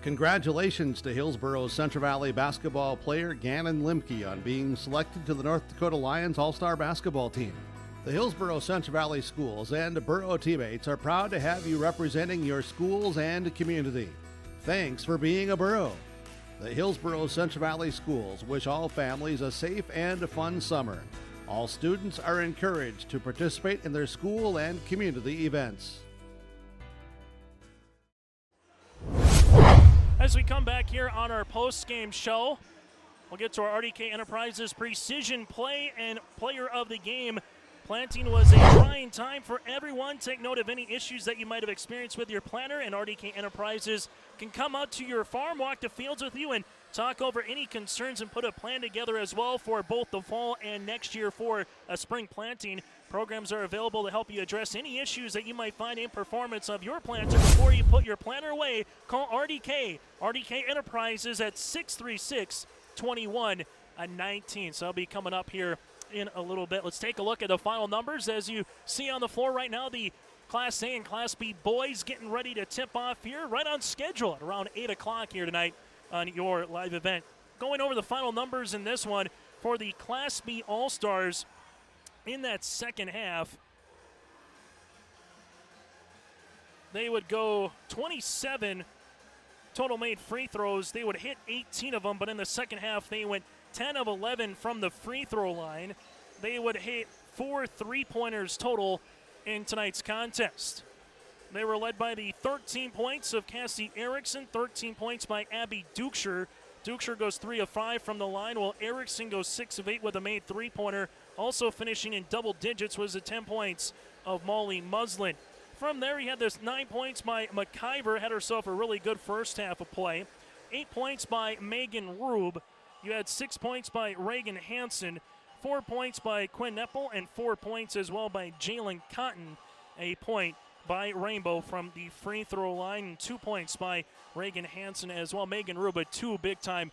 Congratulations to Hillsborough's Central Valley basketball player Gannon Limke on being selected to the North Dakota Lions All-Star basketball team. The Hillsborough Central Valley schools and borough teammates are proud to have you representing your schools and community. Thanks for being a borough. The Hillsborough Central Valley schools wish all families a safe and fun summer. All students are encouraged to participate in their school and community events. As we come back here on our post-game show, we'll get to our RDK Enterprises precision play and player of the game. Planting was a trying time for everyone. Take note of any issues that you might have experienced with your planter, and RDK Enterprises can come out to your farm, walk the fields with you, and talk over any concerns and put a plan together as well for both the fall and next year for a spring planting. Programs are available to help you address any issues that you might find in performance of your planter before you put your planter away. Call RDK Enterprises at 636-2119. So I'll be coming up here in a little bit. Let's take a look at the final numbers. As you see on the floor right now, the Class A and Class B boys getting ready to tip off here right on schedule at around 8 o'clock here tonight on your live event. Going over the final numbers in this one for the Class B All-Stars in that second half, they would go 27 total made free throws. They would hit 18 of them, but in the second half, they went 10 of 11 from the free throw line. They would hit 4 three-pointers total in tonight's contest. They were led by the 13 points of Cassie Erickson, 13 points by Abby Dukesher. Dukesher goes 3 of 5 from the line, while Erickson goes 6 of 8 with a made three-pointer. Also finishing in double digits was the 10 points of Molly Muslin. From there, he had this 9 points by McIver, had herself a really good first half of play. 8 points by Megan Rube. You had 6 points by Reagan Hansen, 4 points by Quinn Nepple, and 4 points as well by Jalen Cotton. A point by Rainbow from the free throw line, and 2 points by Reagan Hansen as well. Megan Rube, 2 big-time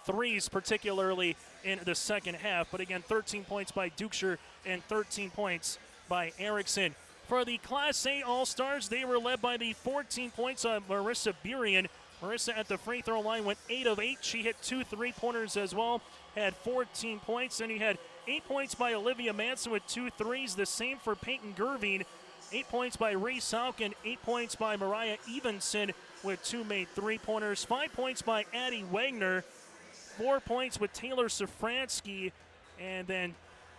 threes, particularly in the second half. But again, 13 points by Dukesher and 13 points by Erickson. For the Class A All-Stars, they were led by the 14 points of Marissa Burian. Marissa at the free throw line went 8 of 8. She hit 2 three-pointers as well, had 14 points. Then he had 8 points by Olivia Manson with 2 threes. The same for Peyton Gerving. 8 points by Ray Salkin, 8 points by Mariah Evenson with 2 made three-pointers. 5 points by Addie Wagner, 4 points with Taylor Safransky, and then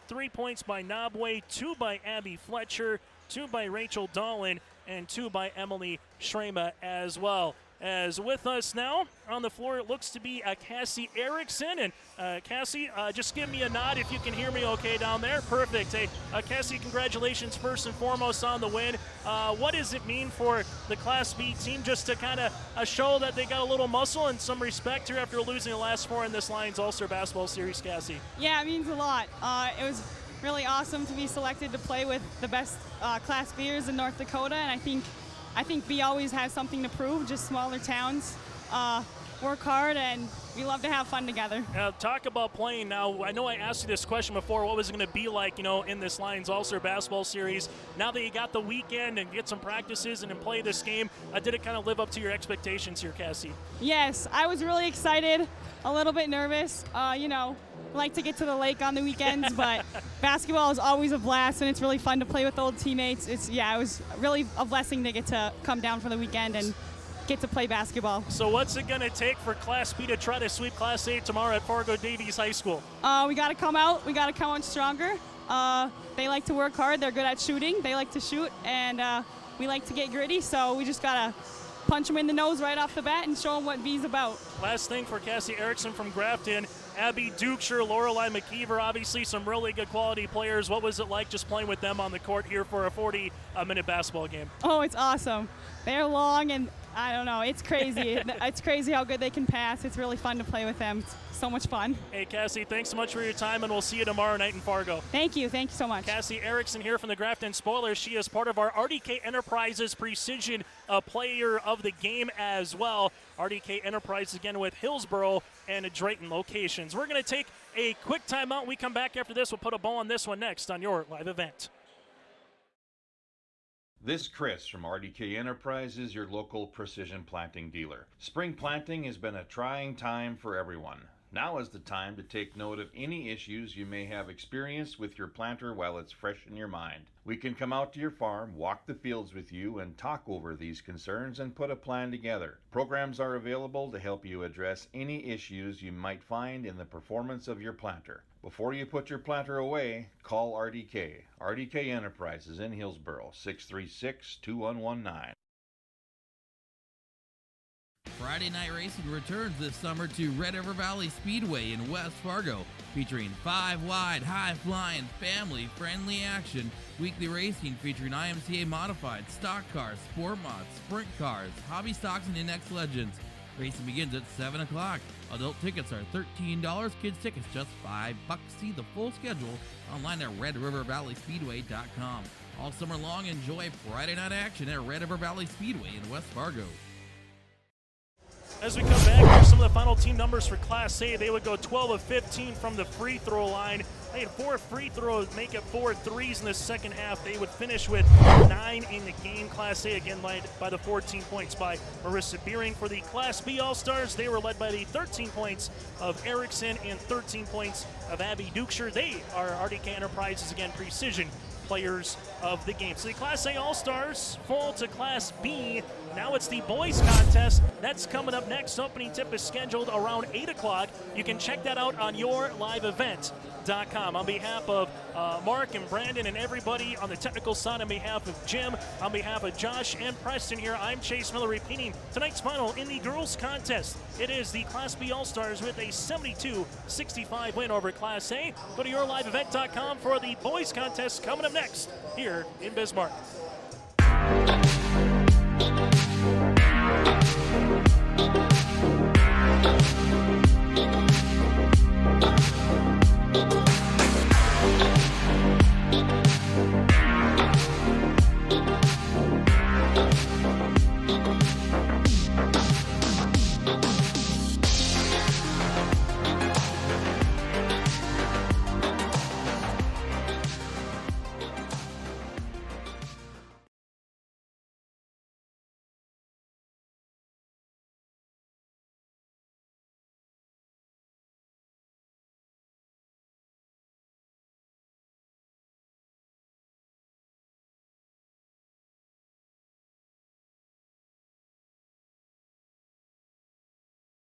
3 points by Nobway, 2 by Abby Fletcher, 2 by Rachel Dolan, and 2 by Emily Shrema as well. As with us now on the floor, it looks to be Cassie Erickson. And Cassie, just give me a nod if you can hear me okay down there. Perfect. Hey, Cassie, congratulations first and foremost on the win. What does it mean for the Class B team just to kind of show that they got a little muscle and some respect here after losing the last 4 in this Lions All-Star Basketball Series, Cassie? Yeah, it means a lot. It was really awesome to be selected to play with the best Class B'ers in North Dakota, and I think B always has something to prove, just smaller towns. Work hard, and we love to have fun together. Now, talk about playing now. I know I asked you this question before, what was it going to be like, in this Lions All-Star Basketball Series. Now that you got the weekend and get some practices and then play this game, did it kind of live up to your expectations here, Cassie? Yes, I was really excited, a little bit nervous. Like to get to the lake on the weekends, but basketball is always a blast, and it's really fun to play with old teammates. It was really a blessing to get to come down for the weekend and get to play basketball. So what's it going to take for Class B to try to sweep Class A tomorrow at Fargo Davies High School? We got to come out. We got to come out stronger. They like to work hard. They're good at shooting. They like to shoot, and we like to get gritty, so we just got to punch them in the nose right off the bat and show them what B's about. Last thing for Cassie Erickson from Grafton, Abby Dukeshire, Lorelei McKeever, obviously some really good quality players. What was it like just playing with them on the court here for a 40-minute basketball game? Oh, it's awesome. They're long, and I don't know, it's crazy. It's crazy how good they can pass. It's really fun to play with them. It's so much fun. Hey, Cassie, thanks so much for your time, and we'll see you tomorrow night in Fargo. Thank you so much. Cassie Erickson here from the Grafton Spoilers. She is part of our RDK Enterprises Precision Player of the Game as well. RDK Enterprises again with Hillsboro and Drayton locations. We're going to take a quick timeout. We come back after this. We'll put a bow on this one next on your live event. This Chris from RDK Enterprises, your local precision planting dealer. Spring planting has been a trying time for everyone. Now is the time to take note of any issues you may have experienced with your planter while it's fresh in your mind. We can come out to your farm, walk the fields with you, and talk over these concerns and put a plan together. Programs are available to help you address any issues you might find in the performance of your planter. Before you put your planter away, call RDK. RDK Enterprises in Hillsboro, 636-2119. Friday Night Racing returns this summer to Red River Valley Speedway in West Fargo, featuring 5-wide, high-flying, family-friendly action. Weekly racing featuring IMCA modified, stock cars, sport mods, sprint cars, hobby stocks, and index legends. Racing begins at 7 o'clock. Adult tickets are $13, kids tickets just $5. See the full schedule online at RedRiverValleySpeedway.com. All summer long, enjoy Friday night action at Red River Valley Speedway in West Fargo. As we come back, here's some of the final team numbers for Class A. They would go 12 of 15 from the free throw line. They had 4 free throws, make it 4 threes in the second half. They would finish with 9 in the game. Class A, again, led by the 14 points by Marissa Beering. For the Class B All-Stars, they were led by the 13 points of Erickson and 13 points of Abby Dukeshire. They are RDK Enterprises, again, precision players of the game. So the Class A All-Stars fall to Class B. Now it's the boys contest. That's coming up next. Opening tip is scheduled around 8 o'clock. You can check that out on yourliveevent.com. On behalf of Mark and Brandon and everybody on the technical side, on behalf of Jim, on behalf of Josh and Preston here, I'm Chase Miller repeating tonight's final in the girls contest. It is the Class B All-Stars with a 72-65 win over Class A. Go to yourliveevent.com for the boys contest coming up next here in Bismarck.